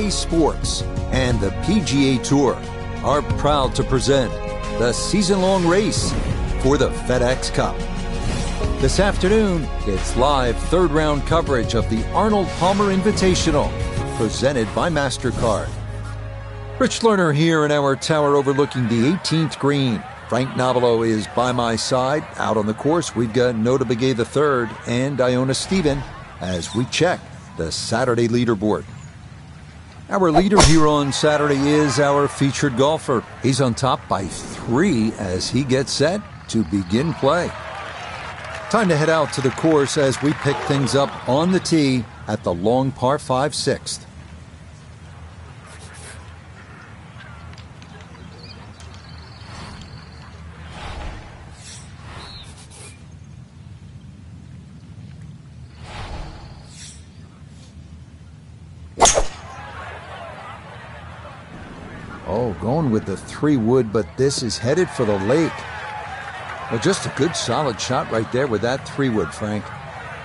EA Sports and the PGA Tour are proud to present the season-long race for the FedEx Cup. This afternoon, it's live third-round coverage of the Arnold Palmer Invitational, presented by MasterCard. Rich Lerner here in our tower overlooking the 18th green. Frank Nobilo is by my side. Out on the course, we've got Nota Begay III and Iona Stephen as we check the Saturday leaderboard. Our leader here on Saturday is our featured golfer. He's on top by 3 as he gets set to begin play. Time to head out to the course as we pick things up on the tee at the long par 5 6th. Oh, going with the 3-wood, but this is headed for the lake. Well, just a good solid shot right there with that 3-wood, Frank.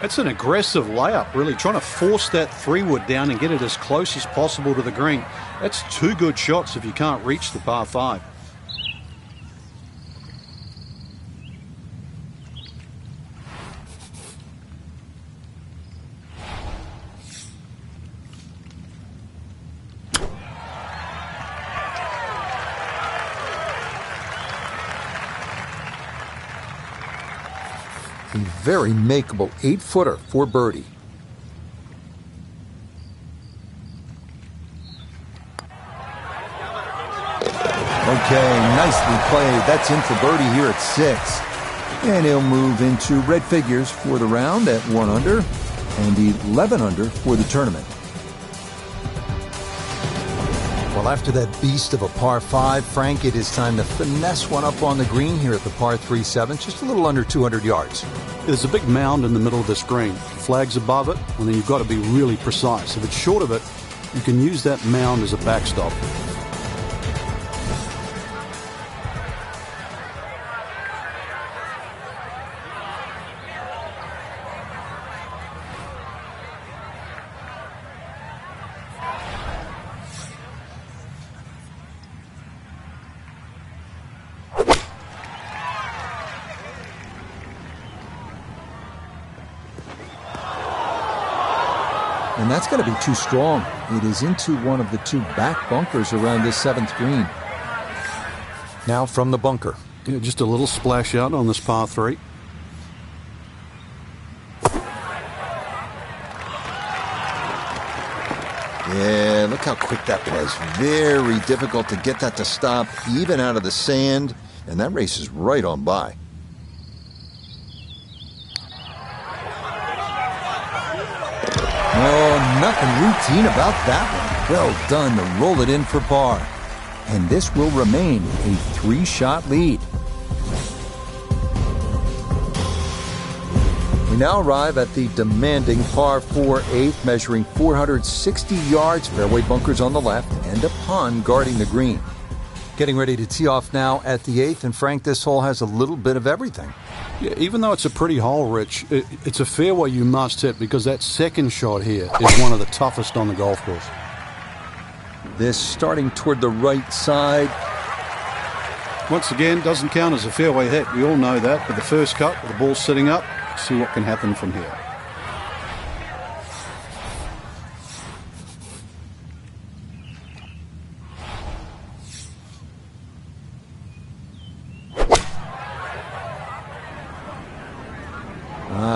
That's an aggressive layup, really, trying to force that 3-wood down and get it as close as possible to the green. That's 2 good shots if you can't reach the par 5. A very makeable 8-footer for birdie. Okay, nicely played. That's in for birdie here at 6. And he'll move into red figures for the round at 1 under and 11 under for the tournament. Well, after that beast of a par 5, Frank, it is time to finesse one up on the green here at the par 3-7, just a little under 200 yards. There's a big mound in the middle of this green. Flag's above it, and then you've got to be really precise. If it's short of it, you can use that mound as a backstop. And that's going to be too strong. It is into one of the 2 back bunkers around this 7th green. Now from the bunker. Yeah, just a little splash out on this par 3. Yeah, look how quick that was. Very difficult to get that to stop, even out of the sand. And that race is right on by. Oh, nothing routine about that one. Well done to roll it in for par. And this will remain a 3-shot lead. We now arrive at the demanding par 4 8th, measuring 460 yards, fairway bunkers on the left, and a pond guarding the green. Getting ready to tee off now at the 8th, and Frank, this hole has a little bit of everything. Yeah, even though it's a pretty hole, Rich, it's a fairway you must hit because that second shot here is one of the toughest on the golf course. This starting toward the right side. Once again, doesn't count as a fairway hit. We all know that. But the first cut, with the ball sitting up, see what can happen from here.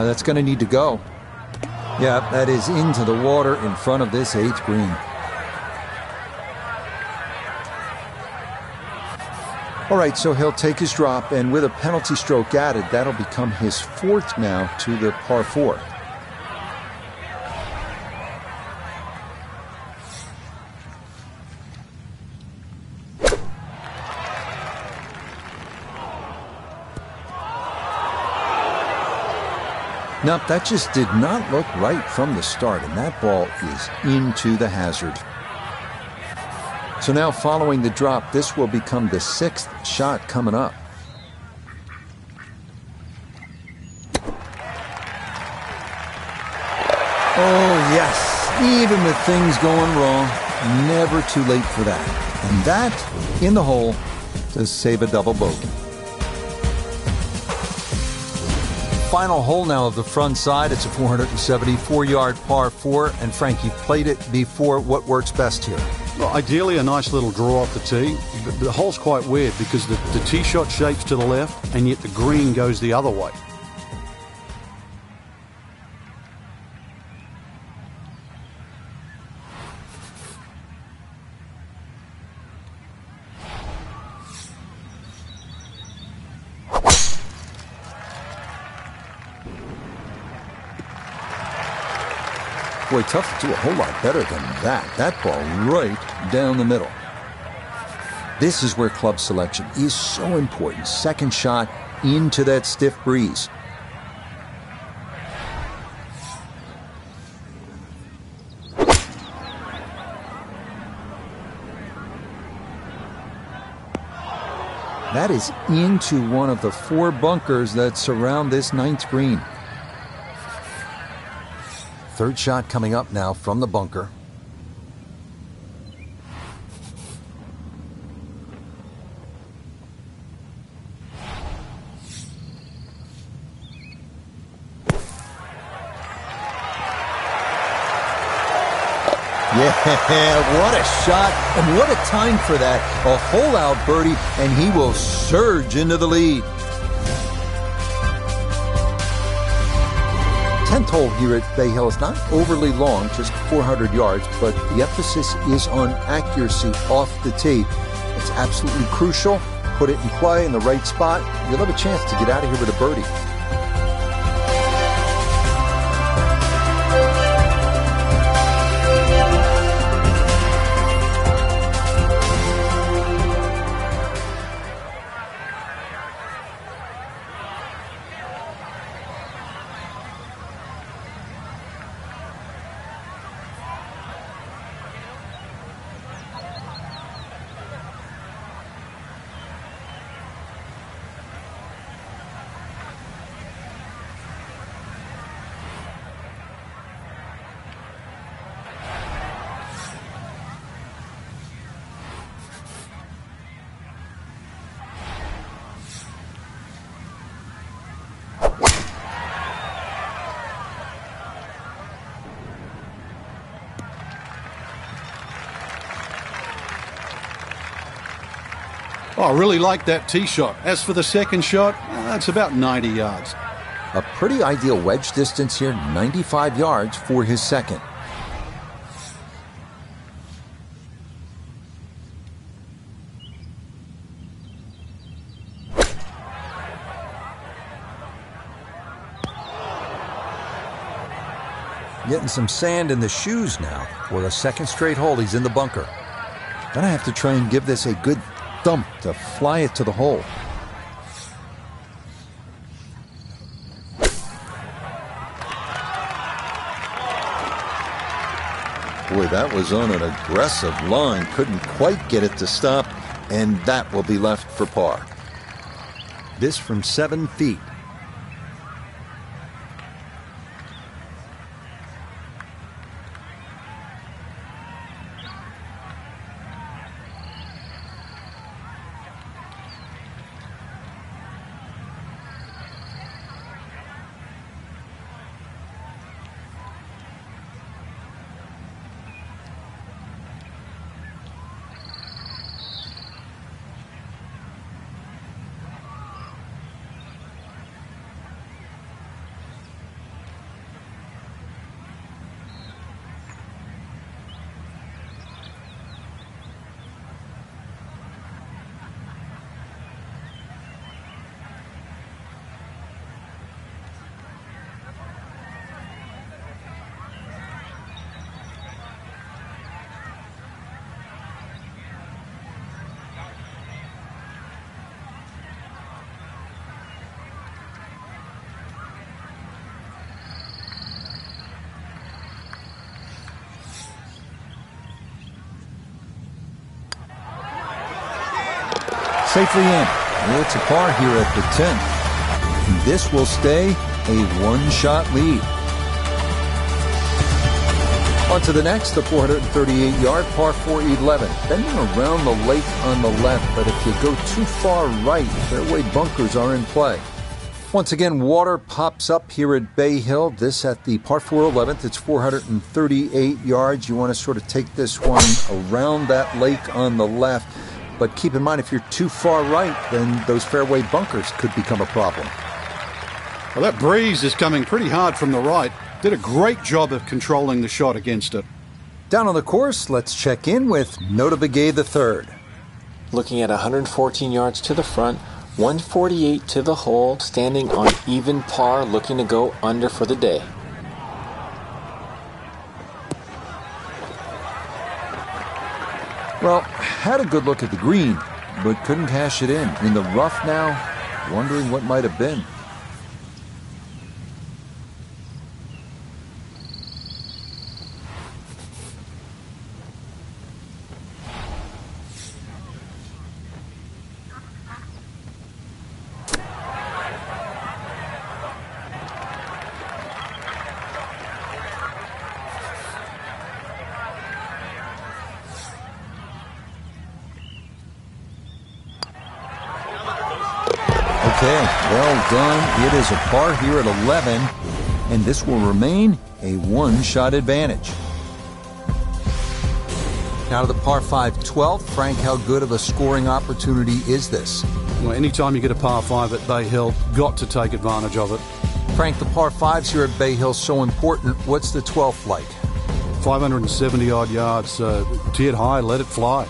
That's going to need to go. Yeah, that is into the water in front of this 8th green. All right, so he'll take his drop, and with a penalty stroke added, that'll become his 4th now to the par 4. Nope, that just did not look right from the start, and that ball is into the hazard. So now following the drop, this will become the 6th shot coming up. Oh, yes. Even with things going wrong, never too late for that. And that, in the hole, to save a double bogey. Final hole now of the front side. It's a 474-yard par 4. And Frank, you've played it before. What works best here? Well, ideally, a nice little draw off the tee. But the hole's quite weird because the tee shot shapes to the left, and yet the green goes the other way. Boy, tough to do a whole lot better than that. That ball right down the middle. This is where club selection is so important. Second shot into that stiff breeze. That is into one of the 4 bunkers that surround this 9th green. Third shot coming up now from the bunker. Yeah, what a shot, and what a time for that. A hole-out birdie, and he will surge into the lead. 10th hole here at Bay Hill is not overly long, just 400 yards, but the emphasis is on accuracy off the tee. It's absolutely crucial. Put it in play in the right spot. You'll have a chance to get out of here with a birdie. Oh, I really like that tee shot. As for the second shot, it's about 90 yards. A pretty ideal wedge distance here, 95 yards for his second. Getting some sand in the shoes now. For the second straight hole, he's in the bunker. Gonna have to try and give this a good thump to fly it to the hole. Boy, that was on an aggressive line. Couldn't quite get it to stop, and that will be left for par. This from 7 feet. Safely in. Well, it's a par here at the 10th. And this will stay a one-shot lead. On to the next, the 438-yard par 4 11. Bending around the lake on the left, but if you go too far right, fairway bunkers are in play. Once again, water pops up here at Bay Hill. This at the par 4 11th. It's 438 yards. You want to sort of take this one around that lake on the left. But keep in mind, if you're too far right, then those fairway bunkers could become a problem. Well, that breeze is coming pretty hard from the right. Did a great job of controlling the shot against it. Down on the course, let's check in with Notah Begay III. Looking at 114 yards to the front, 148 to the hole, standing on even par, looking to go under for the day. Well, had a good look at the green, but couldn't cash it in. In the rough now, wondering what might have been. Okay, well done. It is a par here at 11, and this will remain a one-shot advantage. Now to the par 5 12th. Frank, how good of a scoring opportunity is this? Well, anytime you get a par 5 at Bay Hill, got to take advantage of it. Frank, the par 5s here at Bay Hill so important. What's the 12th like? 570-odd yards, tee it high, let it fly.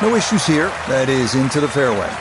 No issues here. That is into the fairway.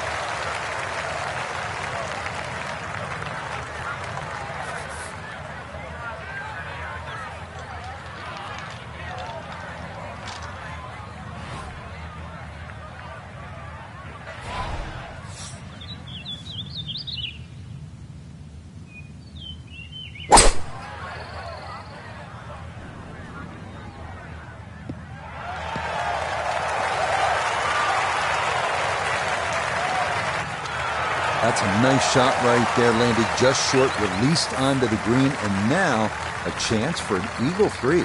That's a nice shot right there. Landed just short, released onto the green, and now a chance for an eagle 3.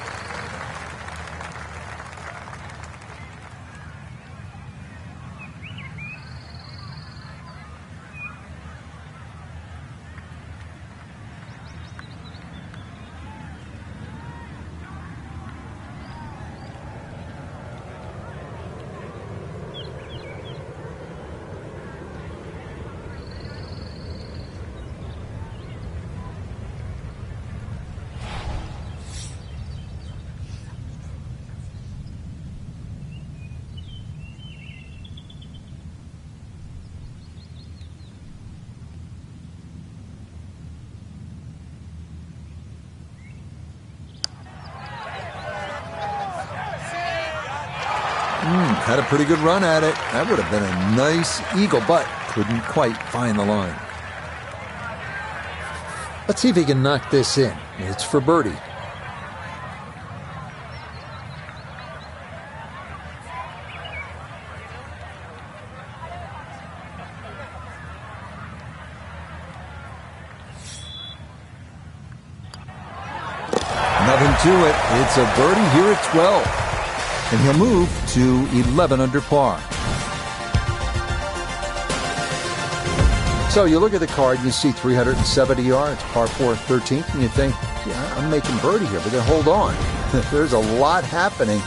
Had a pretty good run at it. That would have been a nice eagle, but couldn't quite find the line. Let's see if he can knock this in. It's for birdie. Nothing to it. It's a birdie here at 12. And he'll move to 11 under par. So you look at the card and you see 370 yards, par 4, 13th, and you think, yeah, I'm making birdie here, but then hold on. There's a lot happening.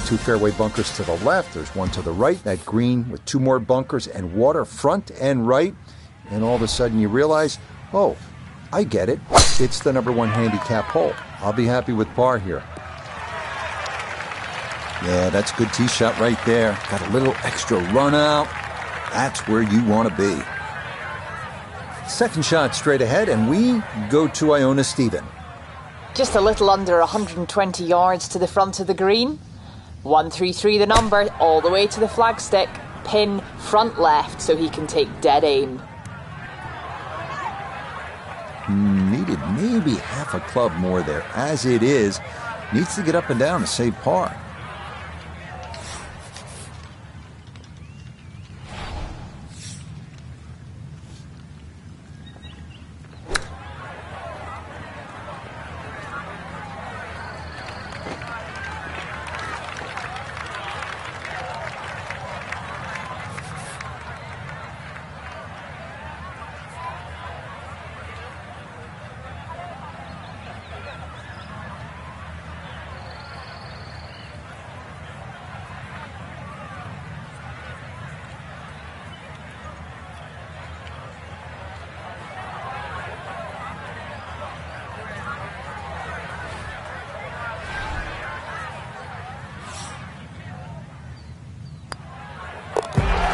2 fairway bunkers to the left. There's one to the right. That green with 2 more bunkers and water front and right. And all of a sudden you realize, oh, I get it. It's the number 1 handicap hole. I'll be happy with par here. Yeah, that's a good tee shot right there. Got a little extra run out. That's where you want to be. Second shot straight ahead, and we go to Iona Stephen. Just a little under 120 yards to the front of the green. 133 the number, all the way to the flagstick. Pin front left so he can take dead aim. Needed maybe half a club more there. As it is, needs to get up and down to save par.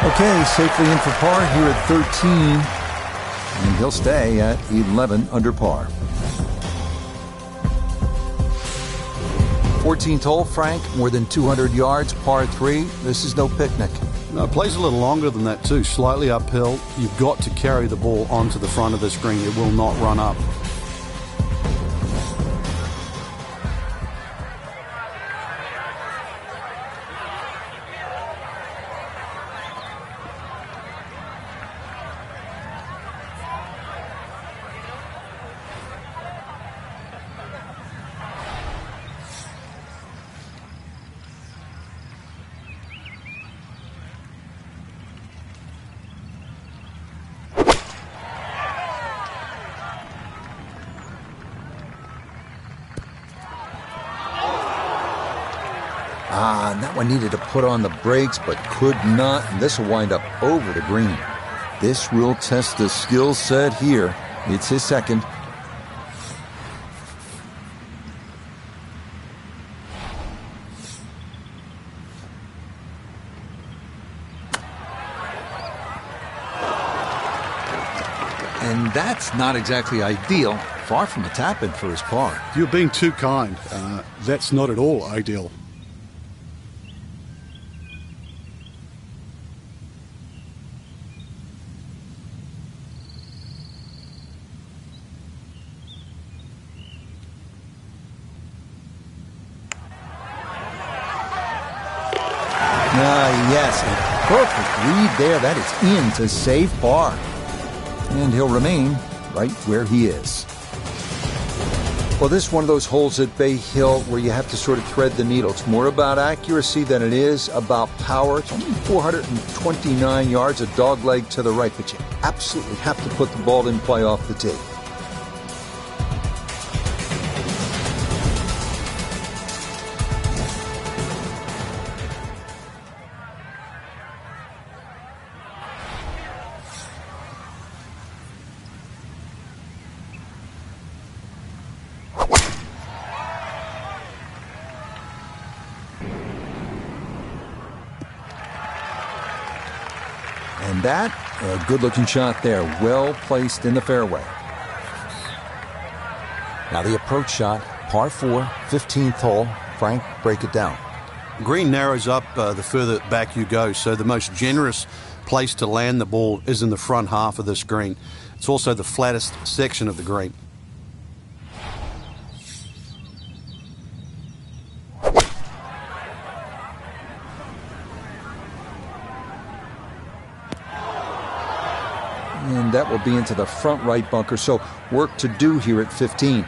Okay, safely in for par here at 13, and he'll stay at 11 under par. 14th hole, Frank, more than 200 yards, par 3. This is no picnic. No, it plays a little longer than that too, slightly uphill. You've got to carry the ball onto the front of the screen. It will not run up. And that one needed to put on the brakes, but could not. And this will wind up over the green. This will test the skill set here. It's his second. And that's not exactly ideal. Far from a tap-in for his par. You're being too kind. That's not at all ideal. Yes, a perfect read there. That is in to save par. and he'll remain right where he is. Well, this is one of those holes at Bay Hill where you have to sort of thread the needle. It's more about accuracy than it is about power. It's only 429 yards, a dog leg to the right, but you absolutely have to put the ball in play off the tee. And that, a good-looking shot there, well placed in the fairway. Now the approach shot, par 4, 15th hole. Frank, break it down. Green narrows up the further back you go, so the most generous place to land the ball is in the front half of this green. It's also the flattest section of the green. And that will be into the front right bunker, so work to do here at 15.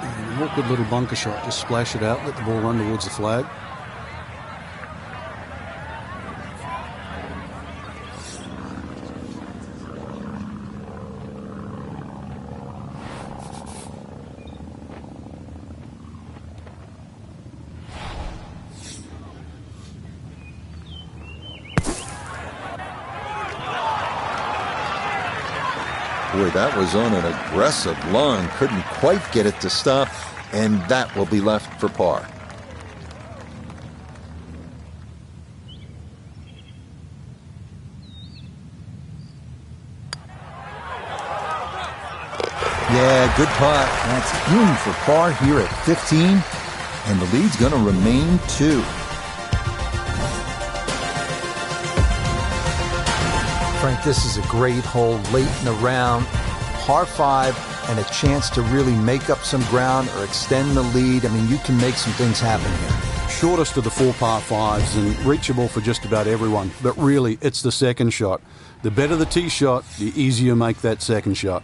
An awkward little bunker shot, just splash it out, let the ball run towards the flag. Boy, that was on an aggressive line. Couldn't quite get it to stop, and that will be left for par. Yeah, good putt. That's in for par here at 15, and the lead's going to remain 2. Frank, this is a great hole late in the round. Par 5 and a chance to really make up some ground or extend the lead. I mean, you can make some things happen here. Shortest of the 4 par 5s and reachable for just about everyone. But really, it's the second shot. The better the tee shot, the easier you make that second shot.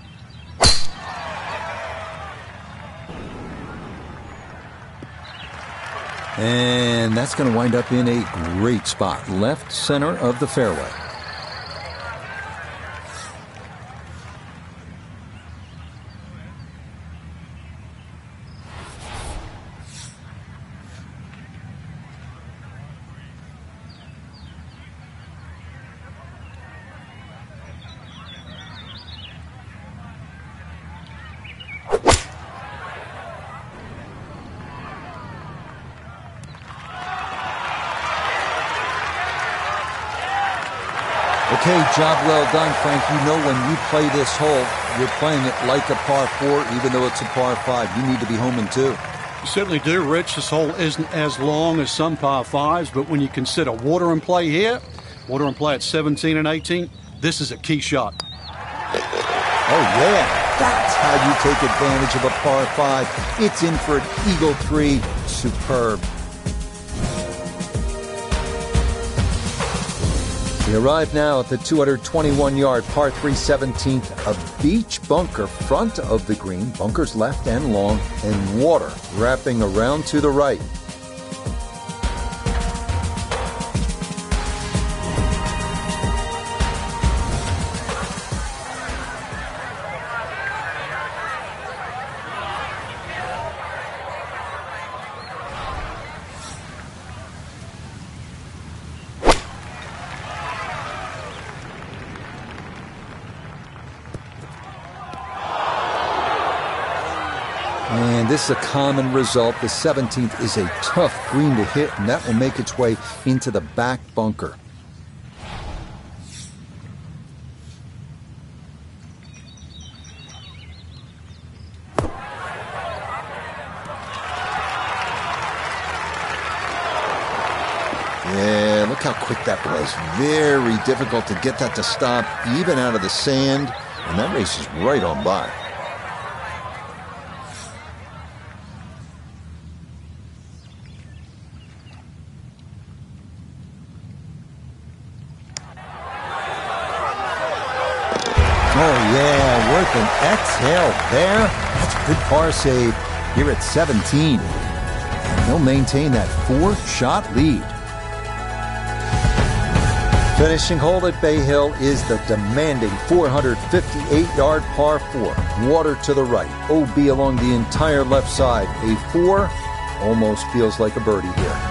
And that's going to wind up in a great spot, left center of the fairway. Okay, job well done, Frank. You know when you play this hole, you're playing it like a par 4, even though it's a par 5. You need to be home in 2. You certainly do, Rich. This hole isn't as long as some par 5s, but when you consider water in play here, water in play at 17 and 18, this is a key shot. Oh, yeah. That's how you take advantage of a par 5. It's in for an eagle 3. Superb. We arrive now at the 221-yard par 3 17th, a beach bunker front of the green, bunkers left and long, and water wrapping around to the right. And this is a common result. The 17th is a tough green to hit, and that will make its way into the back bunker. Yeah, look how quick that was. Very difficult to get that to stop, even out of the sand, and that race is right on by. an exhale there. That's a good par save here at 17. And he'll maintain that 4-shot lead. Finishing hole at Bay Hill is the demanding 458-yard par 4. Water to the right, OB along the entire left side. A 4 almost feels like a birdie here.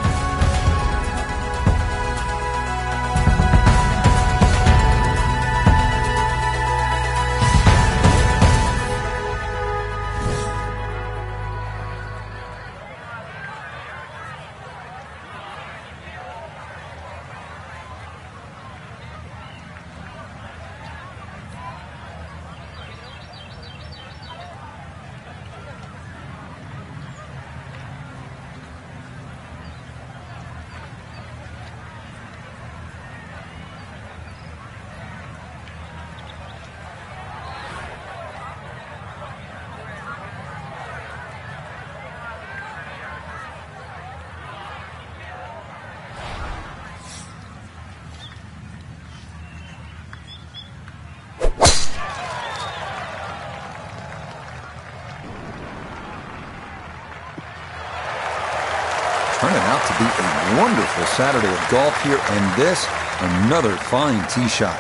Turning out to be a wonderful Saturday of golf here, and this, another fine tee shot.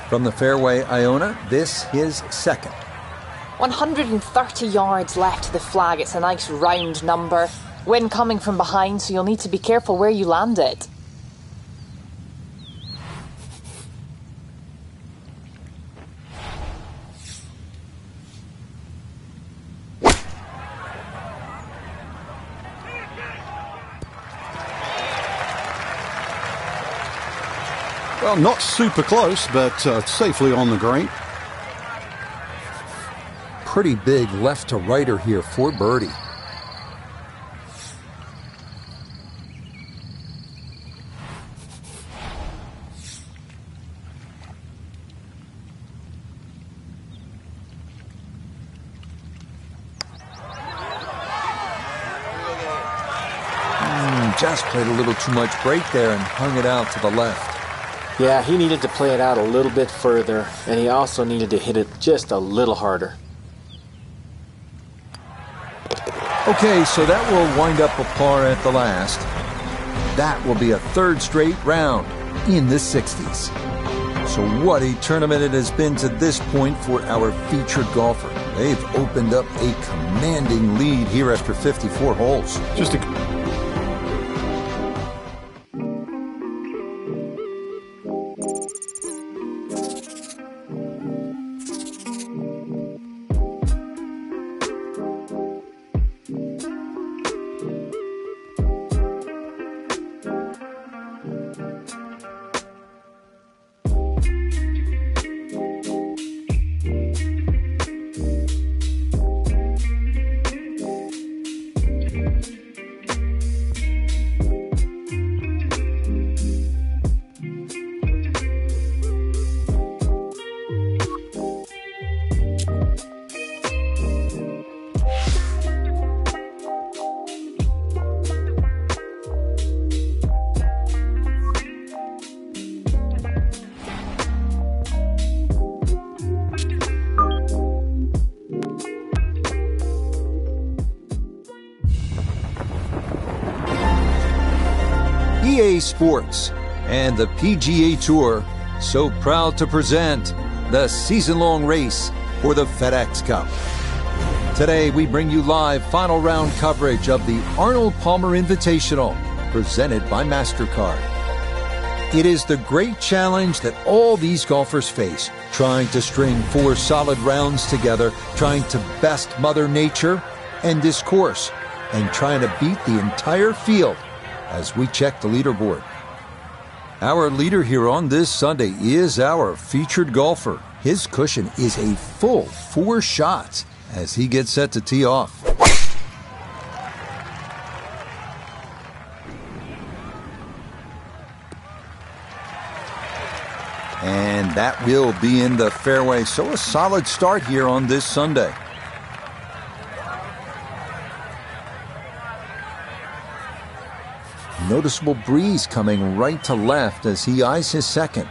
From the fairway, Iona, this his second. 130 yards left to the flag. It's a nice round number. Wind coming from behind, so you'll need to be careful where you land it. Well, not super close, but safely on the green. Pretty big left to righter here for birdie. Just played a little too much break there and hung it out to the left. Yeah, he needed to play it out a little bit further, and he also needed to hit it just a little harder. Okay, so that will wind up a par at the last. That will be a third straight round in the 60s. So what a tournament it has been to this point for our featured golfer. They've opened up a commanding lead here after 54 holes. Just a... EA Sports and the PGA Tour so proud to present the season-long race for the FedEx Cup. Today we bring you live final round coverage of the Arnold Palmer Invitational presented by MasterCard. It is the great challenge that all these golfers face, trying to string 4 solid rounds together, trying to best Mother Nature and this course, and trying to beat the entire field as we check the leaderboard. Our leader here on this Sunday is our featured golfer. His cushion is a full 4 shots as he gets set to tee off. And that will be in the fairway, so a solid start here on this Sunday. Noticeable breeze coming right to left as he eyes his second.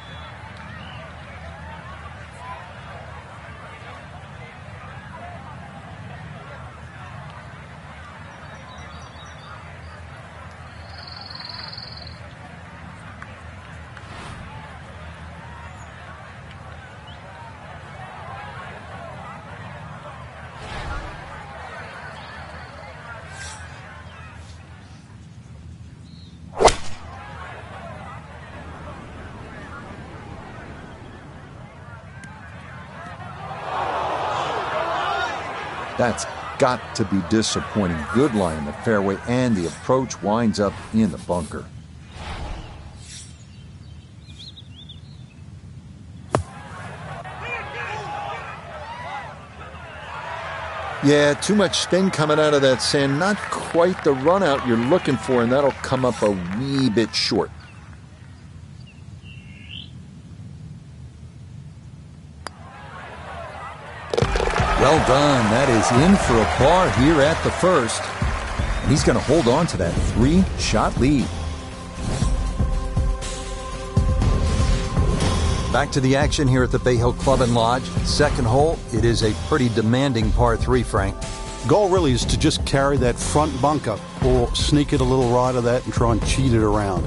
That's got to be disappointing. Good lie in the fairway, and the approach winds up in the bunker. Yeah, too much spin coming out of that sand. Not quite the run out you're looking for, and that'll come up a wee bit short. Well done. That is in for a par here at the first. And he's going to hold on to that 3-shot lead. Back to the action here at the Bay Hill Club and Lodge. Second hole, it is a pretty demanding par 3, Frank. Goal really is to just carry that front bunker or sneak it a little right of that and try and cheat it around.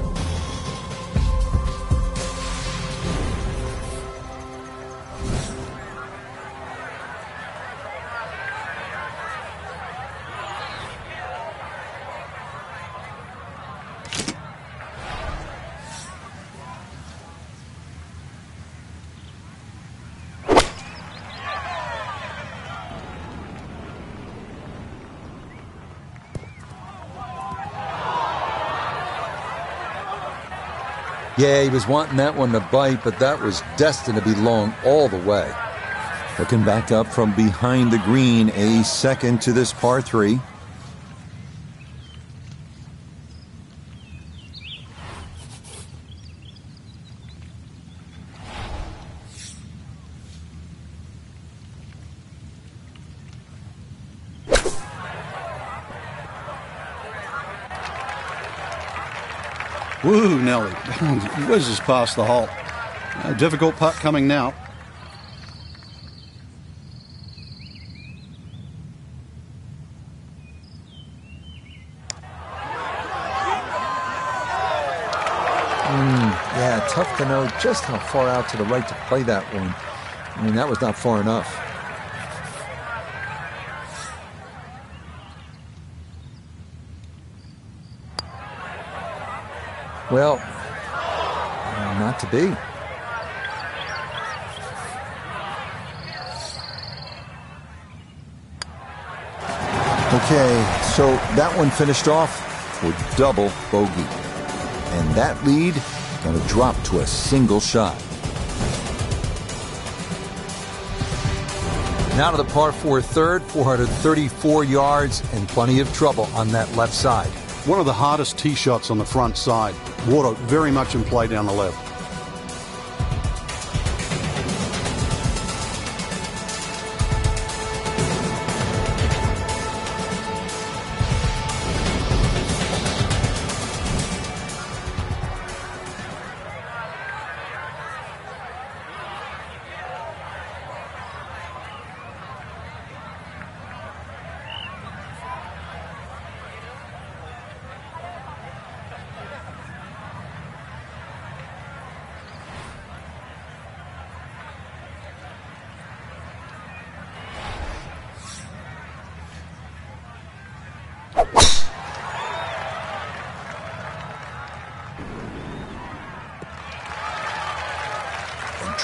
Yeah, he was wanting that one to bite, but that was destined to be long all the way. Looking back up from behind the green, a second to this par 3. Woo, Nelly. Whizzes past the hole. A difficult putt coming now. Yeah, tough to know just how far out to the right to play that one. I mean, that was not far enough. Well, not to be. Okay, so that one finished off with double bogey. And that lead going to drop to a single shot. Now to the par 4 third, 434 yards and plenty of trouble on that left side. One of the hardest tee shots on the front side. Water very much in play down the left.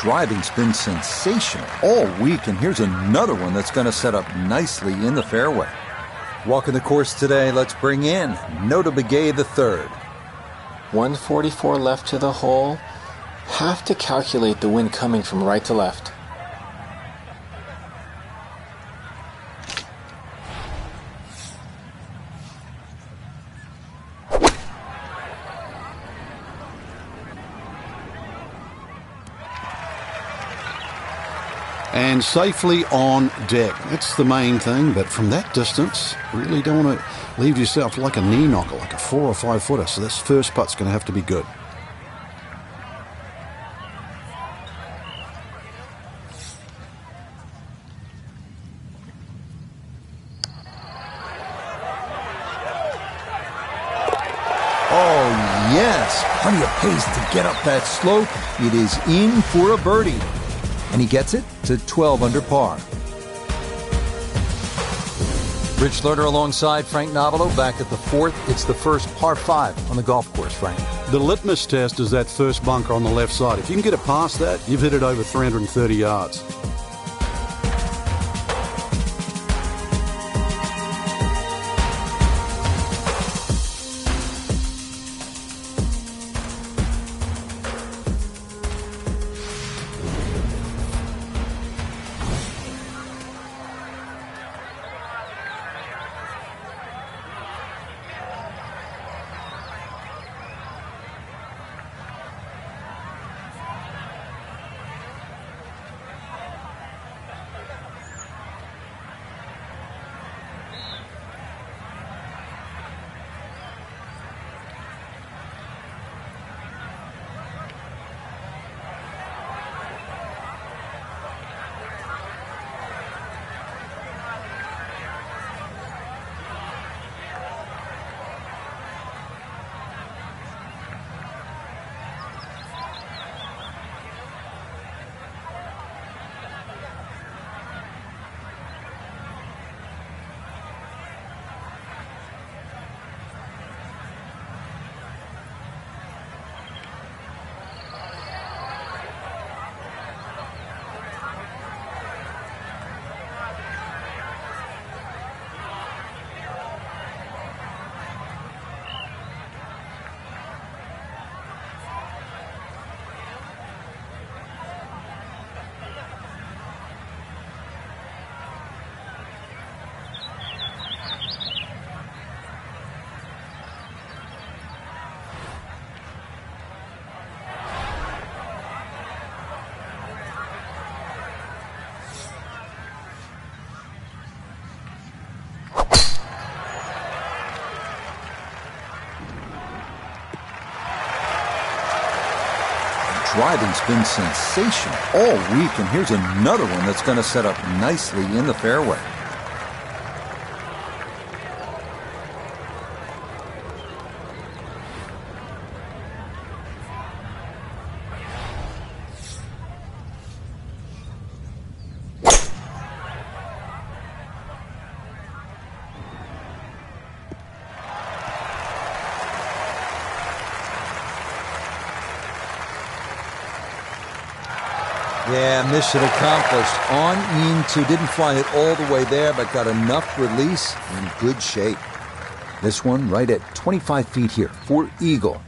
Driving's been sensational all week, and here's another one that's going to set up nicely in the fairway. Walking the course today, let's bring in Notah Begay III. 144 left to the hole. Have to calculate the wind coming from right to left. And safely on deck. That's the main thing, but from that distance, really don't want to leave yourself like a knee knocker, like a 4 or 5 footer. So this first putt's going to have to be good. Oh, yes. Plenty of pace to get up that slope. It is in for a birdie. And he gets it to 12 under par. Rich Lerner alongside Frank Nobilo back at the 4th. It's the first par 5 on the golf course, Frank. The litmus test is that first bunker on the left side. If you can get it past that, you've hit it over 330 yards. driving's been sensational all week, and here's another one that's going to set up nicely in the fairway. Yeah, mission accomplished. On into, didn't fly it all the way there, but got enough release in good shape. This one right at 25 feet here for eagle.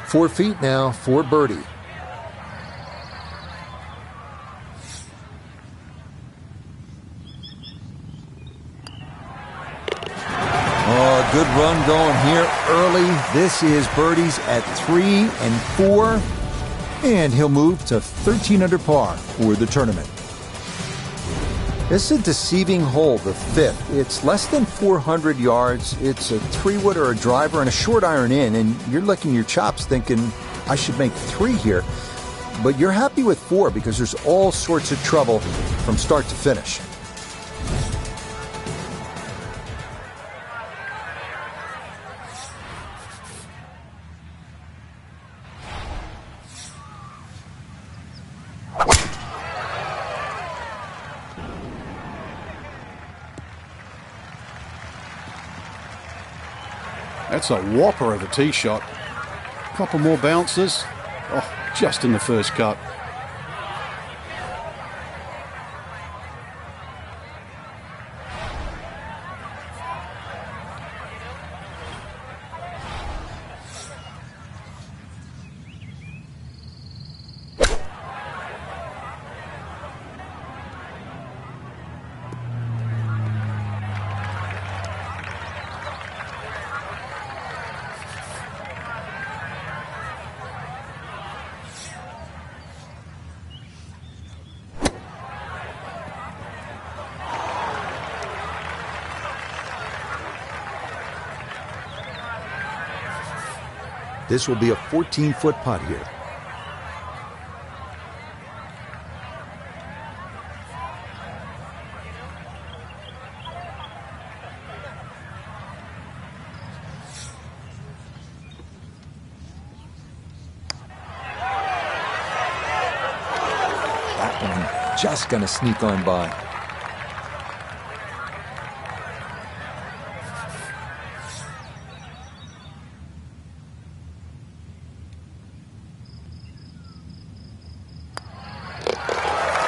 .4 feet now for birdie. Oh, good run going here early. This is birdies at 3 and 4. And he'll move to 13 under par for the tournament. This is a deceiving hole, the fifth. It's less than 400 yards. It's a 3-wood or a driver and a short iron in, and you're licking your chops thinking, I should make 3 here. But you're happy with 4 because there's all sorts of trouble from start to finish. That's a whopper of a tee shot. Couple more bounces. Oh, just in the first cut. This will be a 14-foot putt here. That one just gonna sneak on by.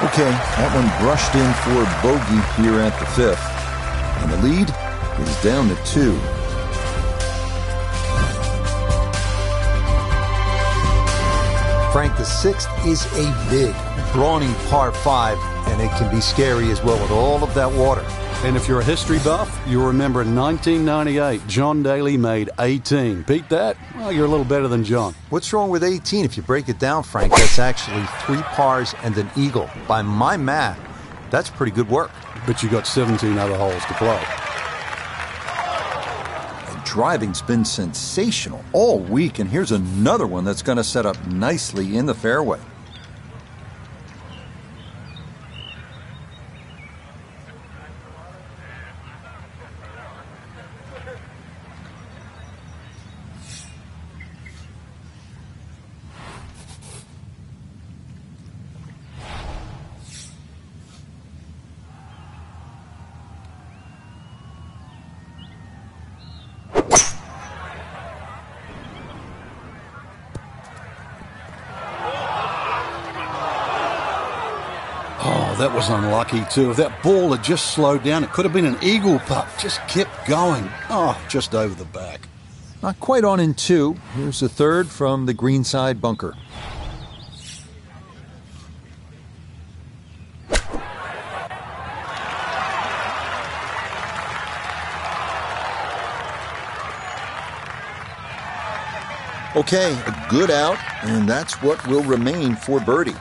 Okay, that one brushed in for a bogey here at the 5th. And the lead is down to 2. Frank, the 6th is a big, brawny par 5, and it can be scary as well with all of that water. And if you're a history buff, you'll remember in 1998, John Daly made 18. Beat that? Well, you're a little better than John. What's wrong with 18? If you break it down, Frank, that's actually 3 pars and an eagle. By my math, that's pretty good work. But you got 17 other holes to play. The driving's been sensational all week, and here's another one that's going to set up nicely in the fairway. That was unlucky too. If that ball had just slowed down, it could have been an eagle putt. Just kept going. Oh, just over the back. Not quite on in 2. Here's the third from the greenside bunker. Okay, a good out, and that's what will remain for birdie.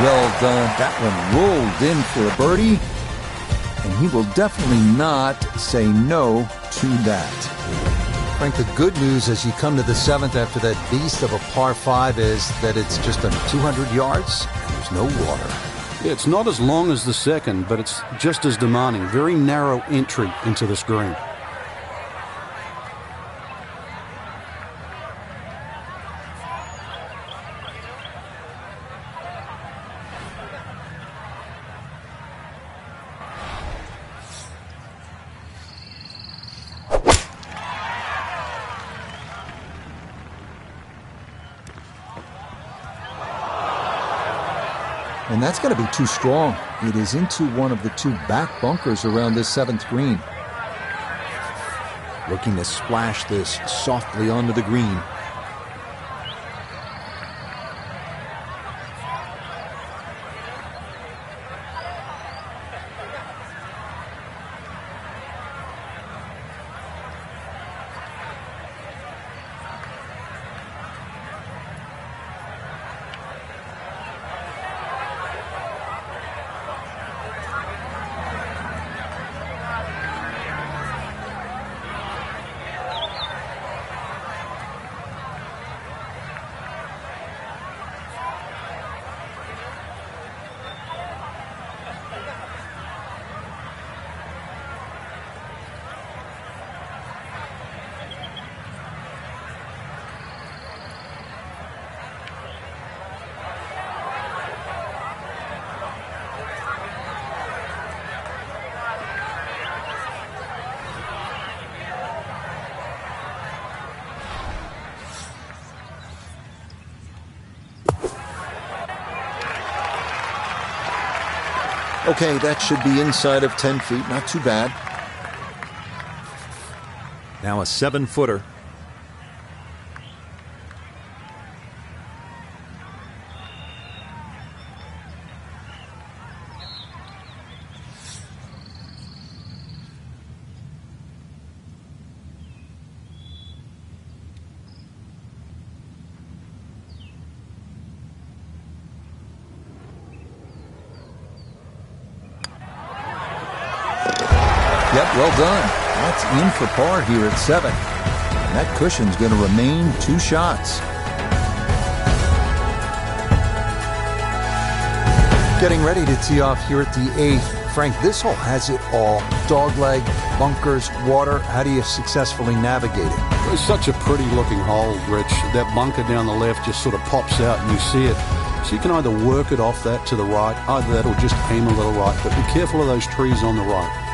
Well done. That one rolled in for a birdie, and he will definitely not say no to that. Frank, the good news as you come to the 7th after that beast of a par 5 is that it's just under 200 yards and there's no water. Yeah, it's not as long as the second, but it's just as demanding. Very narrow entry into this green. And that's going to be too strong. It is into one of the 2 back bunkers around this 7th green. Looking to splash this softly onto the green. Okay, that should be inside of 10 feet. Not too bad. Now a 7-footer. shot, well done. That's in for par here at 7. And that cushion's going to remain 2 shots. Getting ready to tee off here at the 8th. Frank, this hole has it all. Dogleg, bunkers, water. How do you successfully navigate it? It's such a pretty looking hole, Rich. That bunker down the left just sort of pops out and you see it. So you can either work it off that to the right, either that or just aim a little right. But be careful of those trees on the right.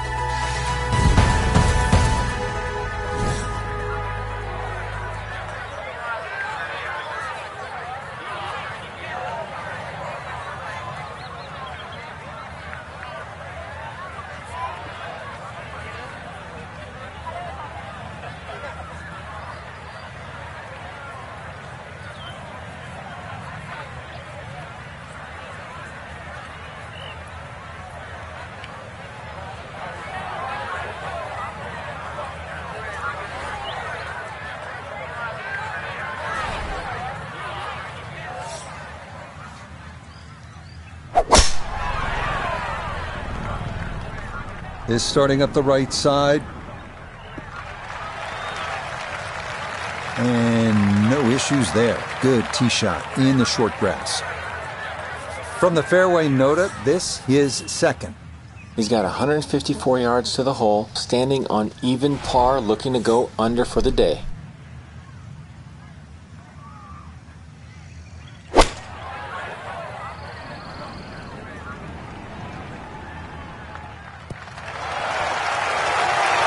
Is starting up the right side. And no issues there. Good tee shot in the short grass. From the fairway, Nota, this is second. He's got 154 yards to the hole, standing on even par, looking to go under for the day.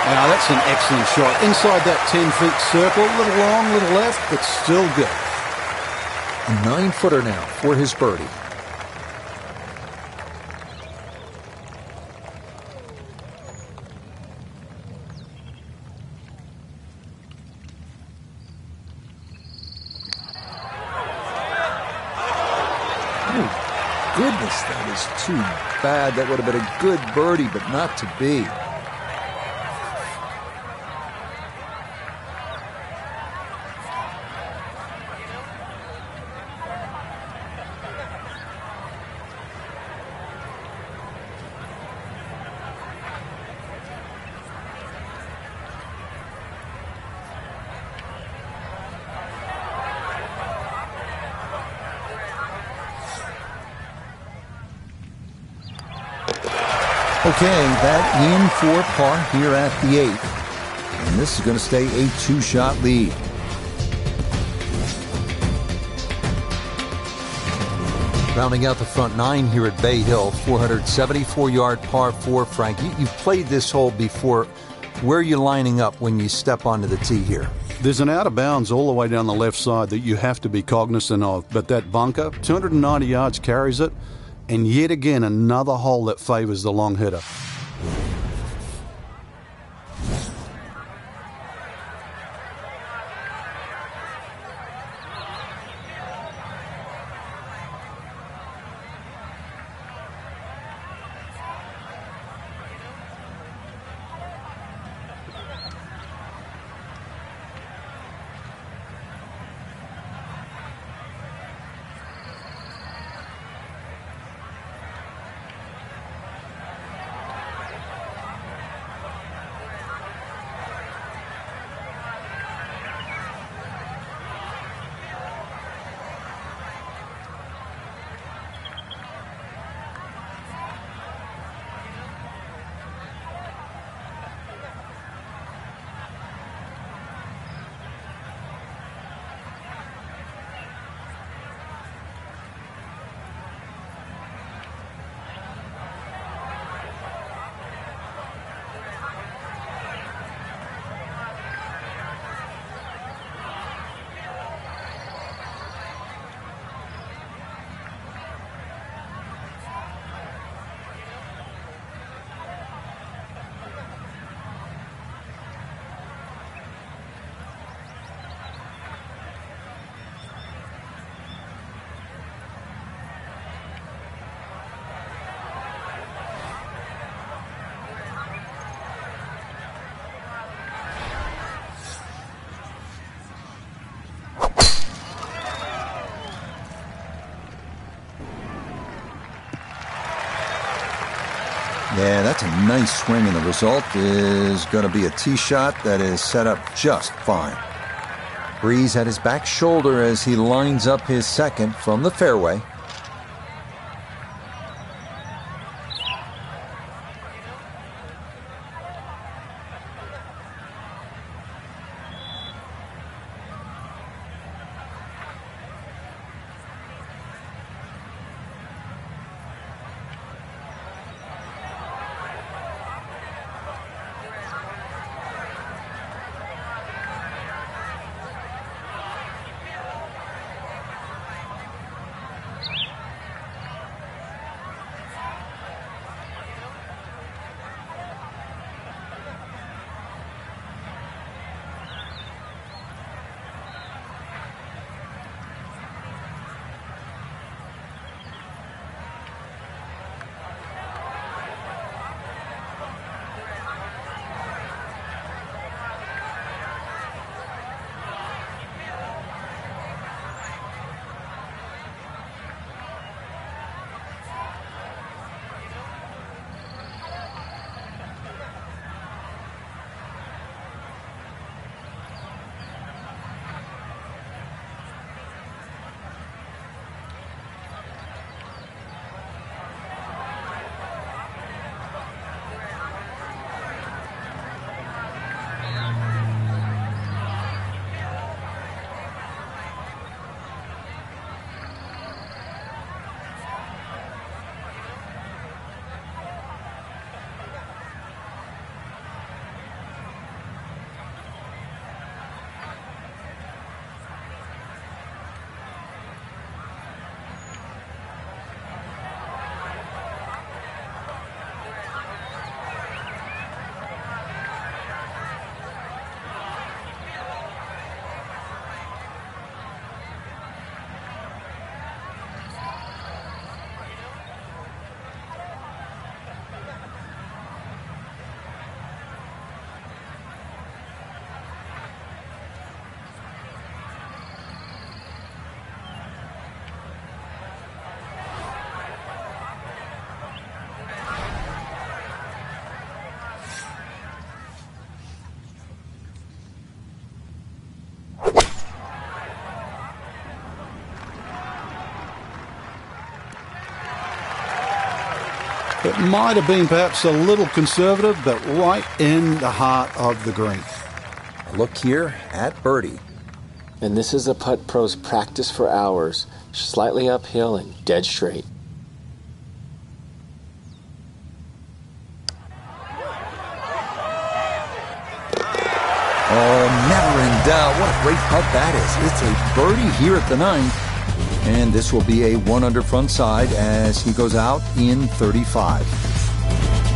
Now that's an excellent shot. Inside that 10-foot circle, a little long, a little left, but still good. A 9-footer now for his birdie. Oh, goodness, that is too bad. That would have been a good birdie, but not to be. Okay, that in for par here at the 8th. And this is going to stay a 2-shot lead. Rounding out the front 9 here at Bay Hill, 474-yard par 4. Frank, you've played this hole before. Where are you lining up when you step onto the tee here? There's an out of bounds all the way down the left side that you have to be cognizant of. But that bunker, 290 yards carries it. And yet again, another hole that favors the long hitter. That's a nice swing, and the result is going to be a tee shot that is set up just fine. Breeze at his back shoulder as he lines up his second from the fairway. It might have been perhaps a little conservative, but right in the heart of the green. Look here at birdie. And this is a putt pros practice for hours, slightly uphill and dead straight. Oh, never in doubt. What a great putt that is. It's a birdie here at the 9th. And this will be a 1 under front side as he goes out in 35.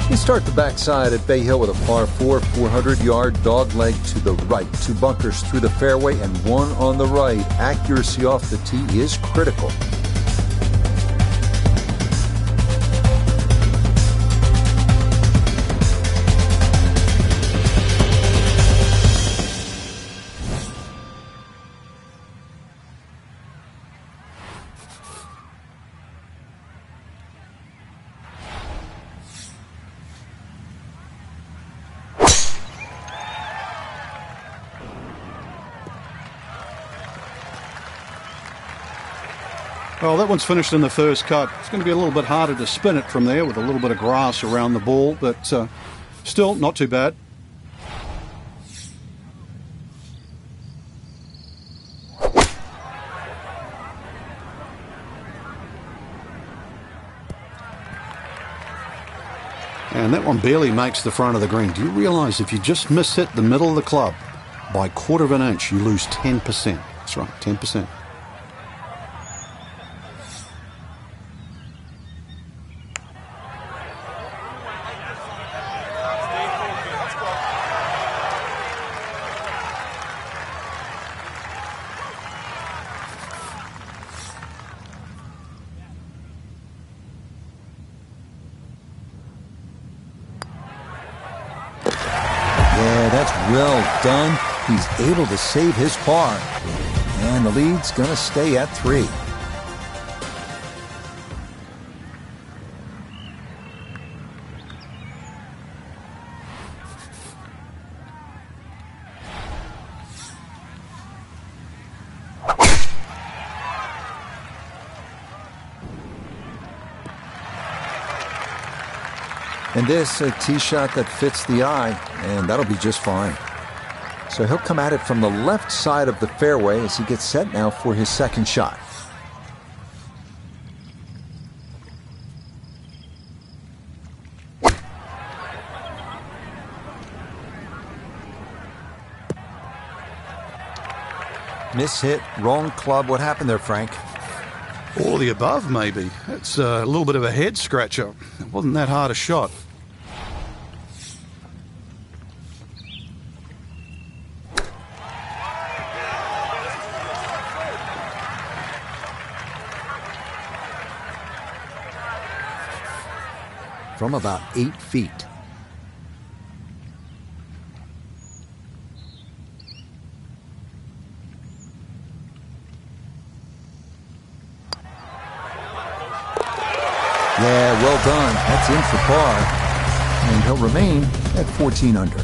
We start the backside at Bay Hill with a par 4, 400-yard dog leg to the right. 2 bunkers through the fairway and 1 on the right. Accuracy off the tee is critical. Well, that one's finished in the first cut. It's going to be a little bit harder to spin it from there with a little bit of grass around the ball, but still not too bad. And that one barely makes the front of the green. Do you realize if you just miss hit the middle of the club by 1/4 of an inch, you lose 10%. That's right, 10%. Well done. He's able to save his par. And the lead's going to stay at 3. And this, a tee shot that fits the eye, and that'll be just fine. So he'll come at it from the left side of the fairway as he gets set now for his second shot. Mishit, wrong club. What happened there, Frank? All the above, maybe. It's a little bit of a head scratcher. It wasn't that hard a shot. From about 8 feet. Yeah, well done. That's in for par. And he'll remain at 14 under.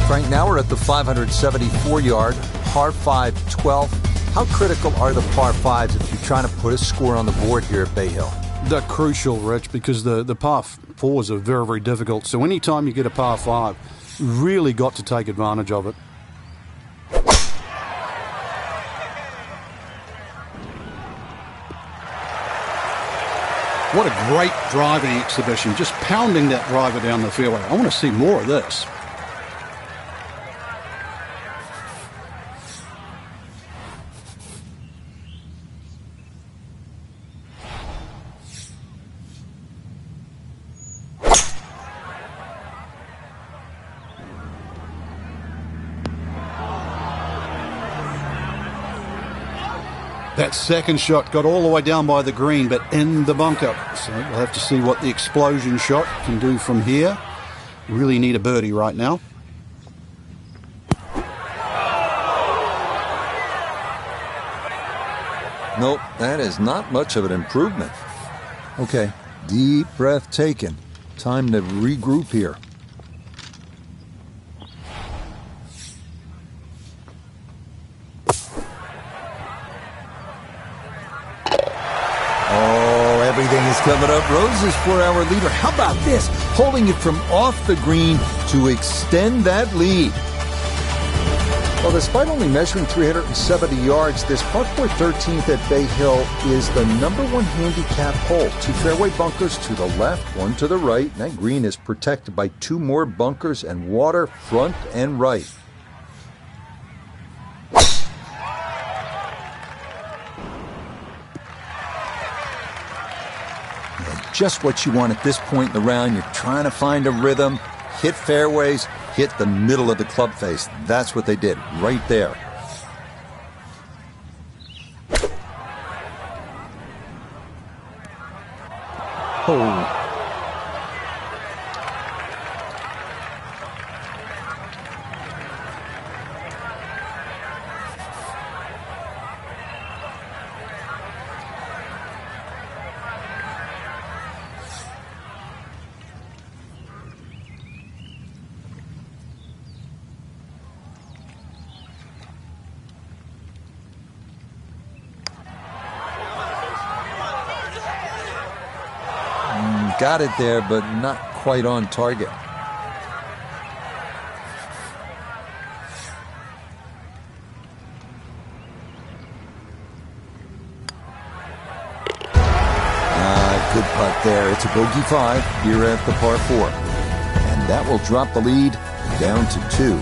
Frank, now we're at the 574-yard, par 5, 12th. How critical are the par 5s if you're trying to put a score on the board here at Bay Hill? They're crucial, Rich, because the par 4s are very, very difficult. So anytime you get a par 5, you've really got to take advantage of it. What a great driving exhibition, just pounding that driver down the fairway. I want to see more of this. That second shot got all the way down by the green, but in the bunker. So we'll have to see what the explosion shot can do from here. Really need a birdie right now. Nope, that is not much of an improvement. Okay, deep breath taken. Time to regroup here. Everything is coming up roses for our leader. How about this? Holding it from off the green to extend that lead. Well, despite only measuring 370 yards, this par 4 13th at Bay Hill is the #1 handicap hole. 2 fairway bunkers to the left, 1 to the right. And that green is protected by 2 more bunkers and water front and right. Just what you want at this point in the round. You're trying to find a rhythm, hit fairways, hit the middle of the club face. That's what they did right there. Oh. Got it there, but not quite on target. Good putt there. It's a bogey 5 here at the par 4. And that will drop the lead down to 2.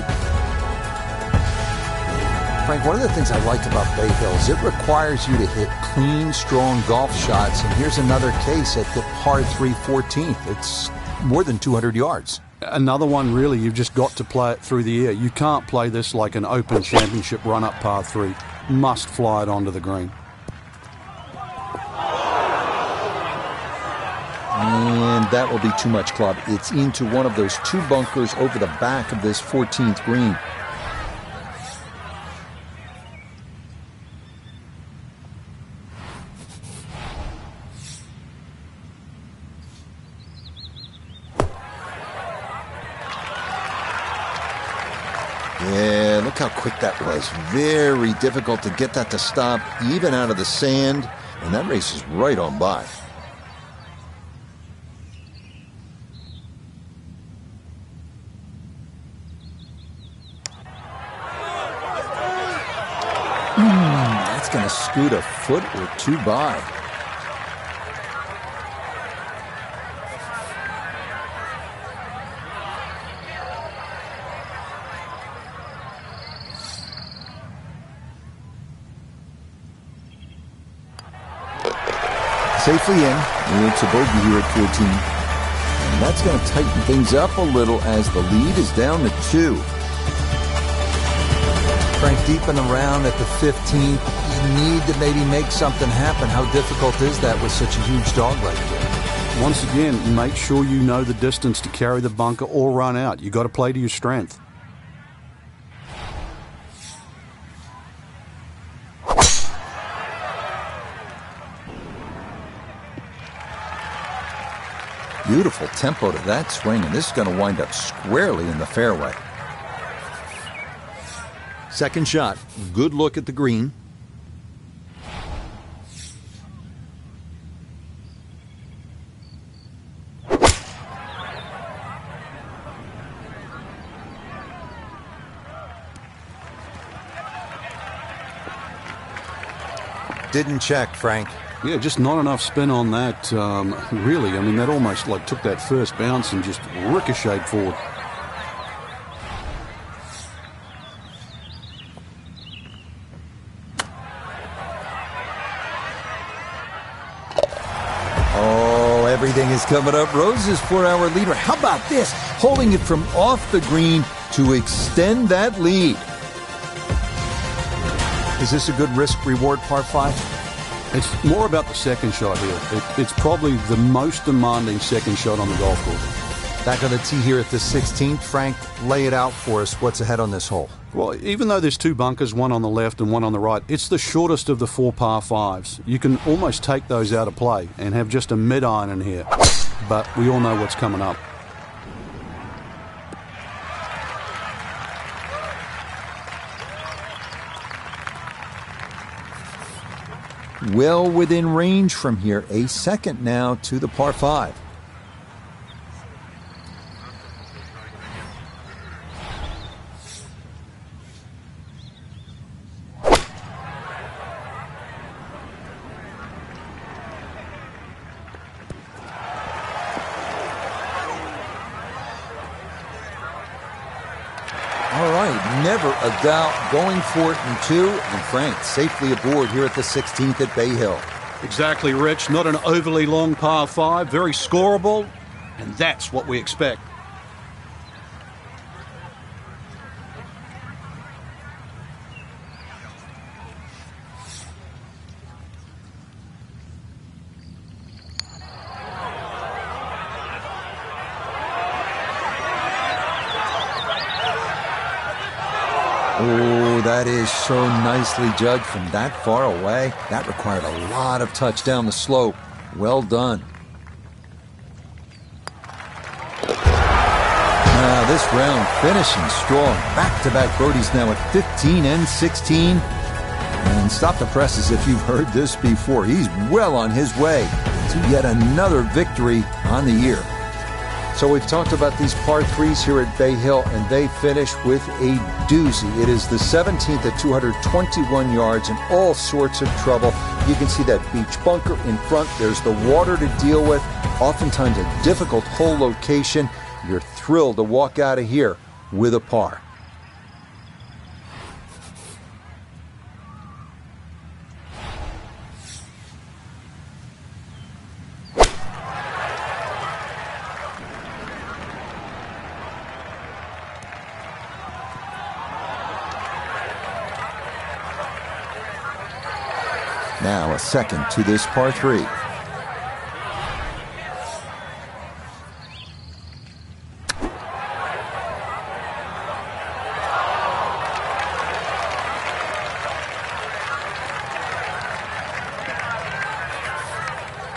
Frank, one of the things I like about Bay Hill is it requires you to hit clean, strong golf shots. And here's another case at the par 3 14th. It's more than 200 yards. Another one, really, you've just got to play it through the air. You can't play this like an Open Championship run-up par 3. Must fly it onto the green. And that will be too much club. It's into one of those 2 bunkers over the back of this 14th green. Yeah, look how quick that was. Very difficult to get that to stop, even out of the sand. And that race is right on by. That's going to scoot a foot or two by. Safely in. It's a bogey here at 14. And that's going to tighten things up a little as the lead is down to 2. Frank, deep in the round at the 15th, you need to maybe make something happen. How difficult is that with such a huge dog like that? Once again, make sure you know the distance to carry the bunker or run out. You got to play to your strength. Beautiful tempo to that swing, and this is going to wind up squarely in the fairway. Second shot, good look at the green. Didn't check, Frank. Yeah, just not enough spin on that, really. I mean, that almost like took that first bounce and just ricocheted forward. Oh, everything is coming up roses for our leader. How about this? Holding it from off the green to extend that lead. Is this a good risk-reward par 5? It's more about the second shot here. It's probably the most demanding second shot on the golf course. Back on the tee here at the 16th. Frank, lay it out for us. What's ahead on this hole? Well, even though there's 2 bunkers, one on the left and one on the right, it's the shortest of the 4 par 5s. You can almost take those out of play and have just a mid-iron in here. But we all know what's coming up. Well within range from here. A second now to the par 5. All right, never a doubt going for it in 2, and Frank safely aboard here at the 16th at Bay Hill. Exactly, Rich. Not an overly long par 5, very scoreable, and that's what we expect. Oh, that is so nicely judged from that far away. That required a lot of touch down the slope. Well done. Now this round finishing strong. Back-to-back birdies now at 15 and 16. And stop the presses if you've heard this before. He's well on his way to yet another victory on the year. So we've talked about these par 3s here at Bay Hill, and they finish with a doozy. It is the 17th at 221 yards and all sorts of trouble. You can see that beach bunker in front. There's the water to deal with. Oftentimes a difficult hole location. You're thrilled to walk out of here with a par. Now a second to this par 3.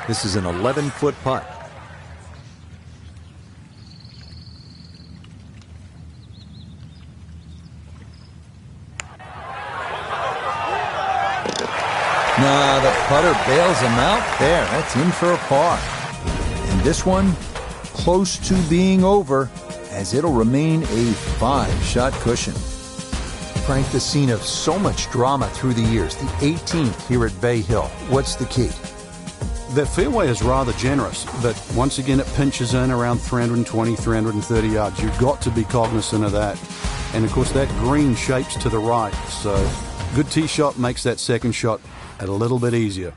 This is an 11-foot putt. Nah, the putter bails him out there. That's in for a par. And this one, close to being over, as it'll remain a 5-shot cushion. Frank, the scene of so much drama through the years. The 18th here at Bay Hill. What's the key? The fairway is rather generous, but once again it pinches in around 320, 330 yards. You've got to be cognizant of that. And of course that green shapes to the right, so good tee shot makes that second shot a little bit easier.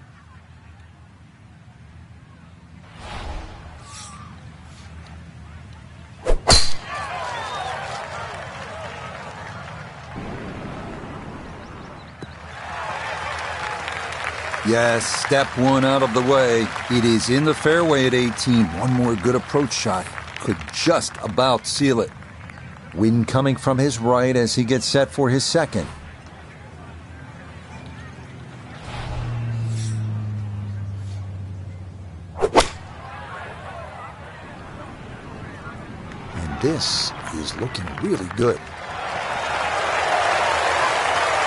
Yes, step one out of the way. It is in the fairway at 18. One more good approach shot could just about seal it. Wind coming from his right as he gets set for his second. And this is looking really good.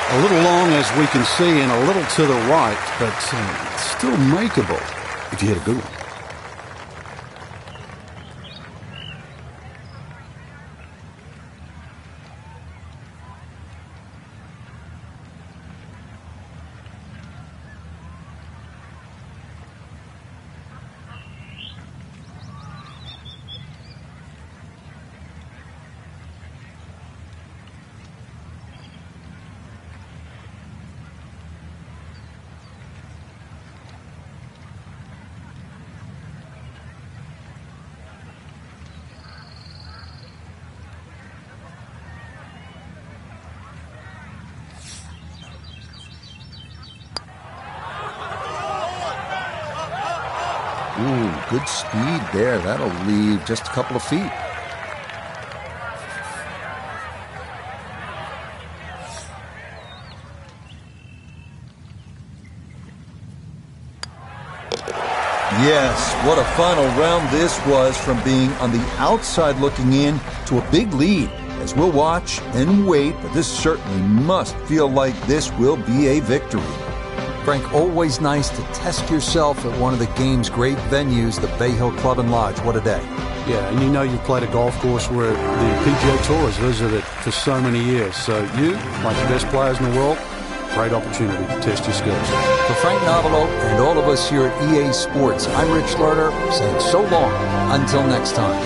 A little long as we can see and a little to the right, but still makeable if you hit a good one. Ooh, good speed there. That'll leave just a couple of feet. Yes, what a final round this was, from being on the outside looking in to a big lead. As we'll watch and wait, but this certainly must feel like this will be a victory. Frank, always nice to test yourself at one of the game's great venues, the Bay Hill Club and Lodge. What a day. Yeah, and you know you've played a golf course where the PGA Tour has visited for so many years. So you, like the best players in the world, great opportunity to test your skills. For Frank Navalo and all of us here at EA Sports, I'm Rich Lerner saying so long until next time.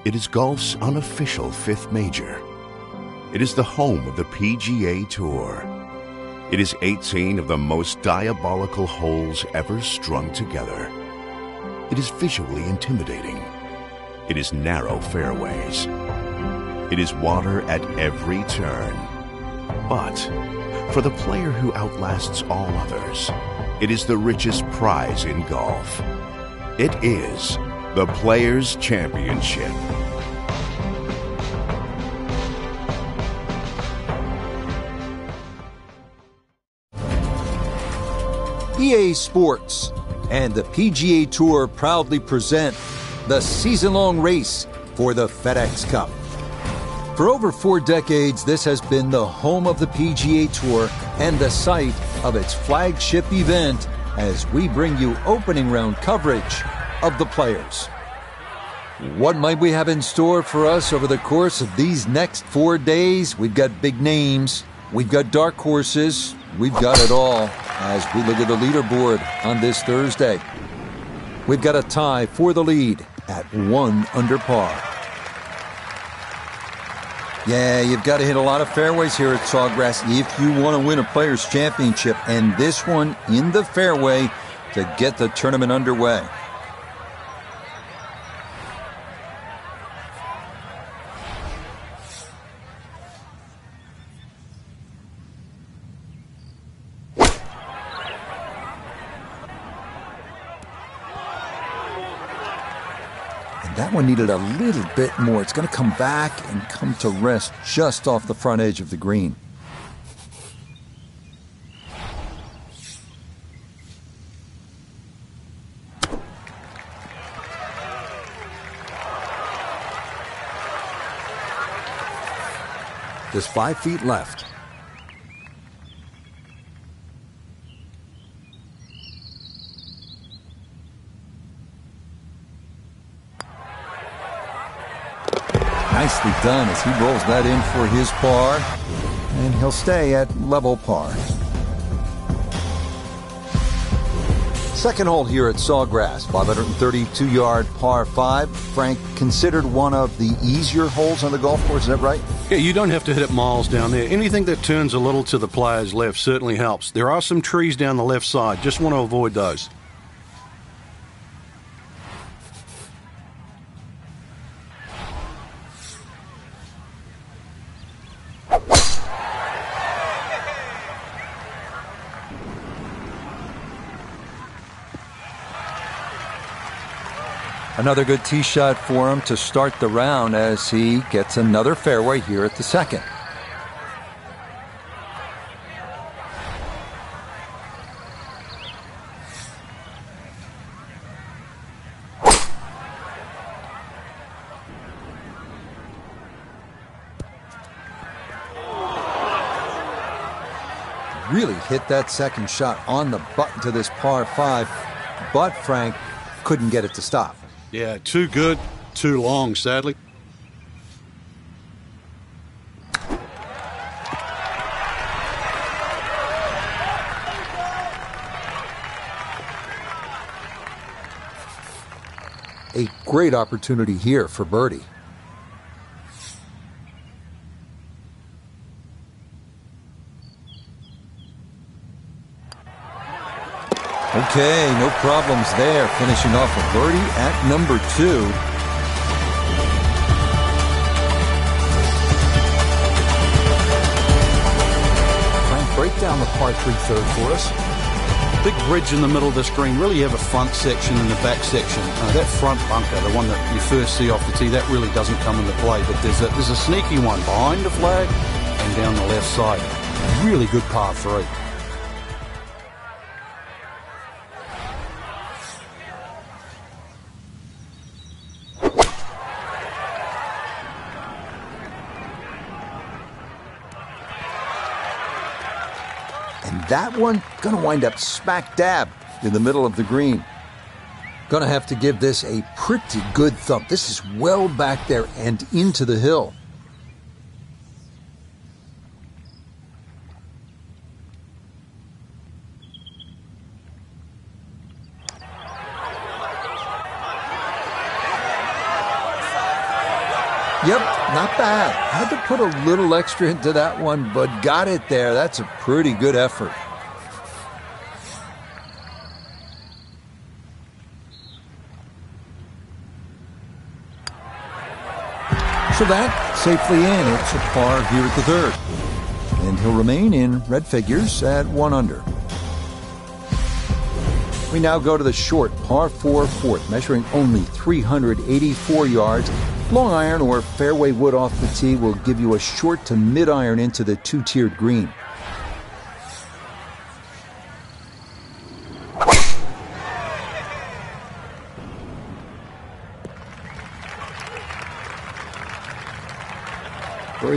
It is golf's unofficial fifth major. It is the home of the PGA Tour. It is 18 of the most diabolical holes ever strung together. It is visually intimidating. It is narrow fairways. It is water at every turn. But for the player who outlasts all others, it is the richest prize in golf. It is the Players' Championship. EA Sports and the PGA Tour proudly present the season-long race for the FedEx Cup. For over 4 decades, this has been the home of the PGA Tour and the site of its flagship event as we bring you opening round coverage of the Players. What might we have in store for us over the course of these next 4 days? We've got big names, we've got dark horses, we've got it all as we look at the leaderboard on this Thursday. We've got a tie for the lead at 1 under par. Yeah, you've got to hit a lot of fairways here at Sawgrass if you want to win a Players' Championship, and this one in the fairway to get the tournament underway. That one needed a little bit more. It's going to come back and come to rest just off the front edge of the green. Just 5 feet left. Nicely done as he rolls that in for his par, and he'll stay at level par. Second hole here at Sawgrass, 532-yard par 5. Frank, considered one of the easier holes on the golf course, is that right? Yeah, you don't have to hit it miles down there. Anything that turns a little to the player's left certainly helps. There are some trees down the left side. Just want to avoid those. Another good tee shot for him to start the round as he gets another fairway here at the second. Really hit that second shot on the button to this par 5, but Frank couldn't get it to stop. Yeah, too good, too long, sadly. A great opportunity here for birdie. Okay, no problems there. Finishing off a birdie at number 2. Frank, break down the par 3 third for us. Big bridge in the middle of this green. Really have a front section and a back section. That front bunker, the one that you first see off the tee, that really doesn't come into play. But there's a sneaky one behind the flag and down the left side. Really good par 3. That one going to wind up smack dab in the middle of the green. Going to have to give this a pretty good thump. This is well back there and into the hill. Yep, not bad. Had to put a little extra into that one, but got it there. That's a pretty good effort. So that safely in. It's a par here at the third. And he'll remain in red figures at 1 under. We now go to the short par 4 fourth, measuring only 384 yards. Long iron or fairway wood off the tee will give you a short to mid iron into the 2-tiered green.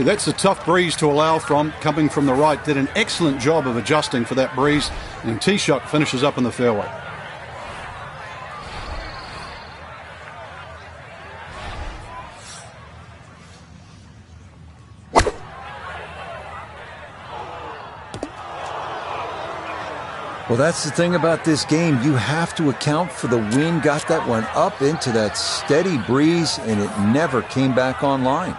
That's a tough breeze to allow from, coming from the right. Did an excellent job of adjusting for that breeze, and tee shot finishes up in the fairway. Well, that's the thing about this game. You have to account for the wind. Got that one up into that steady breeze, and it never came back online.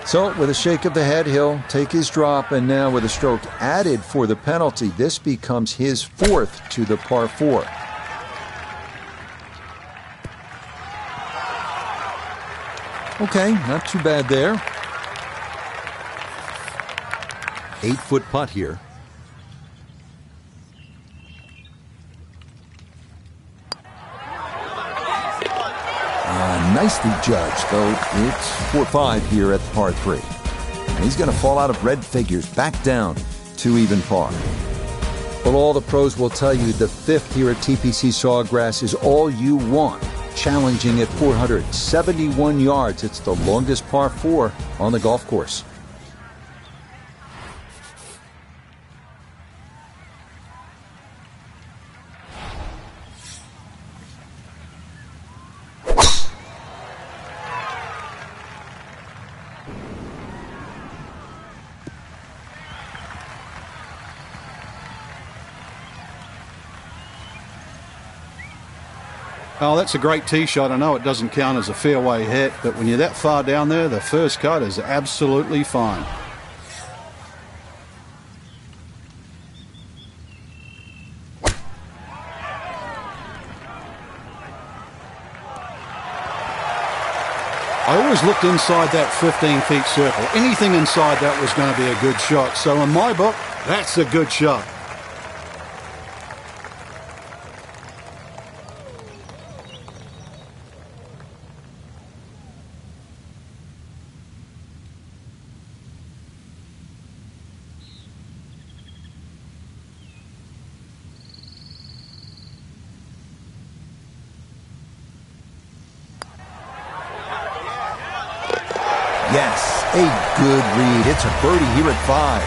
So, with a shake of the head, he'll take his drop, and now with a stroke added for the penalty, this becomes his 4th to the par 4. Okay, not too bad there. 8-foot putt here. Nicely judged, though it's 4-5 here at the par 3. And he's going to fall out of red figures, back down to even par. Well, all the pros will tell you the 5th here at TPC Sawgrass is all you want. Challenging at 471 yards. It's the longest par 4 on the golf course. Oh, that's a great tee shot. I know it doesn't count as a fairway hit, but when you're that far down there, the first cut is absolutely fine. I always looked inside that 15-feet circle. Anything inside that was going to be a good shot. So in my book, that's a good shot. Yes, a good read. It's a birdie here at 5.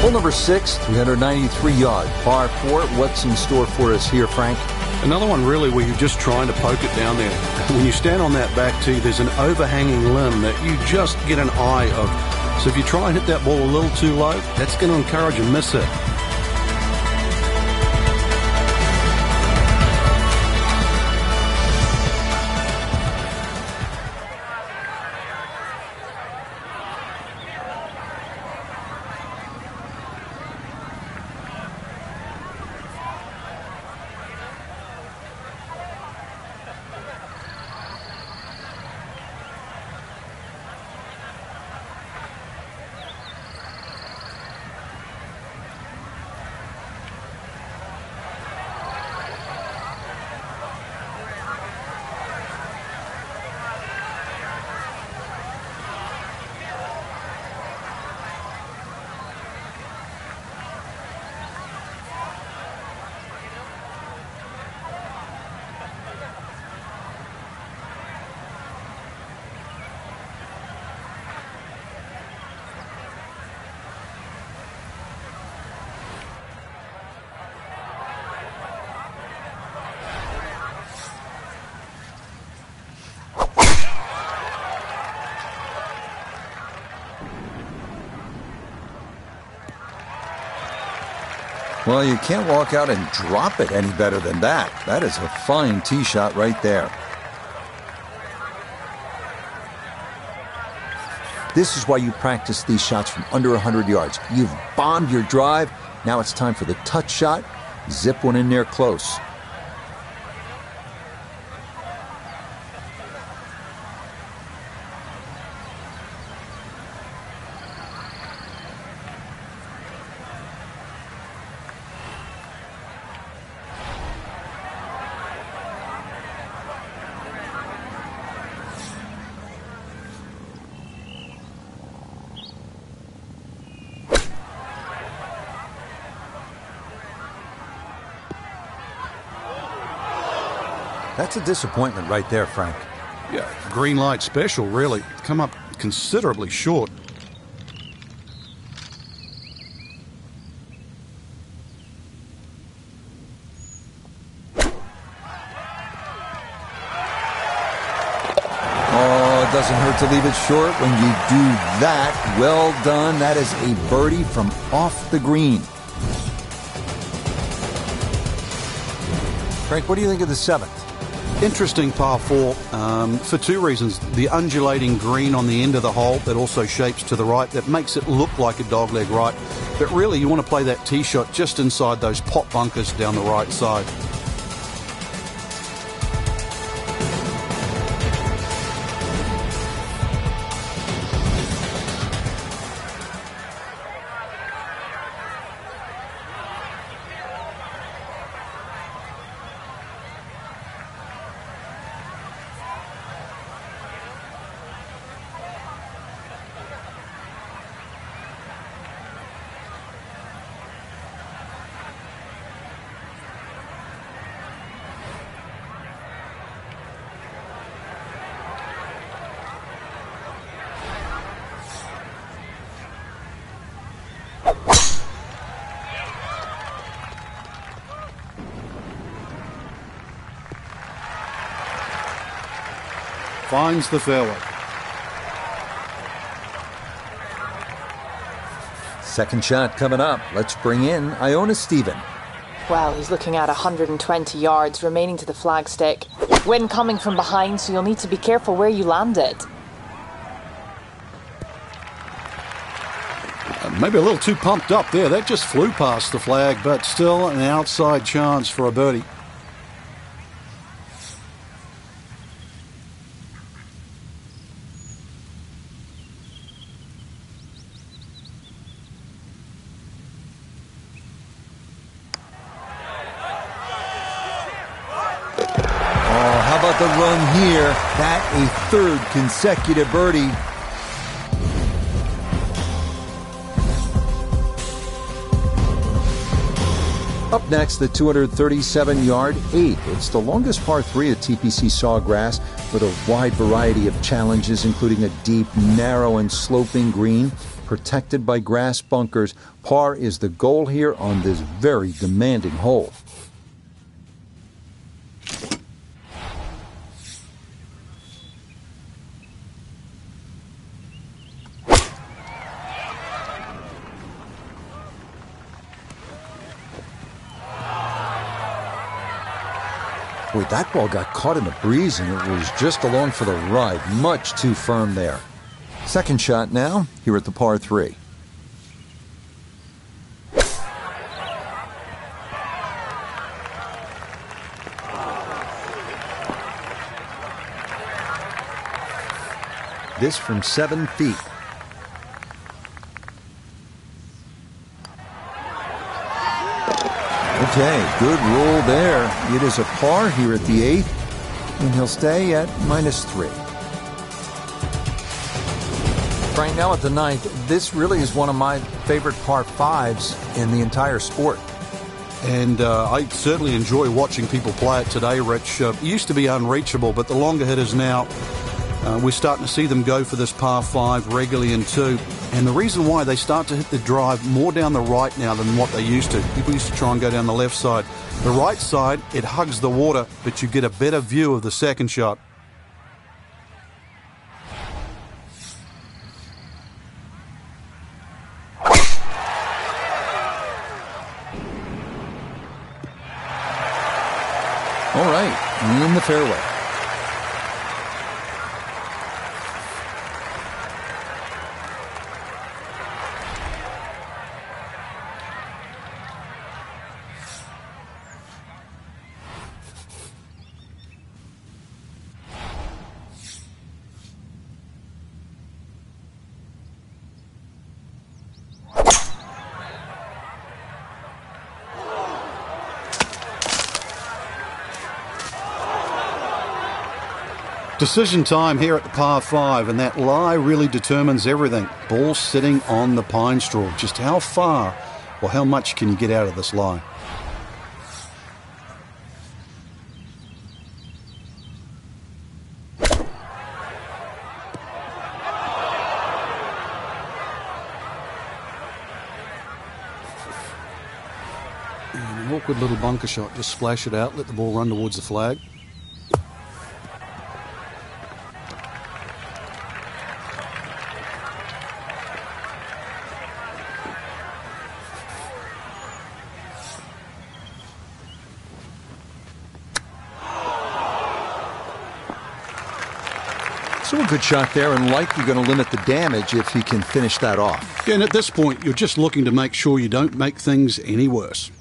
Hole number 6, 393-yard par 4. What's in store for us here, Frank? Another one really where you're just trying to poke it down there. When you stand on that back tee, there's an overhanging limb that you just get an eye of. So if you try and hit that ball a little too low, that's going to encourage a miss hit. Well, you can't walk out and drop it any better than that. That is a fine tee shot right there. This is why you practice these shots from under 100 yards. You've bombed your drive. Now it's time for the touch shot. Zip one in there close. That's a disappointment right there, Frank. Yeah, green light special, really. Come up considerably short. Oh, it doesn't hurt to leave it short when you do that. Well done. That is a birdie from off the green. Frank, what do you think of the 7th? Interesting par 4 for two reasons. The undulating green on the end of the hole that also shapes to the right, that makes it look like a dogleg right. But really, you want to play that tee shot just inside those pot bunkers down the right side. Finds the fairway. Second shot coming up. Let's bring in Iona Stephen. Well, he's looking at 120 yards remaining to the flagstick. Wind coming from behind, so you'll need to be careful where you land it. Maybe a little too pumped up there. That just flew past the flag, but still an outside chance for a birdie. The run here, that a third consecutive birdie. Up next, the 237-yard 8. It's the longest par 3 at TPC Sawgrass with a wide variety of challenges, including a deep, narrow, and sloping green protected by grass bunkers. Par is the goal here on this very demanding hole. Boy, that ball got caught in the breeze and it was just along for the ride. Much too firm there. Second shot now, here at the par 3. This from 7 feet. Okay, good roll there. It is a par here at the 8th, and he'll stay at -3. Right now at the 9th, this really is one of my favorite par 5s in the entire sport. And I certainly enjoy watching people play it today, Rich. It used to be unreachable, but the longer hitters now, we're starting to see them go for this par 5 regularly in 2. And the reason why, they start to hit the drive more down the right now than what they used to. People used to try and go down the left side. The right side, it hugs the water, but you get a better view of the second shot. All right, in the fairway. Decision time here at the par 5, and that lie really determines everything. Ball sitting on the pine straw. Just how far or how much can you get out of this lie? And an awkward little bunker shot. Just splash it out, let the ball run towards the flag. So a good shot there, and likely going to limit the damage if he can finish that off. Yeah, and at this point, you're just looking to make sure you don't make things any worse.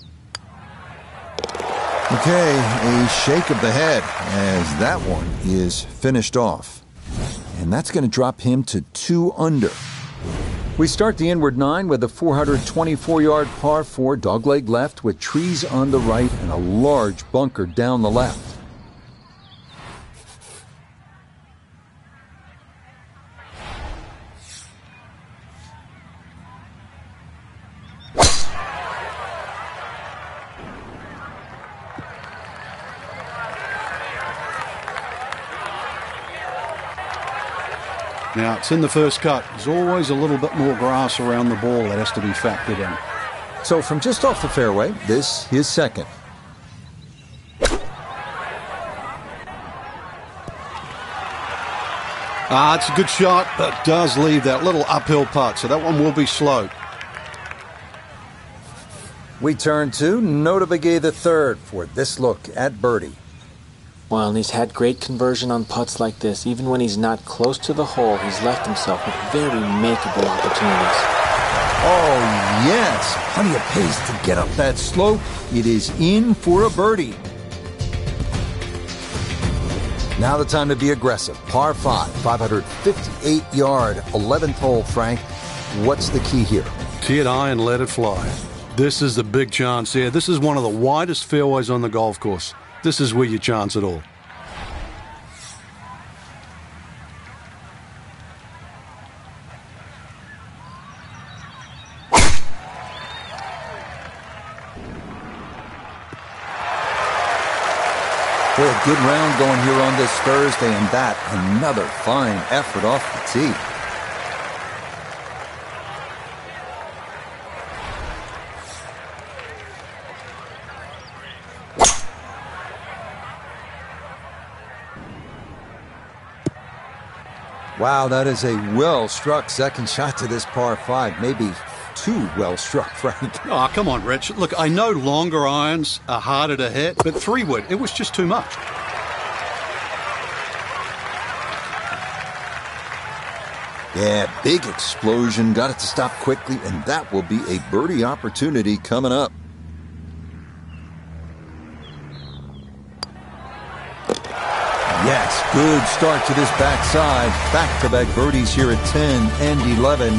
Okay, a shake of the head as that one is finished off. And that's going to drop him to 2 under. We start the inward 9 with a 424-yard par 4 dogleg left with trees on the right and a large bunker down the left. Now, it's in the first cut. There's always a little bit more grass around the ball that has to be factored in. So from just off the fairway, this his second. It's a good shot, but does leave that little uphill putt, so that one will be slow. We turn to Notah Begay III for this look at birdie. Well, and he's had great conversion on putts like this. Even when he's not close to the hole, he's left himself with very makeable opportunities. Oh, yes. Plenty of pace to get up that slope. It is in for a birdie. Now the time to be aggressive. Par 5, 558-yard, 11th hole, Frank. What's the key here? Tee it high and let it fly. This is the big chance here. This is one of the widest fairways on the golf course. This is where you chance it all. Boy, a good round going here on this Thursday, and that another fine effort off the tee. Wow, that is a well-struck second shot to this par 5. Maybe too well-struck, Frank. Oh, come on, Rich. Look, I know longer irons are harder to hit, but 3-wood, it was just too much. Yeah, big explosion. Got it to stop quickly, and that will be a birdie opportunity coming up. Yes, good start to this backside. Back-to-back birdies here at 10 and 11.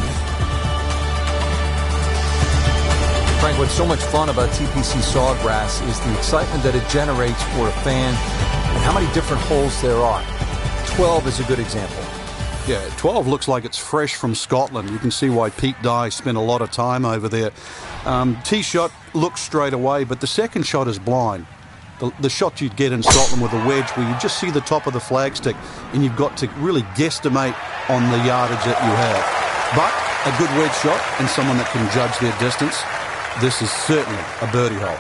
Frank, what's so much fun about TPC Sawgrass is the excitement that it generates for a fan and how many different holes there are. 12 is a good example. Yeah, 12 looks like it's fresh from Scotland. You can see why Pete Dye spent a lot of time over there. Tee shot looks straight away, but the second shot is blind. The shot you'd get in Scotland with a wedge where you just see the top of the flagstick and you've got to really guesstimate on the yardage that you have. But a good wedge shot and someone that can judge their distance, this is certainly a birdie hole.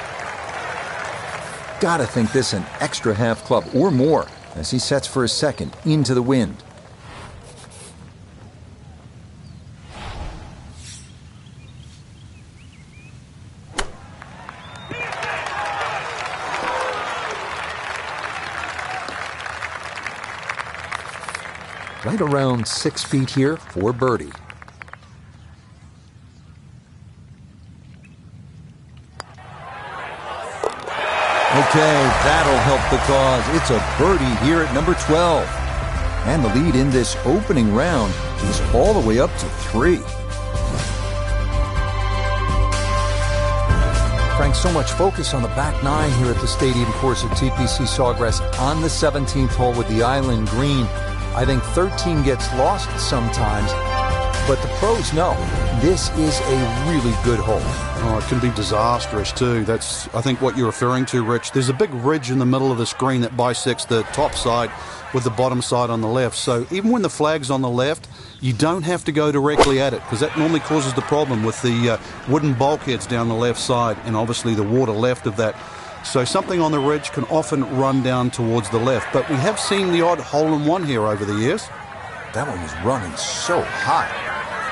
Gotta think this an extra half club or more as he sets for his second into the wind. right around 6 feet here for birdie. Okay, that'll help the cause. It's a birdie here at number 12. And the lead in this opening round is all the way up to 3. Frank, so much focus on the back 9 here at the stadium course at TPC Sawgrass on the 17th hole with the island green. I think 13 gets lost sometimes, but the pros know this is a really good hole. Oh, it can be disastrous too. That's, I think, what you're referring to, Rich. There's a big ridge in the middle of the screen that bisects the top side with the bottom side on the left. So even when the flag's on the left, you don't have to go directly at it, because that normally causes the problem with the wooden bulkheads down the left side and obviously the water left of that. So something on the ridge can often run down towards the left. But we have seen the odd hole-in-one here over the years. That one was running so high.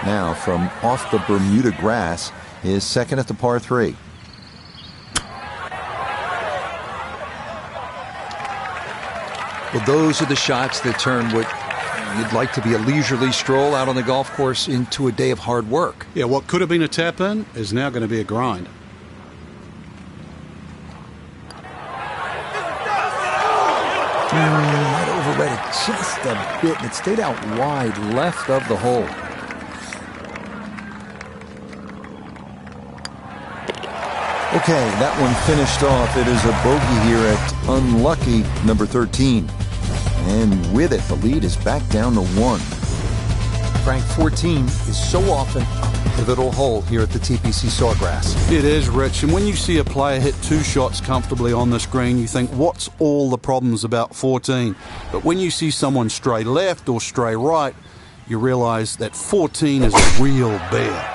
Now, from off the Bermuda grass, is second at the par 3. Well, those are the shots that turn what you'd like to be a leisurely stroll out on the golf course into a day of hard work. Yeah, what could have been a tap-in is now going to be a grind. Might overread it just a bit. It stayed out wide left of the hole. Okay, that one finished off. It is a bogey here at unlucky number 13. And with it, the lead is back down to 1. Frank, 14 is so often a pivotal hole here at the TPC Sawgrass. It is, Rich. And when you see a player hit 2 shots comfortably on the screen, you think, what's all the problems about 14? But when you see someone stray left or stray right, you realize that 14 is a real bear.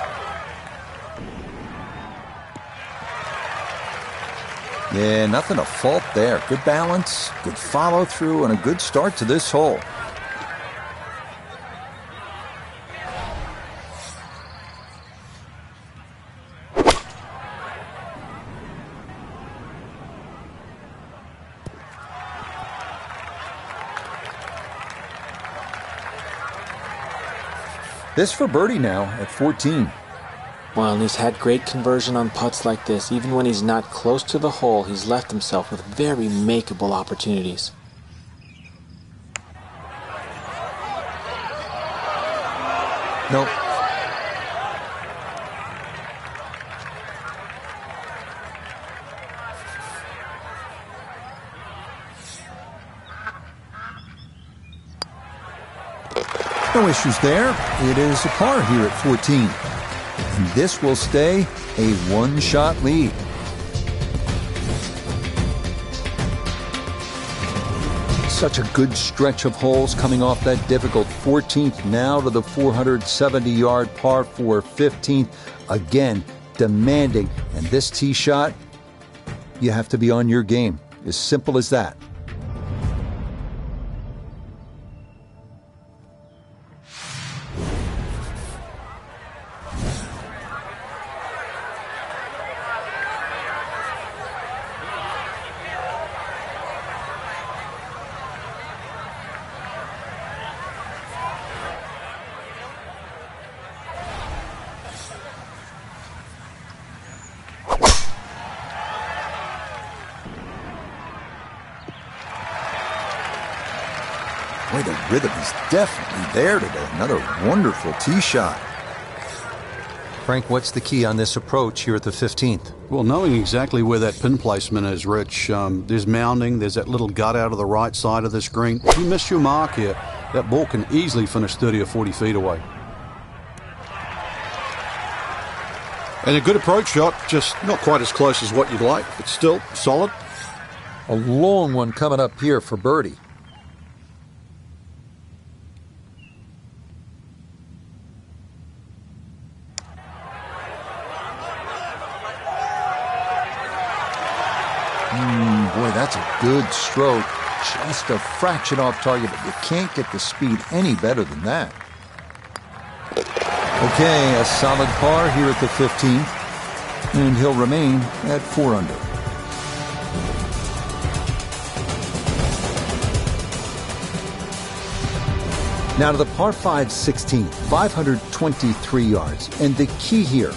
Yeah, nothing to fault there. Good balance, good follow-through, and a good start to this hole. This for birdie now at 14. Well, and he's had great conversion on putts like this. Even when he's not close to the hole, he's left himself with very makeable opportunities. Nope. No issues there. It is a par here at 14. And this will stay a one-shot lead. Such a good stretch of holes coming off that difficult 14th now to the 470-yard par 4 15th. Again, demanding. And this tee shot, you have to be on your game. As simple as that. Boy, the rhythm is definitely there today. Another wonderful tee shot. Frank, what's the key on this approach here at the 15th? Well, knowing exactly where that pin placement is, Rich. There's mounding, there's that little gut out of the right side of the screen. If you miss your mark here, that ball can easily finish 30 or 40 feet away. And a good approach shot, just not quite as close as what you'd like, but still solid. A long one coming up here for birdie. Boy, that's a good stroke. Just a fraction off target, but you can't get the speed any better than that. Okay, a solid par here at the 15th, and he'll remain at 4 under. Now to the par 5 16, 523 yards. And the key here,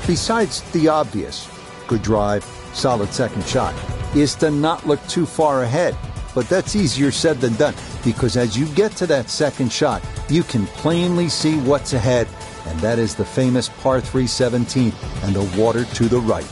besides the obvious, good drive, solid second shot, is to not look too far ahead. But that's easier said than done, because as you get to that second shot, you can plainly see what's ahead, and that is the famous par 3 17 and the water to the right.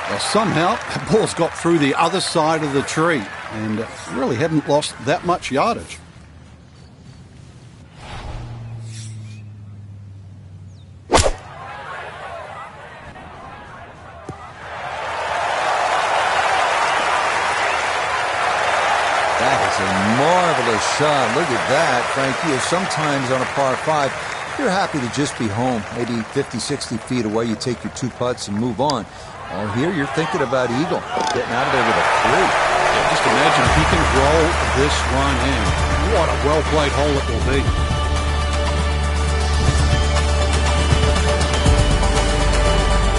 Well, somehow, the ball's got through the other side of the tree and really hadn't lost that much yardage. That is a marvelous shot. Look at that, Frankie. Sometimes on a par 5, you're happy to just be home. Maybe 50, 60 feet away, you take your 2 putts and move on. Oh, here you're thinking about eagle, getting out of there with a 3. Yeah, just imagine if he can roll this one in. What a well-played hole it will be.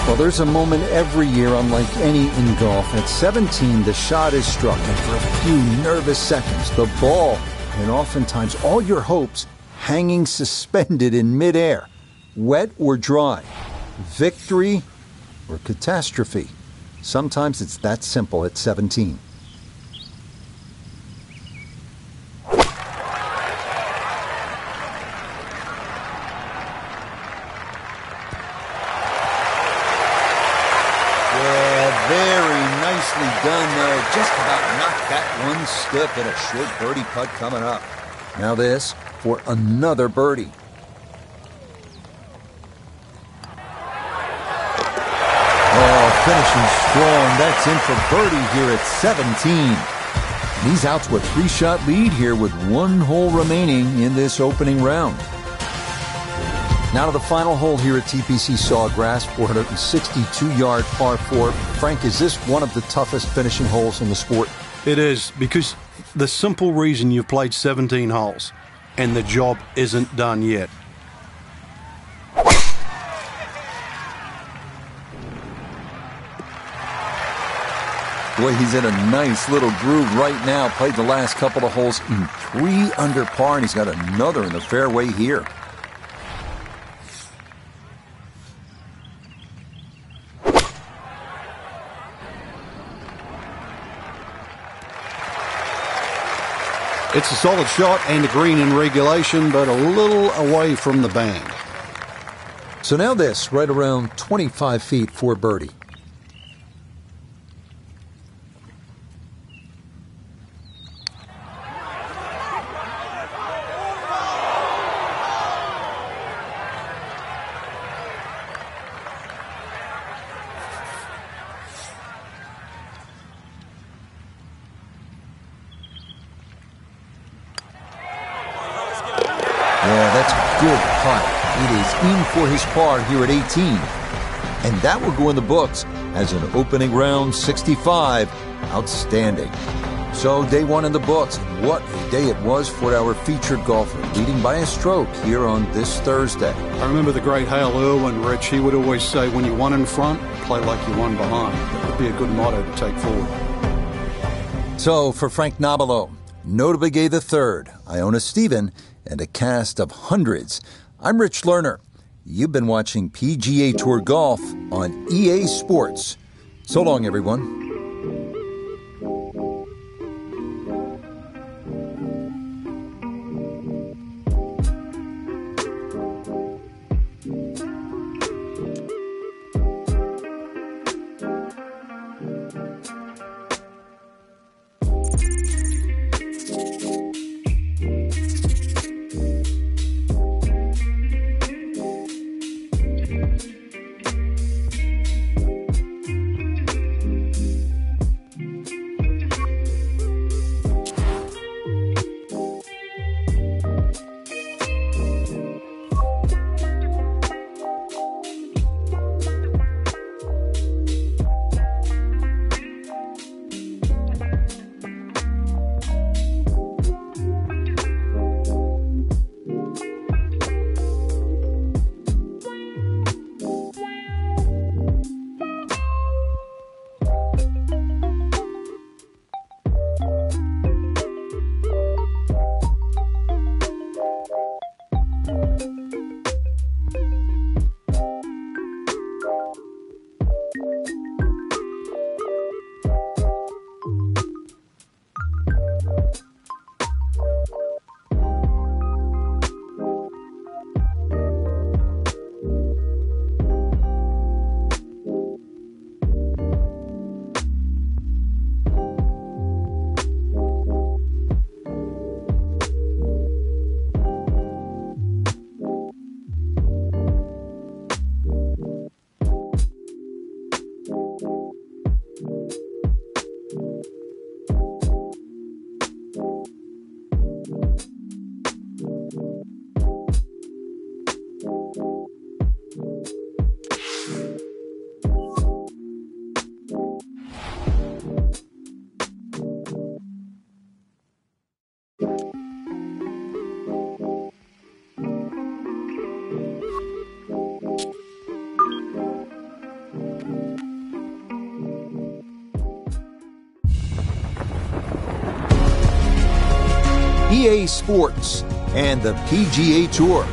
Well, there's a moment every year unlike any in golf. At 17, the shot is struck, and for a few nervous seconds, the ball, and oftentimes all your hopes, hanging suspended in midair. Wet or dry, victory or catastrophe. Sometimes it's that simple at 17. Yeah, very nicely done there. Just about knocked that one stiff and a short birdie putt coming up. Now this for another birdie. Finishing strong. That's in for birdie here at 17. And he's out to a 3-shot lead here with 1 hole remaining in this opening round. Now to the final hole here at TPC Sawgrass, 462-yard par 4. Frank, is this one of the toughest finishing holes in the sport? It is, because the simple reason you've played 17 holes and the job isn't done yet. Boy, he's in a nice little groove right now. Played the last couple of holes in 3 under par, and he's got another in the fairway here. It's a solid shot and a green in regulation, but a little away from the bank. So now this, right around 25 feet for birdie. Yeah, that's a good putt. It is in for his par here at 18. And that will go in the books as an opening round 65. Outstanding. So day 1 in the books. What a day it was for our featured golfer, leading by a stroke here on this Thursday. I remember the great Hale Irwin, Rich. He would always say, when you won in front, play like you won behind. That would be a good motto to take forward. So for Frank Nobilo, Notably Gay III, Iona Stephen, and a cast of hundreds, I'm Rich Lerner. You've been watching PGA Tour Golf on EA Sports. So long, everyone. EA Sports and the PGA Tour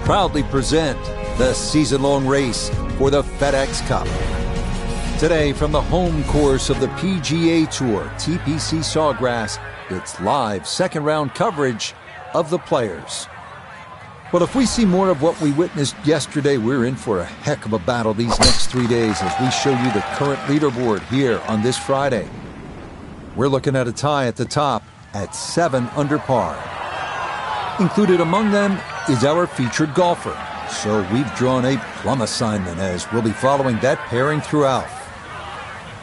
proudly present the season-long race for the FedEx Cup. Today, from the home course of the PGA Tour, TPC Sawgrass, it's live second-round coverage of the Players. Well, if we see more of what we witnessed yesterday, we're in for a heck of a battle these next 3 days as we show you the current leaderboard here on this Friday. We're looking at a tie at the top at 7 under par. Included among them is our featured golfer. So we've drawn a plum assignment as we'll be following that pairing throughout.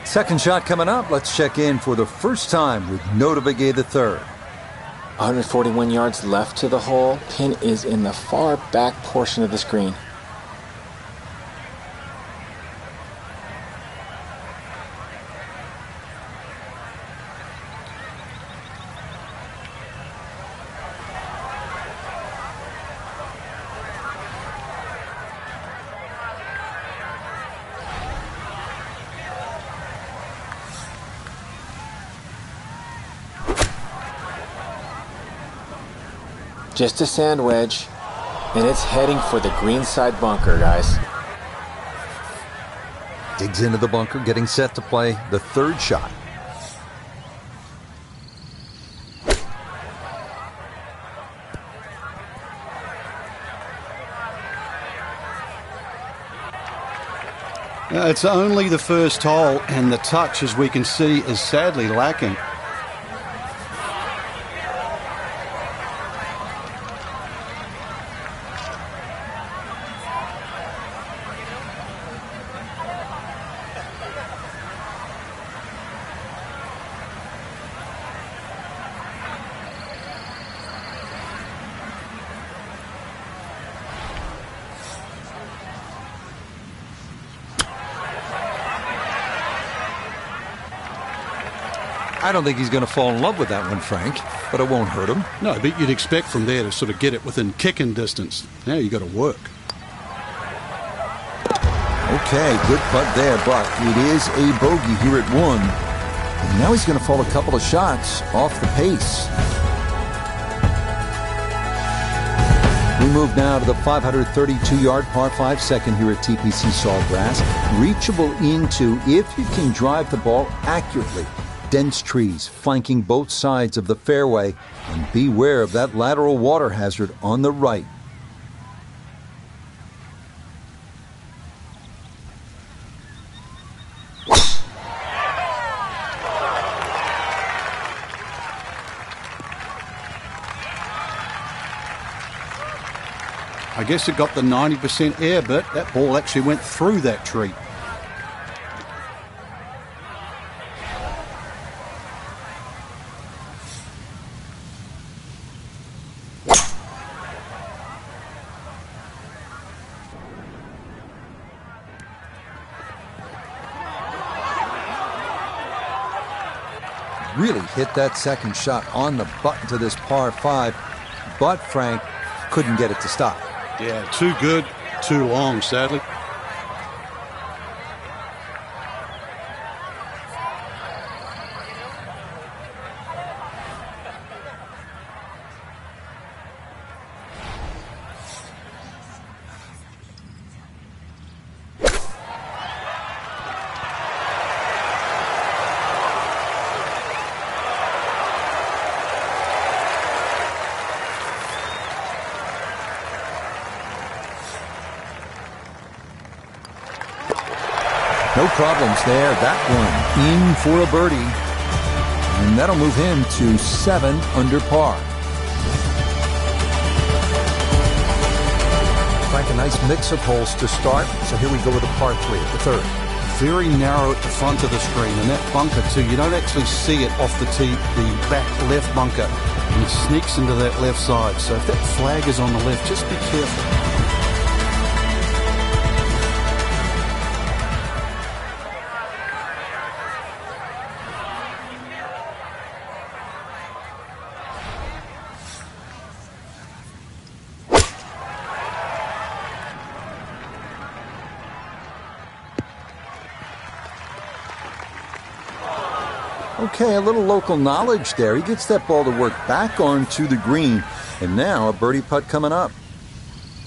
Second shot coming up. Let's check in for the first time with Notah Begay III. 141 yards left to the hole. Pin is in the far back portion of the screen. Just a sand wedge, and it's heading for the greenside bunker, guys. Digs into the bunker, getting set to play the third shot. It's only the first hole, and the touch, as we can see, is sadly lacking. I don't think he's going to fall in love with that one, Frank, but it won't hurt him. No, but you'd expect from there to sort of get it within kicking distance. Now you got to work. Okay, good putt there, but it is a bogey here at 1. And now he's going to fall a couple of shots off the pace. We move now to the 532-yard par 5 second here at TPC Sawgrass. Reachable into if you can drive the ball accurately. Dense trees flanking both sides of the fairway, and beware of that lateral water hazard on the right. I guess it got the 90% air, but that ball actually went through that tree. Really hit that second shot on the button to this par 5, but Frank couldn't get it to stop. Yeah, too good, too long, sadly. No problems there. That one in for a birdie. And that'll move him to 7 under par. Frank, a nice mix of holes to start. So here we go with a par 3 at the third. Very narrow at the front of the screen, and that bunker too, you don't actually see it off the tee, the back left bunker. And it sneaks into that left side. So if that flag is on the left, just be careful. Okay, a little local knowledge there. He gets that ball to work back onto the green. And now a birdie putt coming up.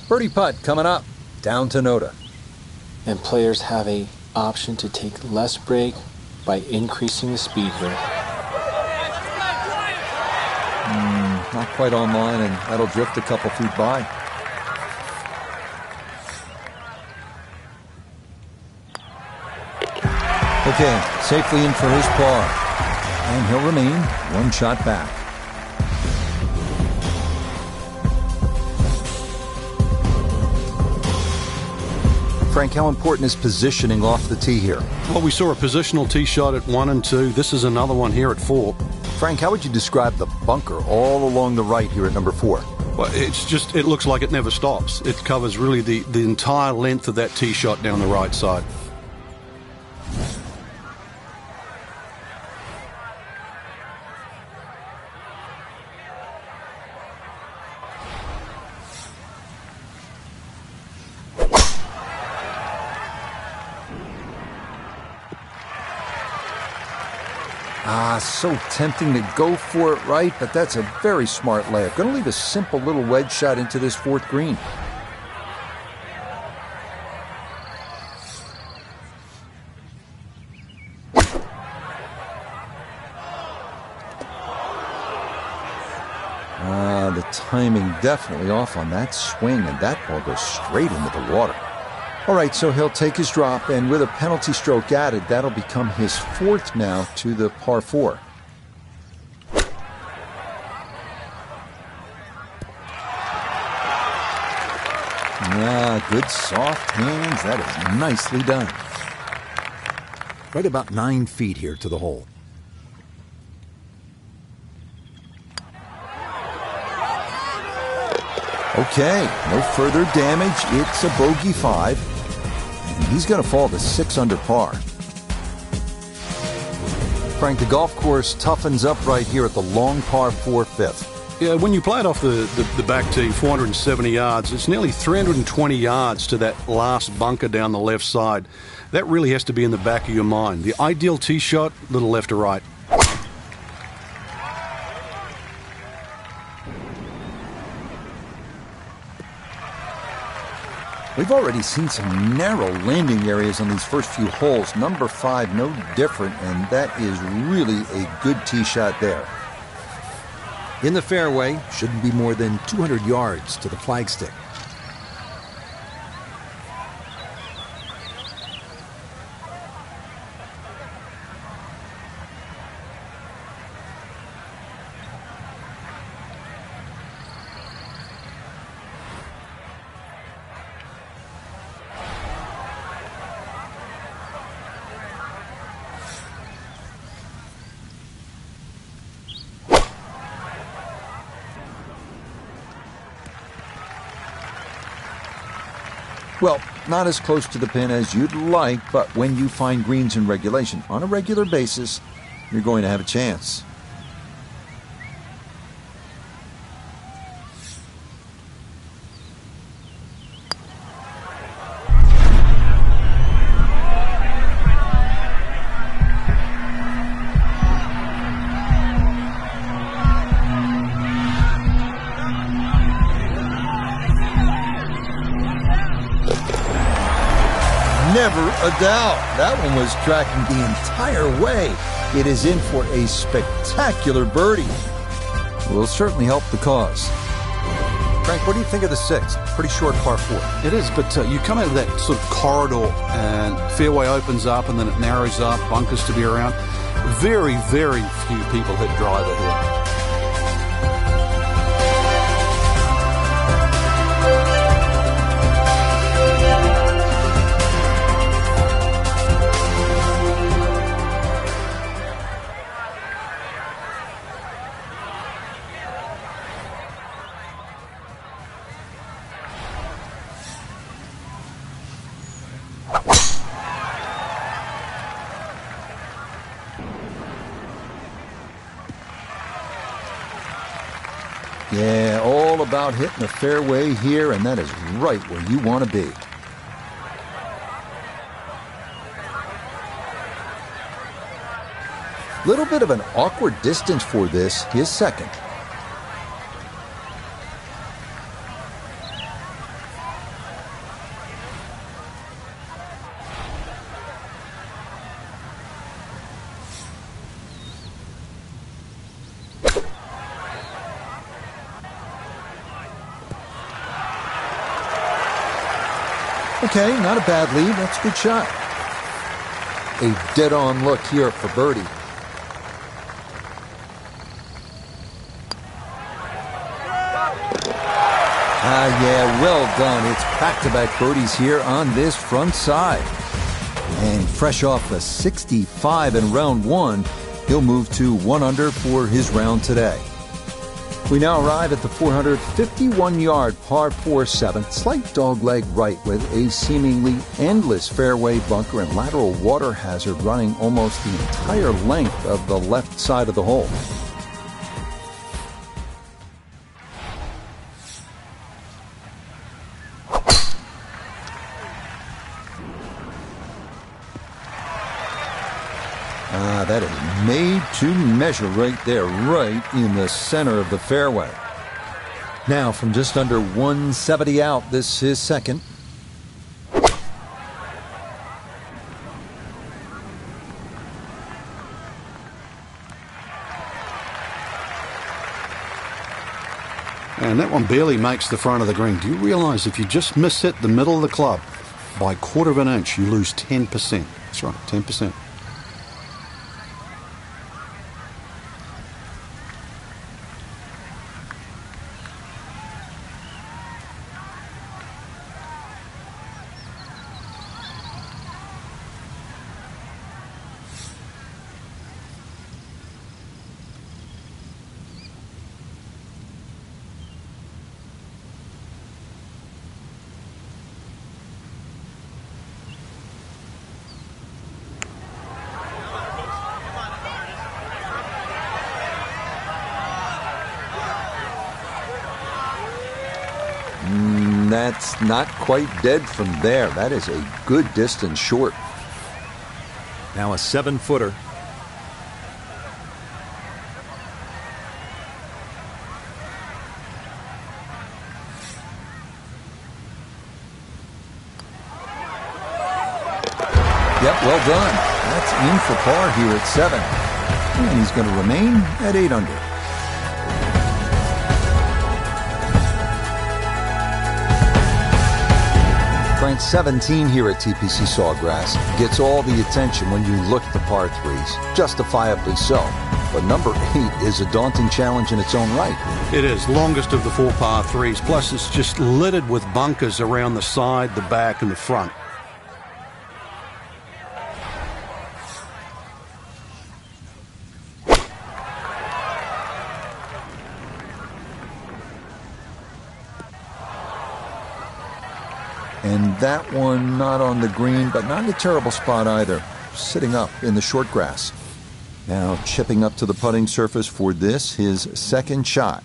Birdie putt coming up. Down to Noda. And players have a option to take less break by increasing the speed here. Not quite online, and that'll drift a couple feet by. Okay, safely in for his par. And he'll remain one shot back. Frank, how important is positioning off the tee here? Well, we saw a positional tee shot at 1 and 2. This is another one here at 4. Frank, how would you describe the bunker all along the right here at number 4? Well, it looks like it never stops. It covers really the entire length of that tee shot down the right side. So tempting to go for it right, but that's a very smart layup. Going to leave a simple little wedge shot into this 4th green. The timing definitely off on that swing, and that ball goes straight into the water. All right, so he'll take his drop, and with a penalty stroke added, that'll become his 4th now to the par 4. Good soft hands. That is nicely done. Right about 9 feet here to the hole. Okay, no further damage. It's a bogey 5. And he's going to fall to 6 under par. Frank, the golf course toughens up right here at the long par 4 5th. Yeah, when you play it off the back tee, 470 yards, it's nearly 320 yards to that last bunker down the left side. That really has to be in the back of your mind. The ideal tee shot, little left to right. We've already seen some narrow landing areas on these first few holes. Number 5, no different, and that is really a good tee shot there. In the fairway, shouldn't be more than 200 yards to the flagstick. Well, not as close to the pin as you'd like, but when you find greens in regulation on a regular basis, you're going to have a chance. Never a doubt. That one was tracking the entire way. It is in for a spectacular birdie. Will certainly help the cause. Frank, what do you think of the 6th? Pretty short par 4. It is, but you come out of that sort of corridor and fairway opens up and then it narrows up, bunkers to be around. Very, very few people hit driver here. Yeah, all about hitting the fairway here, and that is right where you want to be. Little bit of an awkward distance for this, his second. Okay, not a bad lead. That's a good shot. A dead-on look here for birdie. Yeah, well done. It's back-to-back birdies here on this front side. And fresh off a 65 in round one, he'll move to 1 under for his round today. We now arrive at the 451-yard par 4-7, slight dogleg right with a seemingly endless fairway bunker and lateral water hazard running almost the entire length of the left side of the hole. That is made to measure right there, right in the center of the fairway. Now, from just under 170 out, this is second. And that one barely makes the front of the green. Do you realize if you just miss hit the middle of the club by 1/4 of an inch, you lose 10%? That's right, 10%. That's not quite dead from there. That is a good distance short. Now a 7-footer. Yep, well done. That's in for par here at 7. And he's going to remain at 8 under. Ranked 17 here at TPC Sawgrass. Gets all the attention when you look at the par 3s. Justifiably so. But number 8 is a daunting challenge in its own right. It is. Longest of the 4 par 3s. Plus, it's just littered with bunkers around the side, the back, and the front. And that one not on the green, but not in a terrible spot either. Sitting up in the short grass. Now chipping up to the putting surface for this, his second shot.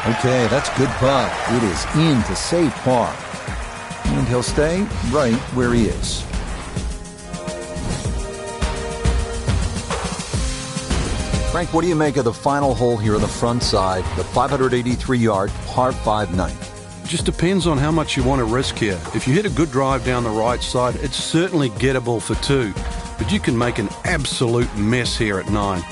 Okay, that's good putt. It is in to save par. And he'll stay right where he is. Frank, what do you make of the final hole here on the front side, the 583-yard par 5 ninth? Just depends on how much you want to risk here. If you hit a good drive down the right side, it's certainly gettable for 2. But you can make an absolute mess here at 9.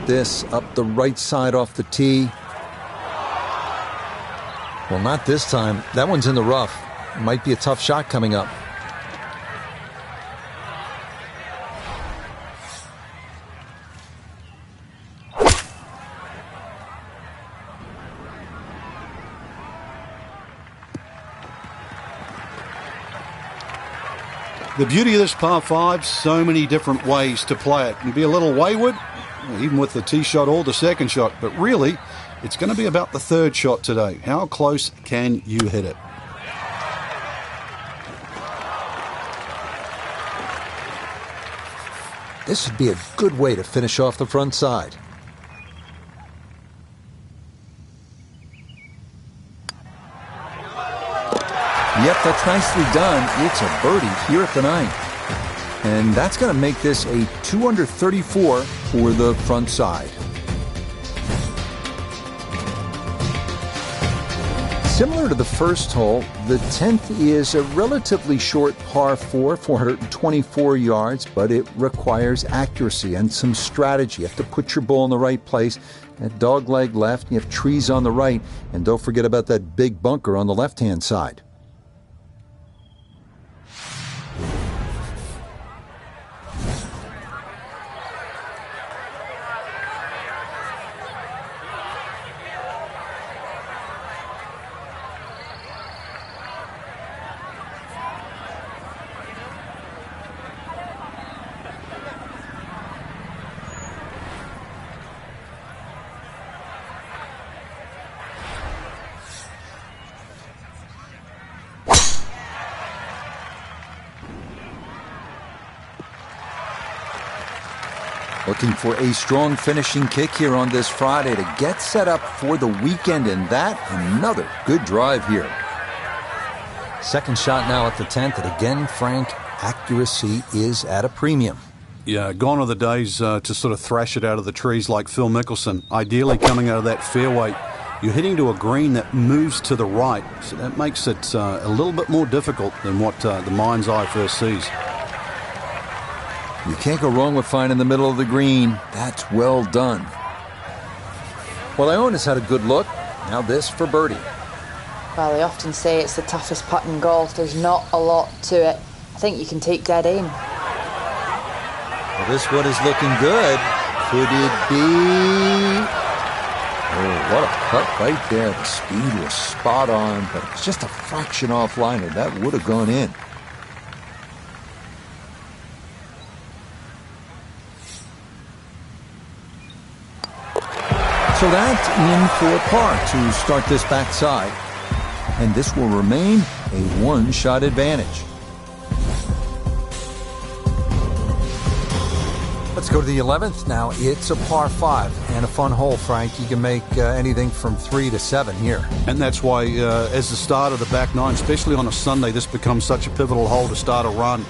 This up the right side off the tee. Well, not this time. That one's in the rough. Might be a tough shot coming up. The beauty of this par 5, so many different ways to play it. You can be a little wayward, even with the tee shot or the second shot, but really, it's going to be about the third shot today. How close can you hit it? This would be a good way to finish off the front side. Yep, that's nicely done. It's a birdie here at the 9th. And that's going to make this a 2 under 34 for the front side. Similar to the first hole, the 10th is a relatively short par 4, 424 yards, but it requires accuracy and some strategy. You have to put your ball in the right place. That dog leg left, you have trees on the right, and don't forget about that big bunker on the left-hand side. Looking for a strong finishing kick here on this Friday to get set up for the weekend, and that another good drive here. Second shot now at the 10th, and again, Frank, accuracy is at a premium. Yeah, gone are the days to sort of thrash it out of the trees like Phil Mickelson. Ideally, coming out of that fairway, you're hitting to a green that moves to the right, so that makes it a little bit more difficult than what the mind's eye first sees. You can't go wrong with finding the middle of the green. That's well done. Well, Iona's had a good look. Now this for birdie. Well, they often say it's the toughest putt in golf. There's not a lot to it. I think you can take dead aim. Well, this one is looking good. Could it be? Oh, what a putt right there. The speed was spot on, but it's just a fraction offline, and that would have gone in. So that's in for par to start this backside. And this will remain a one-shot advantage. Let's go to the 11th. Now it's a par 5 and a fun hole, Frank. You can make anything from 3 to 7 here. And that's why, as the start of the back nine, especially on a Sunday, this becomes such a pivotal hole to start a run.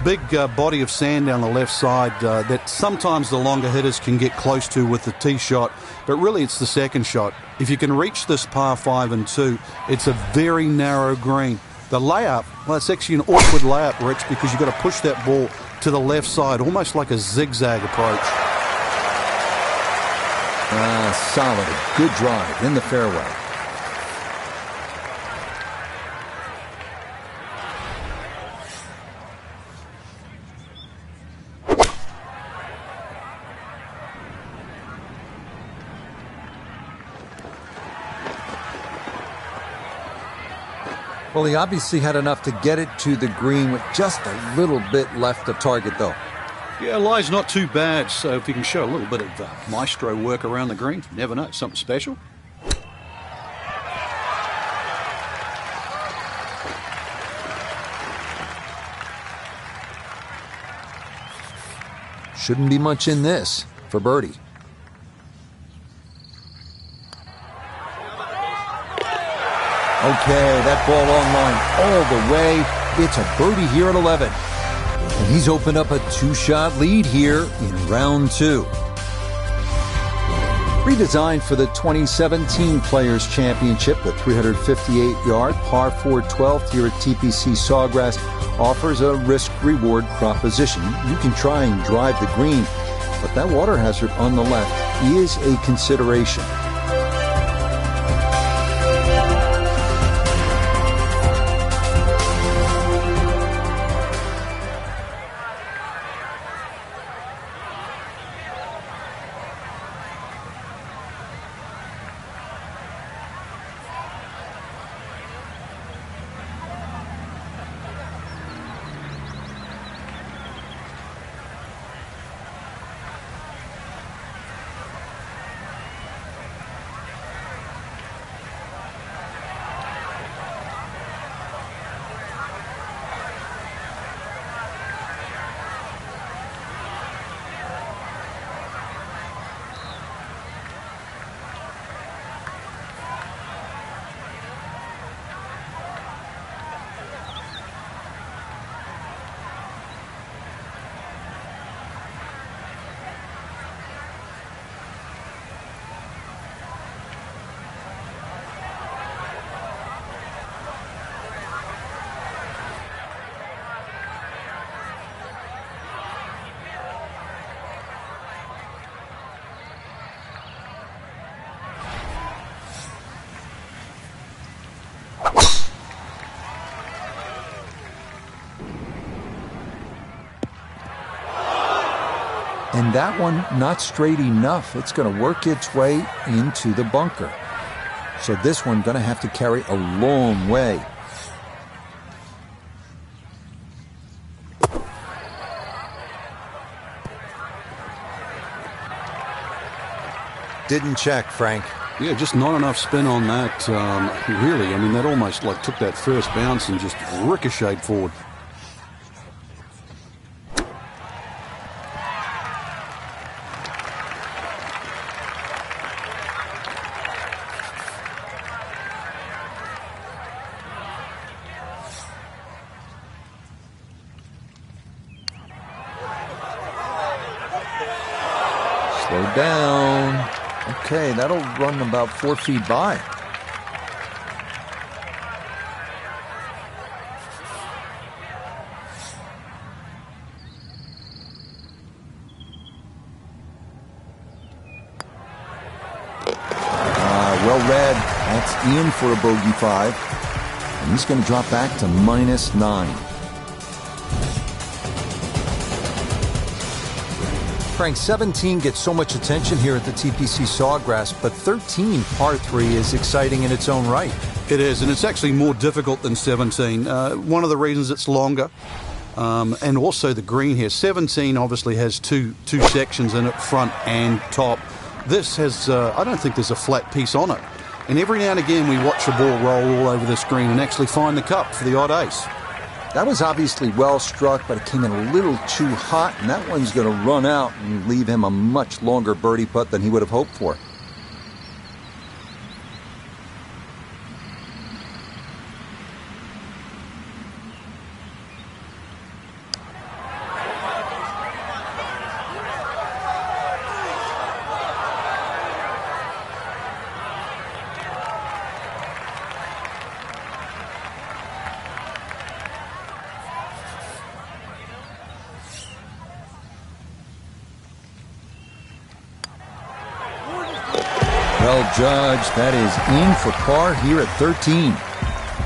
Big body of sand down the left side that sometimes the longer hitters can get close to with the tee shot, but really it's the second shot. If you can reach this par 5 and 2, it's a very narrow green. The layup, well, it's actually an awkward layup, Rich, because you've got to push that ball to the left side, almost like a zigzag approach. Solid, good drive in the fairway. Well, he obviously had enough to get it to the green with just a little bit left of target, though. Yeah, lie's not too bad, so if you can show a little bit of maestro work around the green, you never know, something special. Shouldn't be much in this for birdie. Okay, that ball on line all the way. It's a birdie here at 11. And he's opened up a 2-shot lead here in round 2. Redesigned for the 2017 Players Championship, the 358-yard par 4 12th here at TPC Sawgrass offers a risk-reward proposition. You can try and drive the green, but that water hazard on the left is a consideration. And that one not straight enough. It's going to work its way into the bunker. So this one going to have to carry a long way. Didn't check, Frank. Yeah, just not enough spin on that, really. I mean, that almost like took that first bounce and just ricocheted forward. Slow down. Okay, that'll run about 4 feet by. Well read. That's Ian for a bogey 5. And he's going to drop back to -9. Frank, 17 gets so much attention here at the TPC Sawgrass, but 13, par 3, is exciting in its own right. It is, and it's actually more difficult than 17. One of the reasons it's longer, and also the green here. 17 obviously has two sections in it, front and top. This has, I don't think there's a flat piece on it. And every now and again we watch the ball roll all over the screen and actually find the cup for the odd ace. That was obviously well struck, but it came in a little too hot, and that one's going to run out and leave him a much longer birdie putt than he would have hoped for. Well judged. That is in for par here at 13.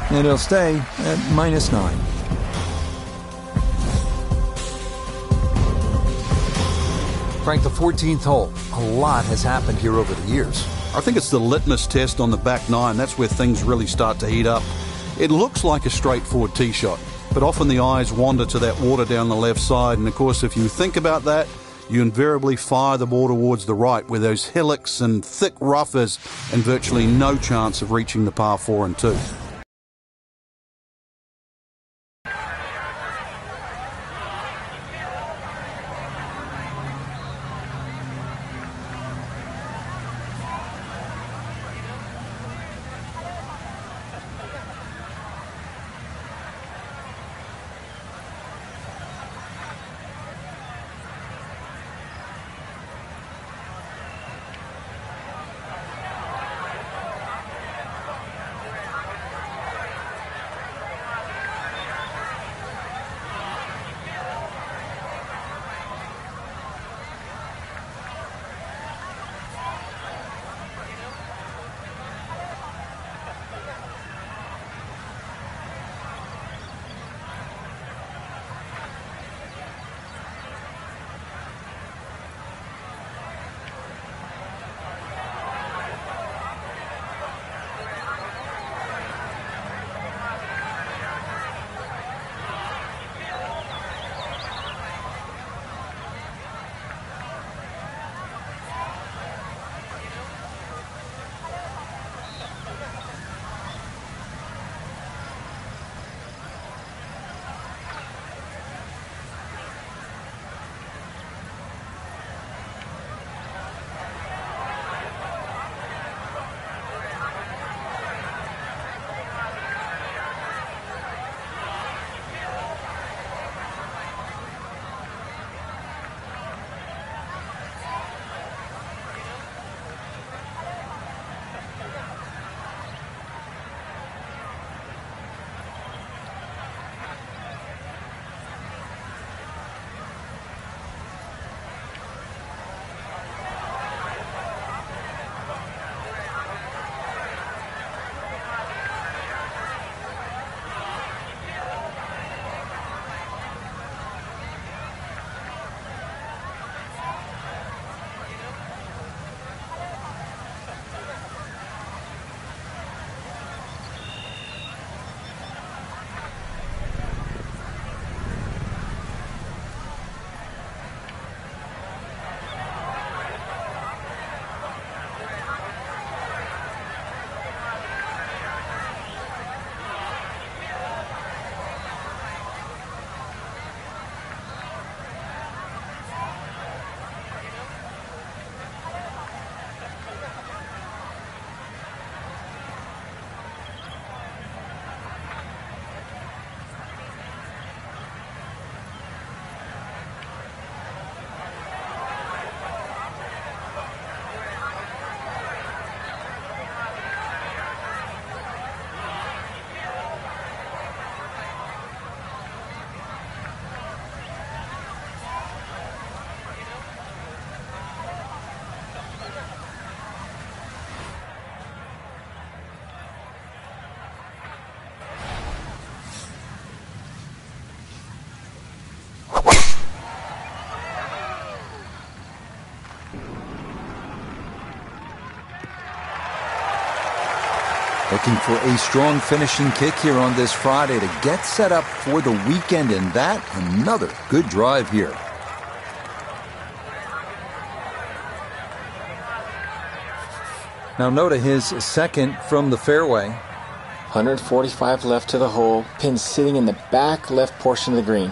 And it'll stay at -9. Frank, the 14th hole. A lot has happened here over the years. I think it's the litmus test on the back 9. That's where things really start to heat up. It looks like a straightforward tee shot, but often the eyes wander to that water down the left side. And of course, if you think about that, you invariably fire the ball towards the right, where those hillocks and thick rough is, and virtually no chance of reaching the par 4 and 2. Looking for a strong finishing kick here on this Friday to get set up for the weekend, and that another good drive here. Now Notah his second from the fairway. 145 left to the hole. Pin sitting in the back left portion of the green.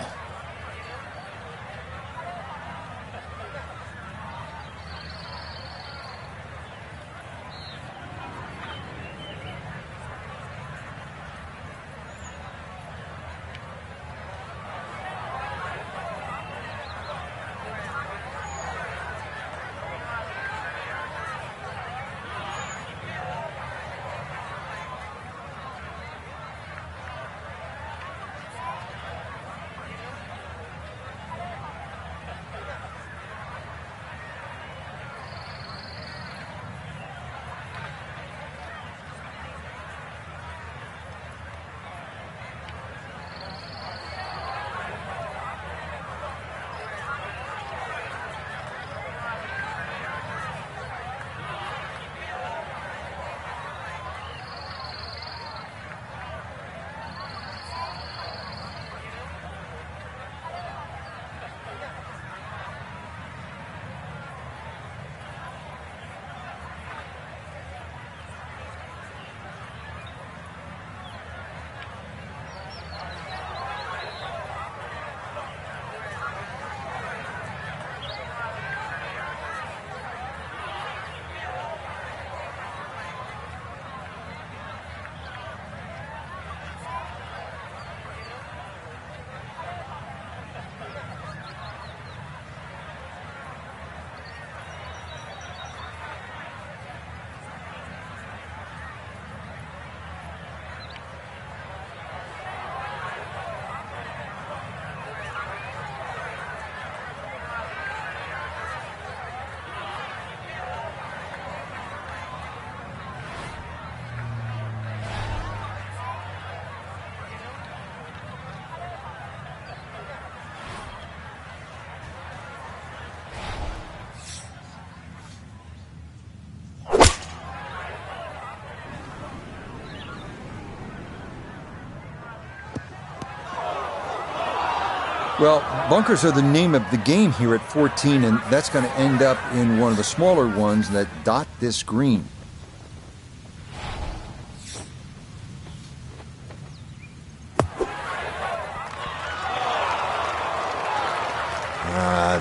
Well, bunkers are the name of the game here at 14, and that's going to end up in one of the smaller ones that dot this green.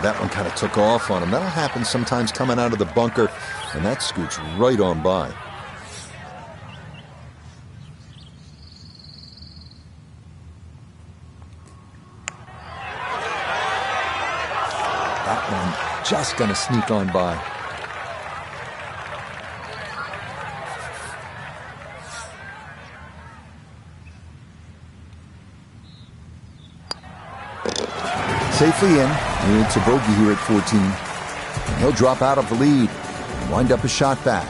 That one kind of took off on him. That'll happen sometimes coming out of the bunker, and that scoots right on by. That one just going to sneak on by. Safely in. It's a bogey here at 14. And he'll drop out of the lead and wind up a shot back.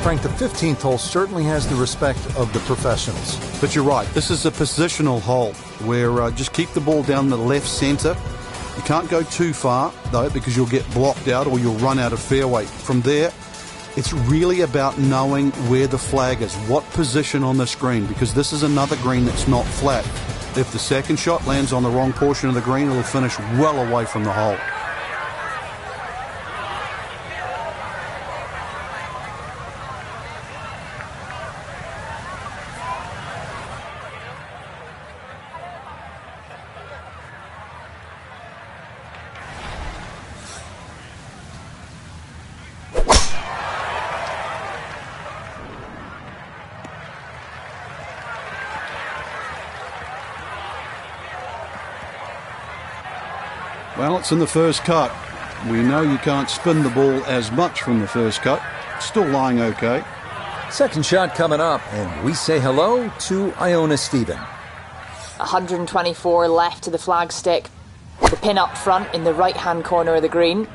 Frank, the 15th hole certainly has the respect of the professionals. But you're right, this is a positional hole where just keep the ball down the left center. You can't go too far, though, because you'll get blocked out or you'll run out of fairway. From there, it's really about knowing where the flag is, what position on the screen, because this is another green that's not flat. If the second shot lands on the wrong portion of the green, it'll finish well away from the hole. Well, it's in the first cut. We know you can't spin the ball as much from the first cut. Still lying okay. Second shot coming up, and we say hello to Iona Stephen. 124 left to the flagstick. The pin up front in the right-hand corner of the green.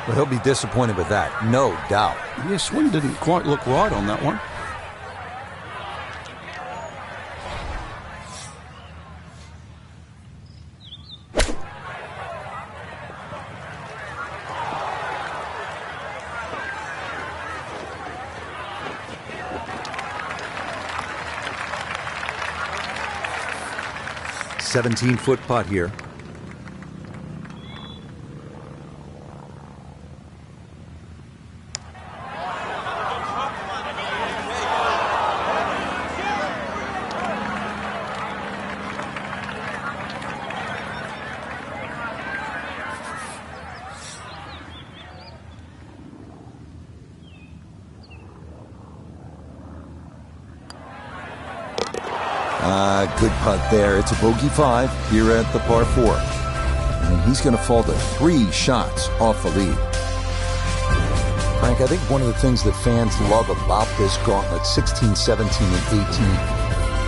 Well, he'll be disappointed with that, no doubt. Yeah, swing didn't quite look right on that one. 17-foot putt here. Good putt there. It's a bogey 5 here at the par 4. And he's going to fall to 3 shots off the lead. Frank, I think one of the things that fans love about this gauntlet, 16, 17, and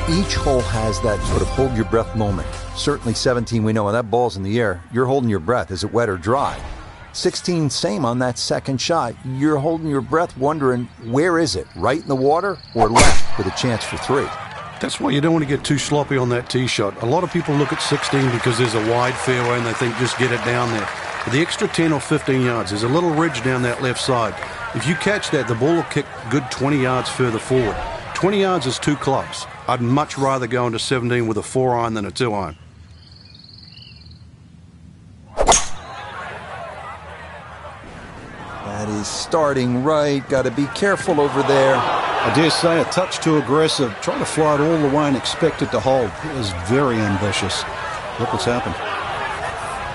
18, each hole has that sort of hold your breath moment. Certainly 17, we know when that ball's in the air, you're holding your breath. Is it wet or dry? 16, same on that second shot. You're holding your breath wondering, where is it? Right in the water or left with a chance for 3? That's why you don't want to get too sloppy on that tee shot. A lot of people look at 16 because there's a wide fairway and they think just get it down there. But the extra 10 or 15 yards, there's a little ridge down that left side. If you catch that, the ball will kick good 20 yards further forward. 20 yards is too close. I'd much rather go into 17 with a 4-iron than a 2-iron. That is starting right. Got to be careful over there. I dare say a touch too aggressive. Try to fly it all the way and expect it to hold. It was very ambitious. Look what's happened.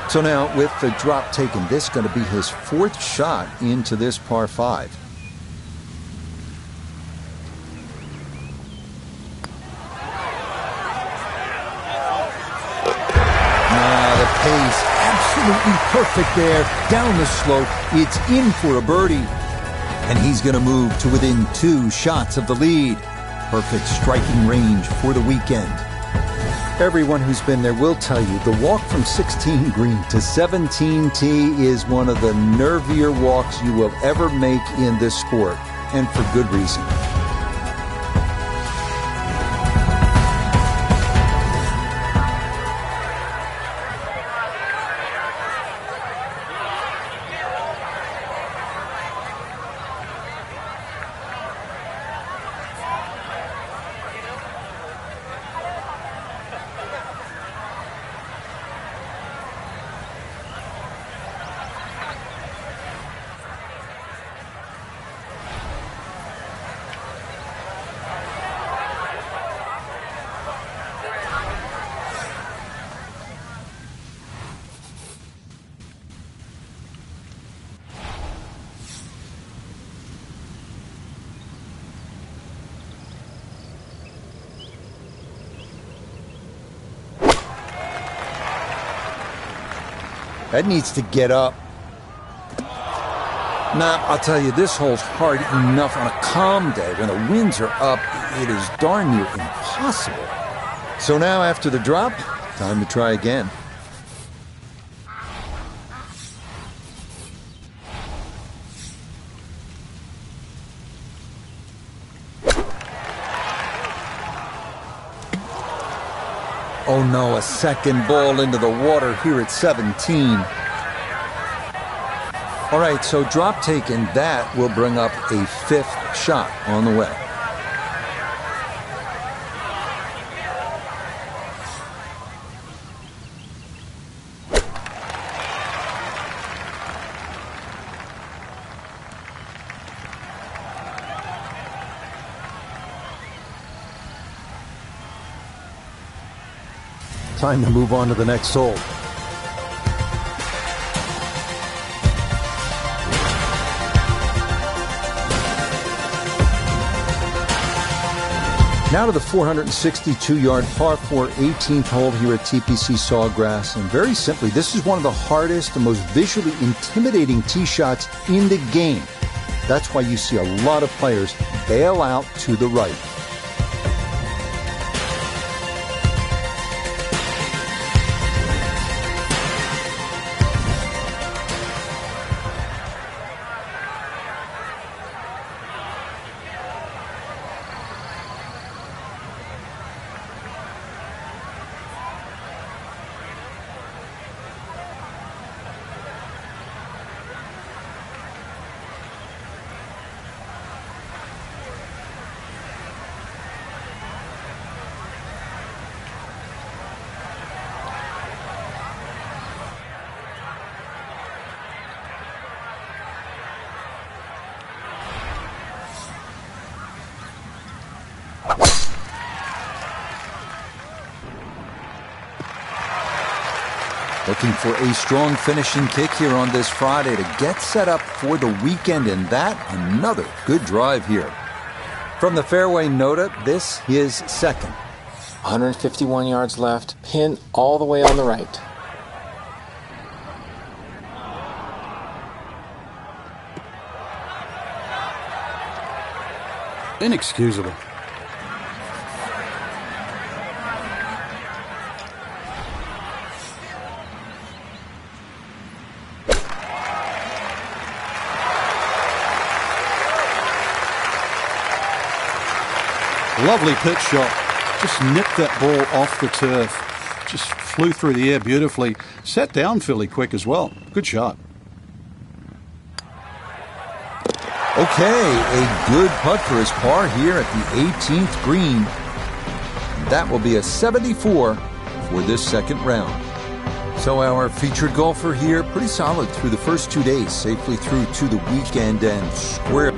So now, with the drop taken, this is going to be his 4th shot into this par 5. The pace, absolutely perfect there. Down the slope, it's in for a birdie. And he's going to move to within 2 shots of the lead. Perfect striking range for the weekend. Everyone who's been there will tell you the walk from 16 green to 17 tee is one of the nervier walks you will ever make in this sport, and for good reason. That needs to get up. Nah, I'll tell you, this hole's hard enough on a calm day. When the winds are up, it is darn near impossible. So now, after the drop, time to try again. Oh no, a second ball into the water here at 17. All right, so drop taken, that will bring up a 5th shot on the way. Time to move on to the next hole. Now to the 462-yard par 4 18th hole here at TPC Sawgrass. And very simply, this is one of the hardest and most visually intimidating tee shots in the game. That's why you see a lot of players bail out to the right. Looking for a strong finishing kick here on this Friday to get set up for the weekend, and that another good drive here. From the fairway, Nota, this is second. 151 yards left, pin all the way on the right. Inexcusable. Lovely pitch shot. Just nipped that ball off the turf. Just flew through the air beautifully. Sat down fairly quick as well. Good shot. Okay, a good putt for his par here at the 18th green. That will be a 74 for this second round. So our featured golfer here, pretty solid through the first 2 days, safely through to the weekend and square.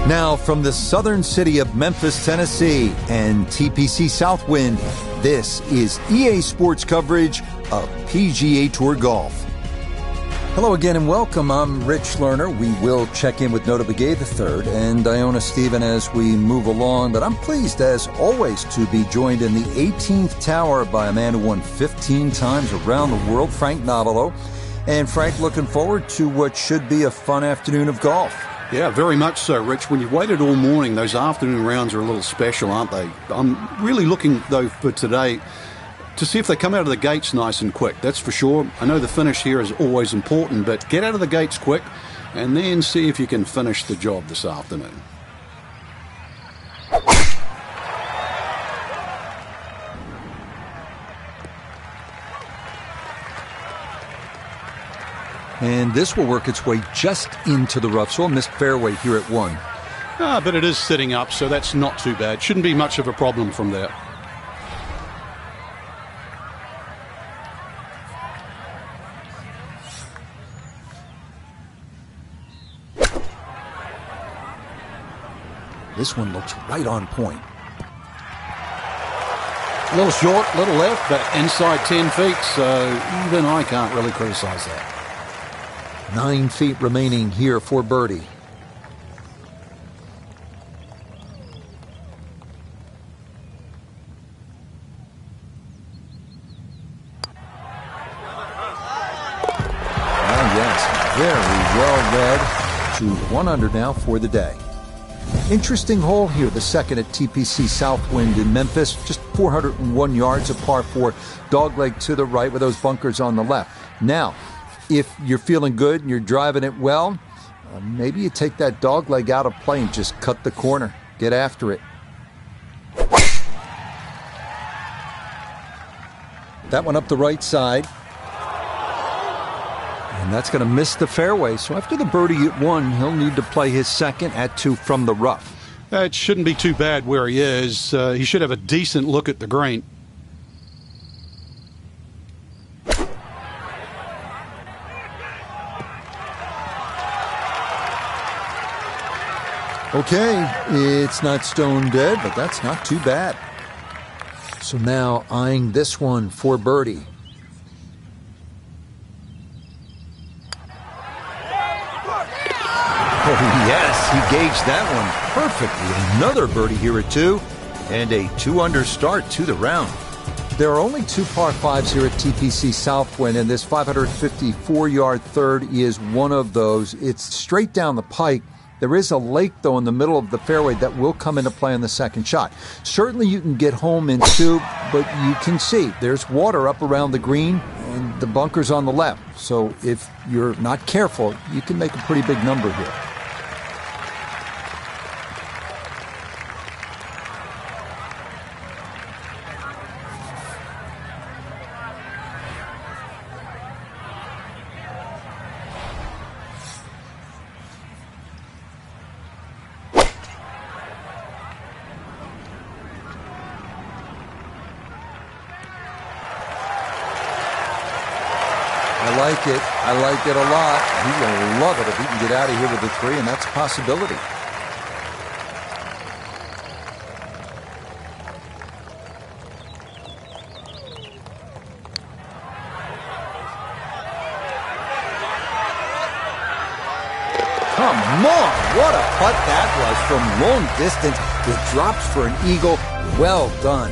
Now from the southern city of Memphis, Tennessee, and TPC Southwind, this is EA Sports coverage of PGA Tour Golf. Hello again and welcome. I'm Rich Lerner. We will check in with Nota Begay III and Iona Stephen as we move along, but I'm pleased as always to be joined in the 18th tower by a man who won 15 times around the world, Frank Navalo. And Frank, looking forward to what should be a fun afternoon of golf. Yeah, very much so, Rich. When you've waited all morning, those afternoon rounds are a little special, aren't they? I'm really looking, though, for today to see if they come out of the gates nice and quick. That's for sure. I know the finish here is always important, but get out of the gates quick and then see if you can finish the job this afternoon. And this will work its way just into the rough, so a missed fairway here at 1. But it is sitting up, so that's not too bad. Shouldn't be much of a problem from there. This one looks right on point. A little short, little left, but inside 10 feet, so even I can't really criticize that. 9 feet remaining here for birdie. Yes, very well read to 1 under now for the day. Interesting hole here, the second at TPC Southwind in Memphis. Just 401 yards, a par 4, dogleg to the right with those bunkers on the left. Now, if you're feeling good and you're driving it well, maybe you take that dogleg out of play and just cut the corner. Get after it. That one up the right side. And that's going to miss the fairway. So after the birdie at 1, he'll need to play his second at 2 from the rough. It shouldn't be too bad where he is. He should have a decent look at the green. Okay, it's not stone dead, but that's not too bad. So now eyeing this one for birdie. Oh, yes, he gauged that one perfectly. Another birdie here at 2, and a 2-under start to the round. There are only 2 par 5s here at TPC Southwind, and this 554-yard third is one of those. It's straight down the pike. There is a lake, though, in the middle of the fairway that will come into play on the second shot. Certainly you can get home in 2, but you can see there's water up around the green and the bunkers on the left. So if you're not careful, you can make a pretty big number here. I like it a lot. He will love it if he can get out of here with the 3, and that's a possibility. Come on, what a putt that was from long distance. It drops for an eagle. Well done.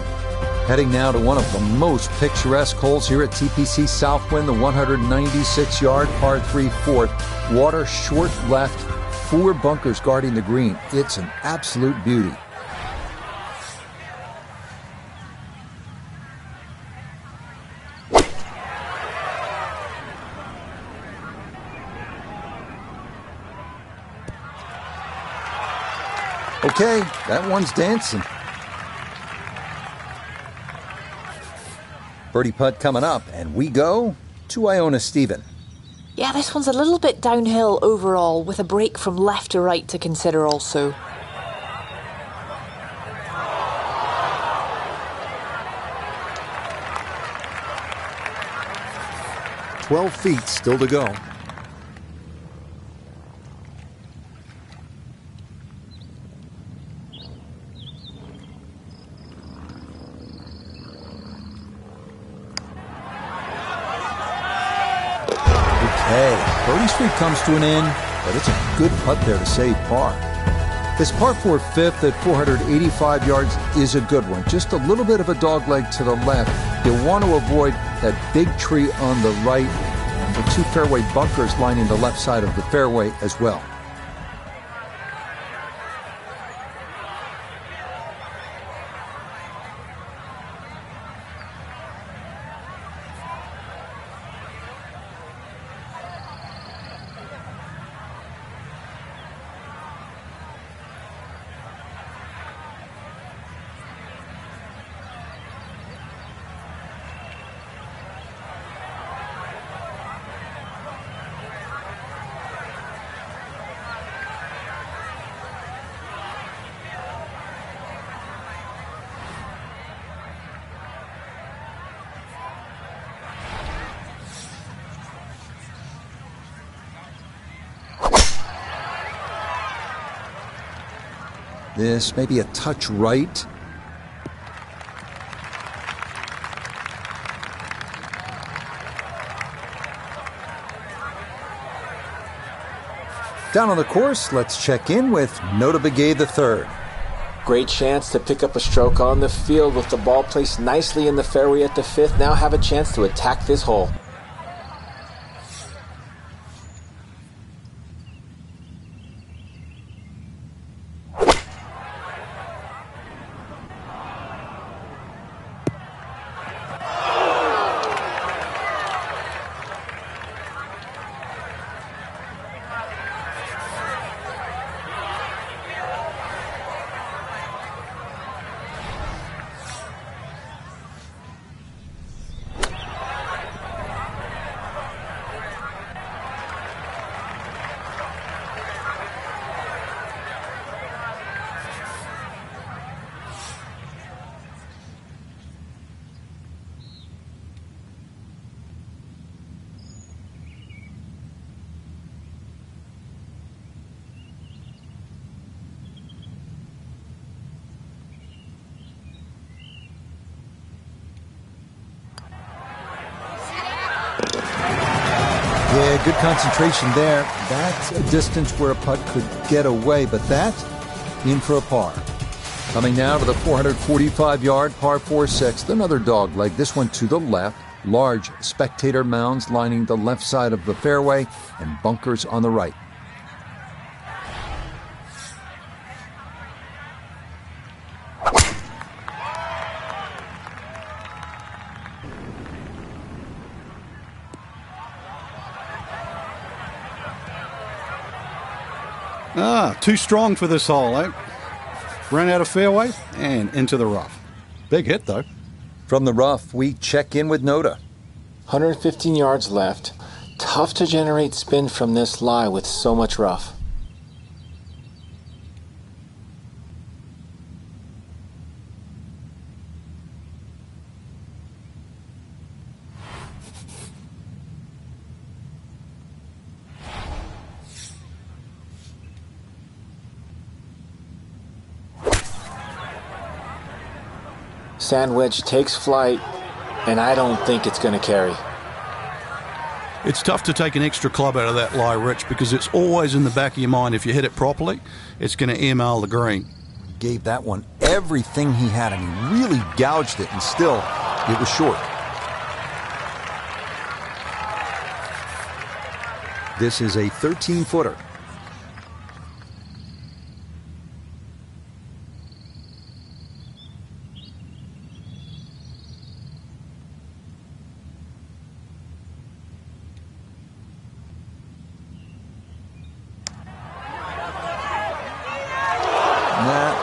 Heading now to one of the most picturesque holes here at TPC Southwind, the 196-yard par 3 fourth. Water short left, 4 bunkers guarding the green. It's an absolute beauty. Okay, that one's dancing. Birdie putt coming up, and we go to Iona Stephen. Yeah, this one's a little bit downhill overall, with a break from left to right to consider also. "12 feet still to go. Birdie Street comes to an end, but it's a good putt there to save par. This par 4 fifth at 485 yards is a good one. Just a little bit of a dogleg to the left. You'll want to avoid that big tree on the right and the 2 fairway bunkers lining the left side of the fairway as well. This may be a touch right. Down on the course, let's check in with Notah Begay III. Great chance to pick up a stroke on the field with the ball placed nicely in the fairway at the 5th. Now have a chance to attack this hole. Yeah, good concentration there. That's a distance where a putt could get away, but that, in for a par. Coming now to the 445-yard par 4 6th, another dog leg, this one to the left. Large spectator mounds lining the left side of the fairway and bunkers on the right. Too strong for this hole, eh? Ran out of fairway and into the rough. Big hit, though. From the rough, we check in with Notah. 115 yards left. Tough to generate spin from this lie with so much rough. Sand wedge takes flight, and I don't think it's going to carry. It's tough to take an extra club out of that lie, Rich, because it's always in the back of your mind. If you hit it properly, it's going to email the green. Gave that one everything he had, and he really gouged it, and still, it was short. This is a 13-footer.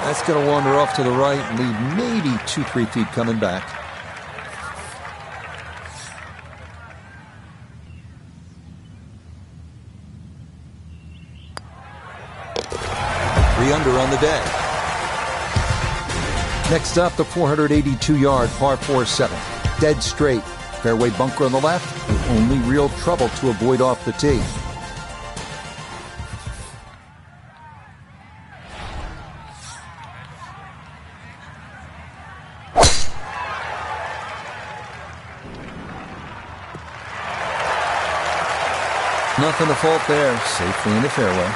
That's going to wander off to the right and leave maybe 2-3 feet coming back. Three under on the day. Next up, the 482-yard par 4 7th. Dead straight. Fairway bunker on the left. The only real trouble to avoid off the tee. Nothing to fault there. Safely in the fairway.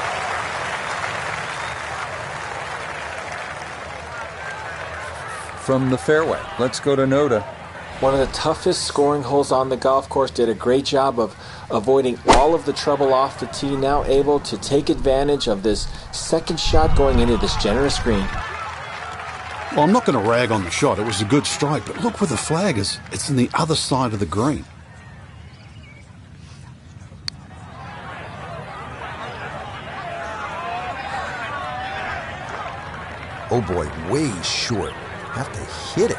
From the fairway, let's go to Notah. One of the toughest scoring holes on the golf course. Did a great job of avoiding all of the trouble off the tee. Now able to take advantage of this second shot going into this generous green. Well, I'm not going to rag on the shot. It was a good strike, but look where the flag is. It's on the other side of the green. Oh boy, way short. Have to hit it.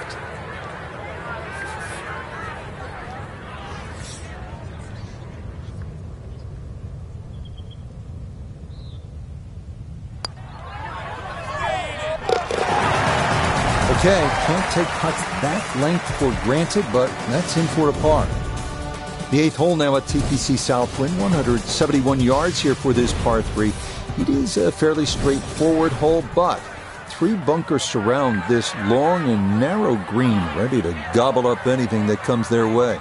Okay, can't take putts that length for granted, but that's in for a par. The 8th hole now at TPC Southwind, 171 yards here for this par 3. It is a fairly straightforward hole, but 3 bunkers surround this long and narrow green, ready to gobble up anything that comes their way.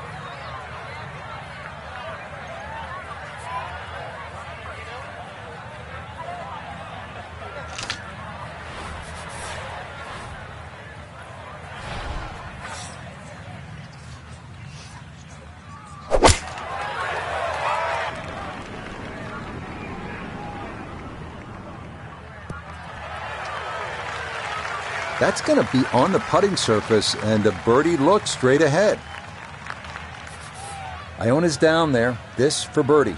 That's going to be on the putting surface, and a birdie look straight ahead. Iona's down there. This for birdie.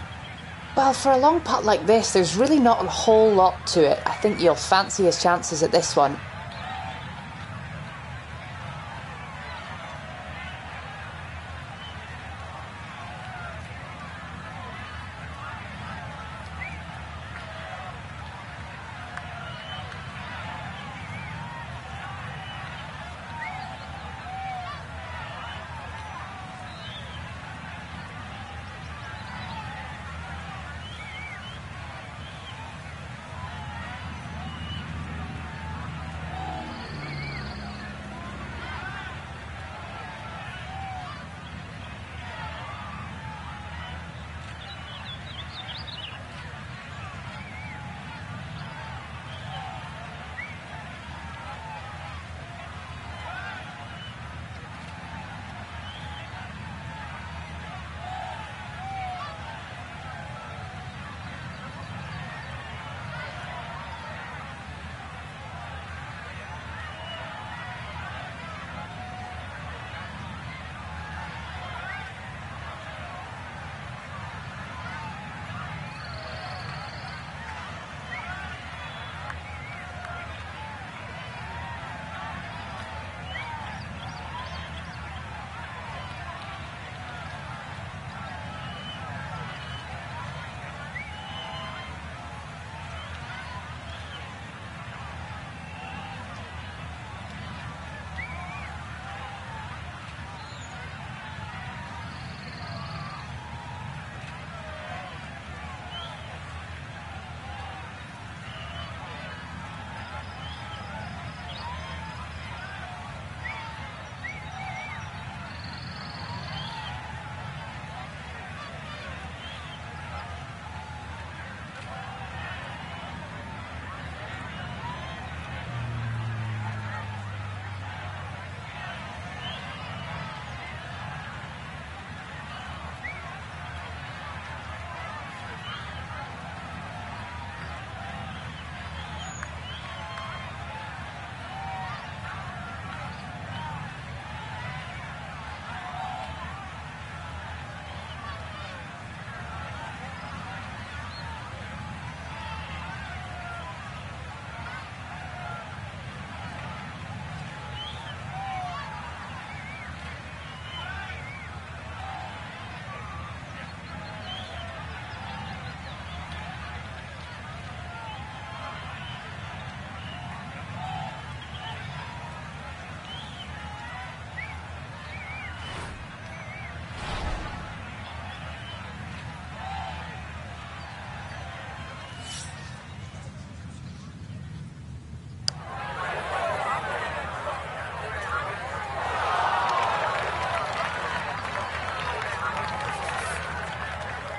Well, for a long putt like this, there's really not a whole lot to it. I think you'll fancy his chances at this one.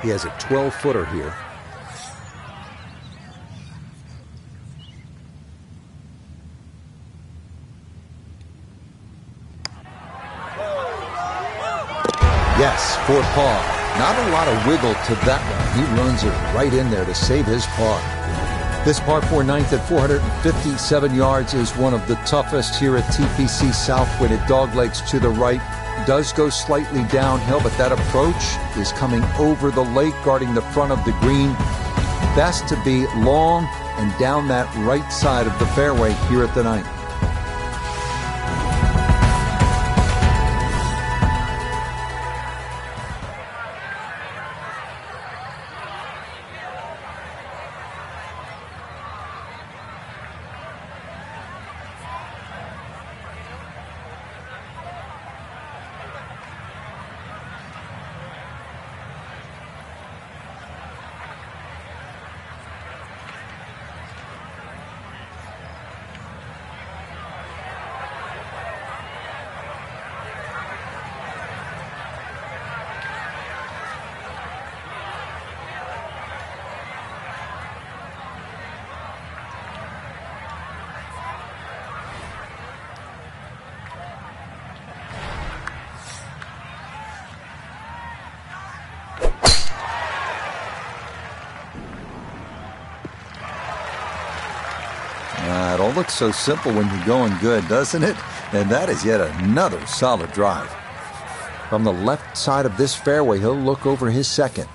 He has a 12-footer here. Yes, for par. Not a lot of wiggle to that one. He runs it right in there to save his par. This par 4 ninth at 457 yards is one of the toughest here at TPC Southwind. It doglegs to the right, does go slightly downhill, but that approach is coming over the lake, guarding the front of the green. Best to be long and down that right side of the fairway here at the ninth. It all looks so simple when you're going good, doesn't it? And that is yet another solid drive. From the left side of this fairway, he'll look over his second.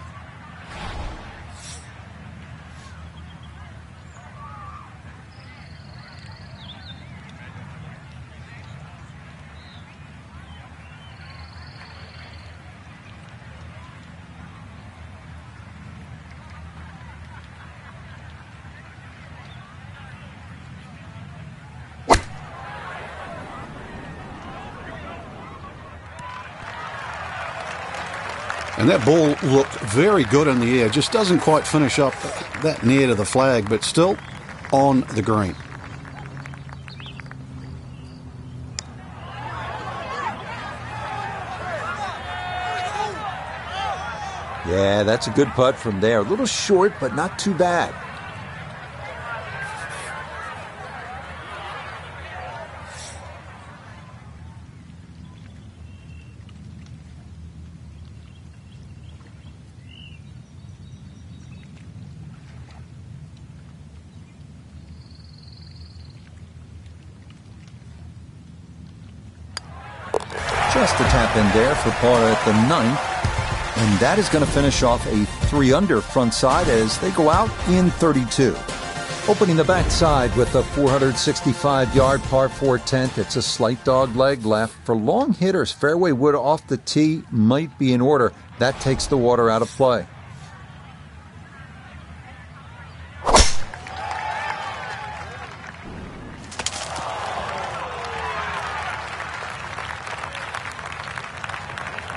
And that ball looked very good in the air. Just doesn't quite finish up that near to the flag, but still on the green. Yeah, that's a good putt from there. A little short, but not too bad. Just a tap in there for par at the ninth. And that is going to finish off a 3-under front side as they go out in 32. Opening the backside with a 465-yard par 4 10th. It's a slight dog leg left. For long hitters, fairway wood off the tee might be in order. That takes the water out of play.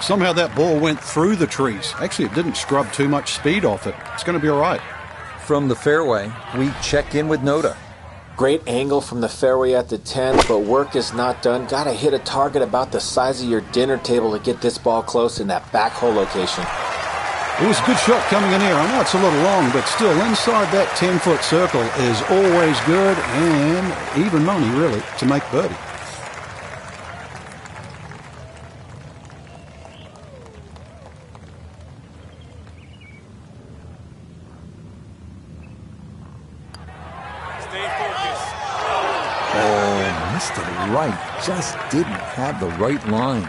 Somehow that ball went through the trees. Actually, it didn't scrub too much speed off it. It's going to be all right. From the fairway, we check in with Notah. Great angle from the fairway at the 10th, but work is not done. Got to hit a target about the size of your dinner table to get this ball close in that back hole location. It was a good shot coming in here. I know it's a little long, but still inside that 10-foot circle is always good and even money, really, to make birdie. Right, just didn't have the right line.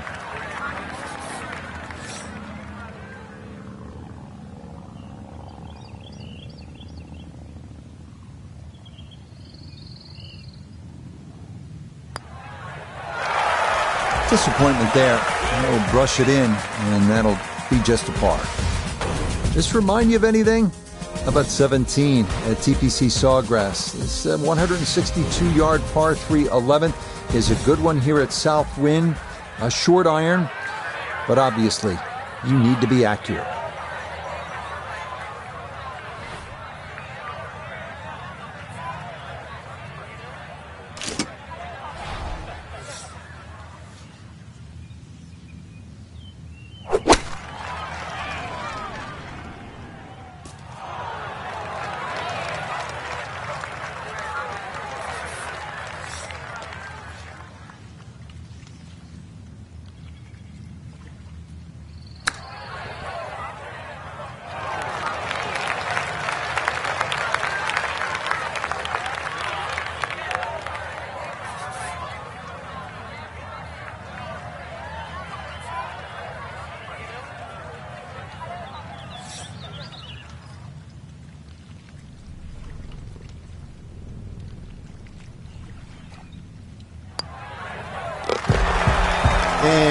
Disappointment there. He'll brush it in, and that'll be just a par. This remind you of anything? How about 17 at TPC Sawgrass? This 162-yard par 3 11th is a good one here at Southwind. A short iron, but obviously you need to be accurate.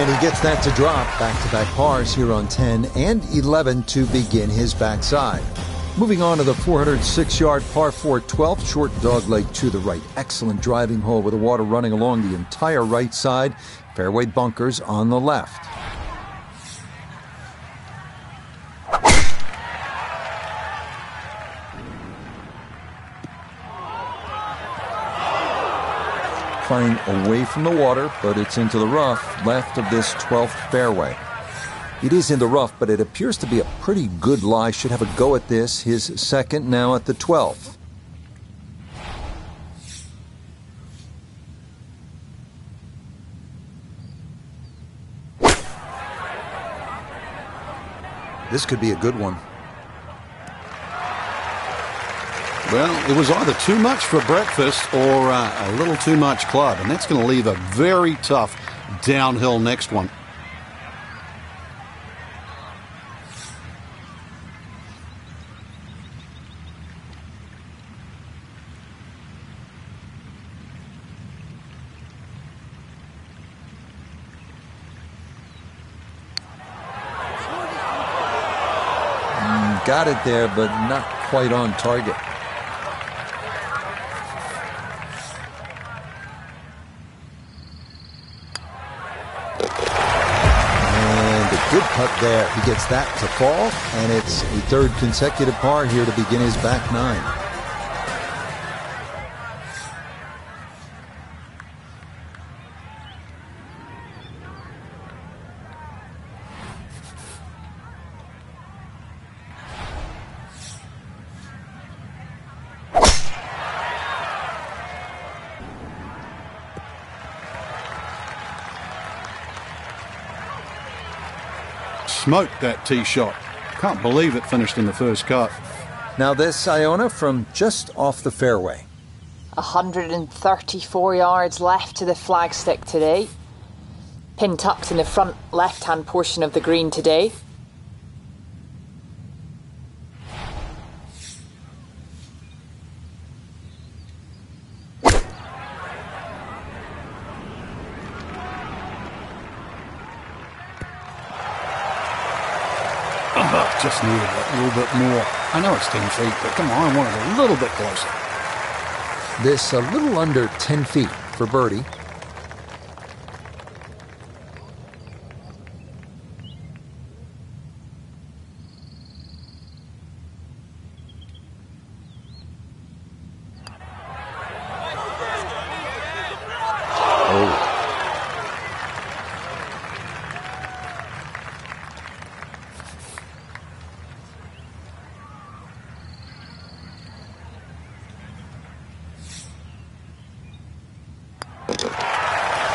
And he gets that to drop. Back-to-back pars here on 10 and 11 to begin his backside. Moving on to the 406-yard par 4 12th, short dogleg to the right. Excellent driving hole with the water running along the entire right side. Fairway bunkers on the left. Playing away from the water, but it's into the rough left of this 12th fairway. It is in the rough, but it appears to be a pretty good lie. Should have a go at this. His second now at the 12th. This could be a good one. Well, it was either too much for breakfast or a little too much club, and that's going to leave a very tough downhill next one. Got it there, but not quite on target. Good putt there. He gets that to fall, and it's a third consecutive par here to begin his back nine. Smoked that tee shot. Can't believe it finished in the first cut. Now this, Iona, from just off the fairway. 134 yards left to the flagstick today. Pin tucked in the front left-hand portion of the green today. Just needed a little bit more. I know it's 10 feet, but come on, I want it a little bit closer. This a little under 10 feet for birdie.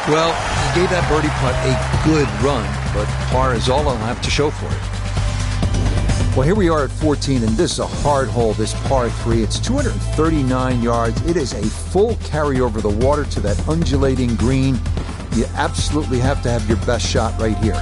Well, he gave that birdie putt a good run, but par is all I'll have to show for it. Well, here we are at 14, and this is a hard hole, this par 3. It's 239 yards. It is a full carry over the water to that undulating green. You absolutely have to have your best shot right here.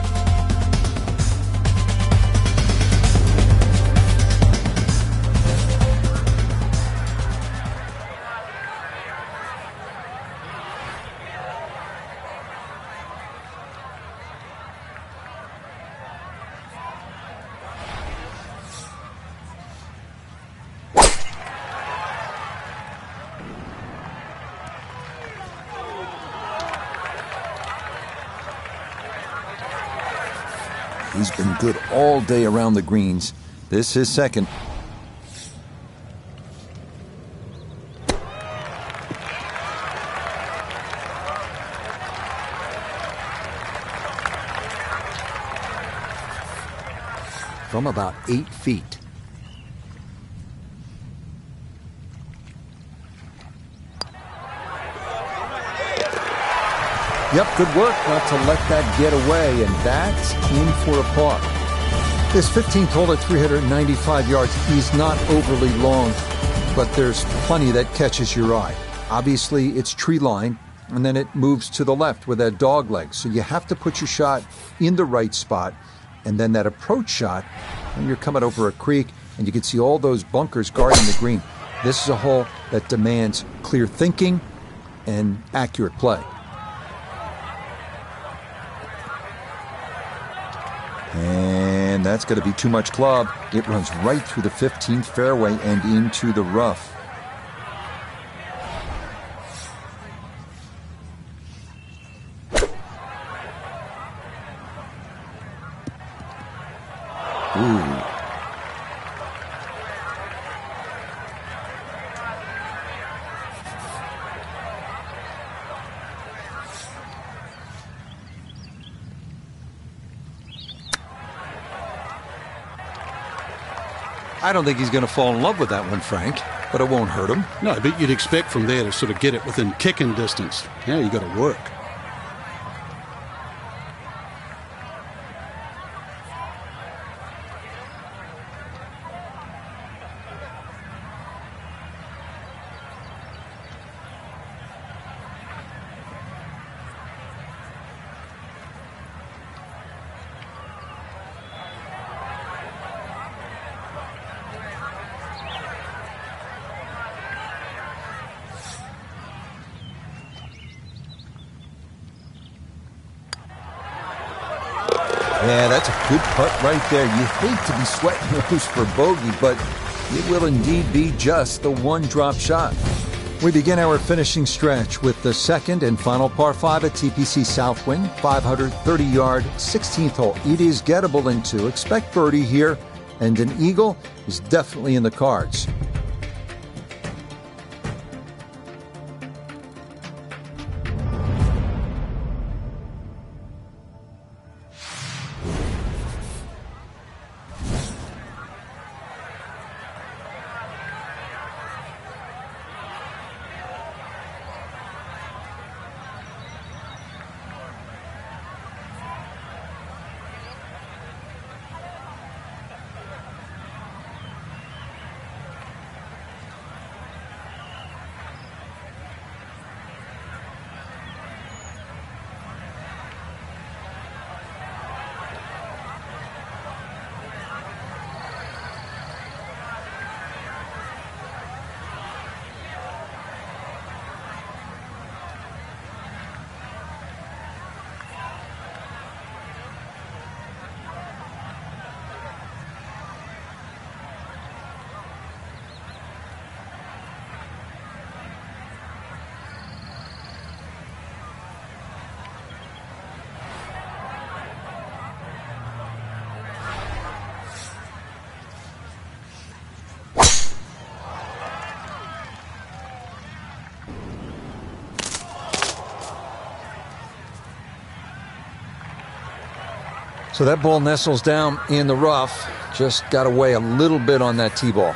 He's been good all day around the greens. This is second. From about 8 feet. Yep, good work not to let that get away, and that's in for a par. This 15th hole at 395 yards is not overly long, but there's plenty that catches your eye. Obviously, it's tree line, and then it moves to the left with that dog leg. So you have to put your shot in the right spot, and then that approach shot, when you're coming over a creek, and you can see all those bunkers guarding the green. This is a hole that demands clear thinking and accurate play. that's going to be too much club. It runs right through the 15th fairway and into the rough. Ooh. I don't think he's going to fall in love with that one, Frank, but it won't hurt him. No, but you'd expect from there to sort of get it within kicking distance. Now you got to work. Yeah, that's a good putt right there. You hate to be sweating loose for bogey, but it will indeed be just the one drop shot. We begin our finishing stretch with the second and final par 5 at TPC Southwind, 530-yard, 16th hole. It is gettable in 2. Expect birdie here, and an eagle is definitely in the cards. So that ball nestles down in the rough. Just got to weigh a little bit on that tee ball.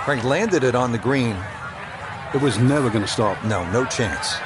Frank landed it on the green. It was never going to stop. No chance.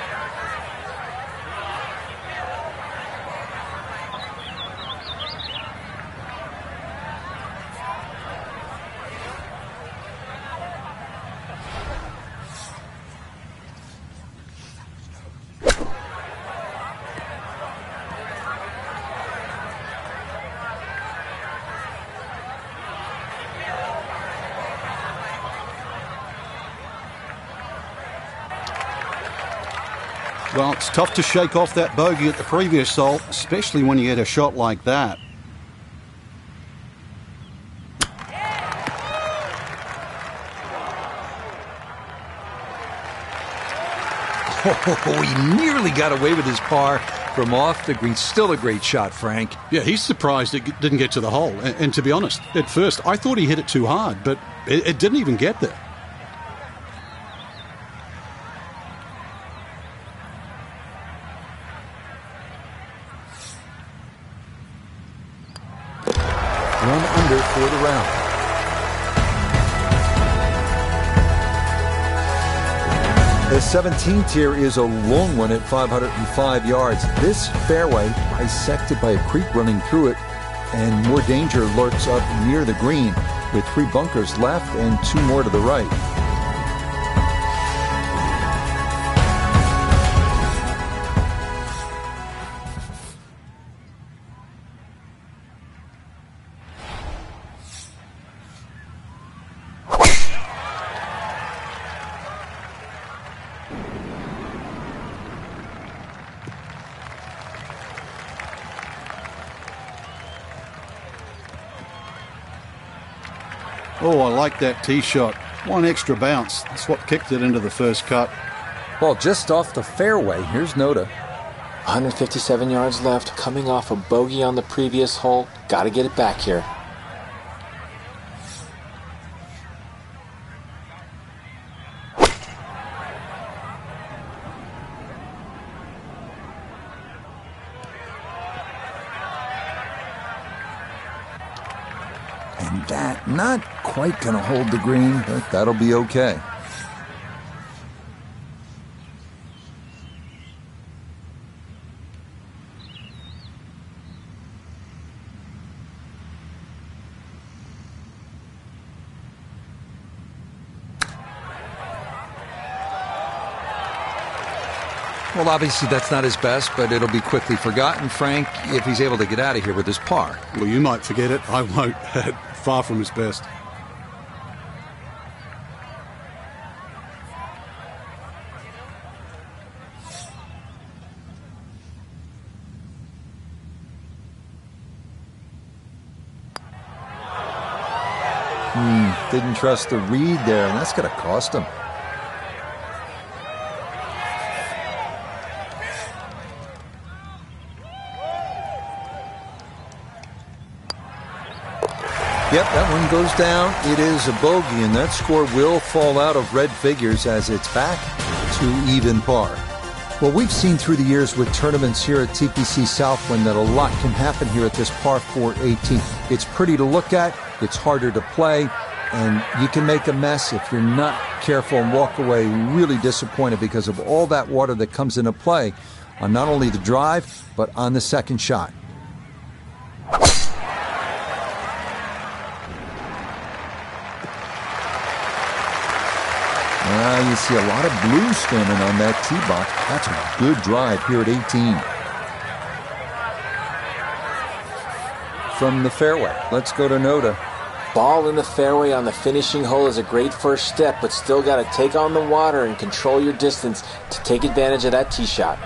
Well, it's tough to shake off that bogey at the previous hole, especially when you hit a shot like that. Oh, he nearly got away with his par from off the green. Still a great shot, Frank. Yeah, he's surprised it didn't get to the hole. And to be honest, at first, I thought he hit it too hard, but it didn't even get there. One under for the round. The 17th here is a long one at 505 yards. This fairway bisected by a creek running through it, and more danger lurks up near the green with 3 bunkers left and 2 more to the right. Oh, I like that tee shot. One extra bounce. That's what kicked it into the first cut. Well, just off the fairway. Here's Nota. 157 yards left, coming off a bogey on the previous hole. Got to get it back here. And that not quite going to hold the green, but that'll be okay. Well, obviously that's not his best, but it'll be quickly forgotten, Frank, if he's able to get out of here with his par. Well, you might forget it. I won't. Far from his best. Didn't trust the read there, and that's going to cost him. Yep, that one goes down. It is a bogey, and that score will fall out of red figures as it's back to even par. Well, we've seen through the years with tournaments here at TPC Southwind that a lot can happen here at this par 4 18. It's pretty to look at, it's harder to play, and you can make a mess if you're not careful and walk away really disappointed because of all that water that comes into play on not only the drive, but on the second shot. You see a lot of blue standing on that tee box. That's a good drive here at 18. From the fairway, let's go to Nota. Ball in the fairway on the finishing hole is a great first step, but still got to take on the water and control your distance to take advantage of that tee shot.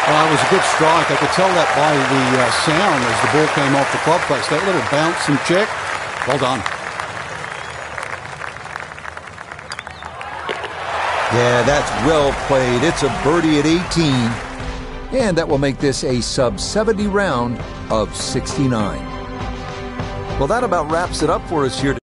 It was a good strike. I could tell that by the sound as the ball came off the club face. That little bounce and check. Well done. Yeah, that's well played. It's a birdie at 18. And that will make this a sub-70 round of 69. Well, that about wraps it up for us here today.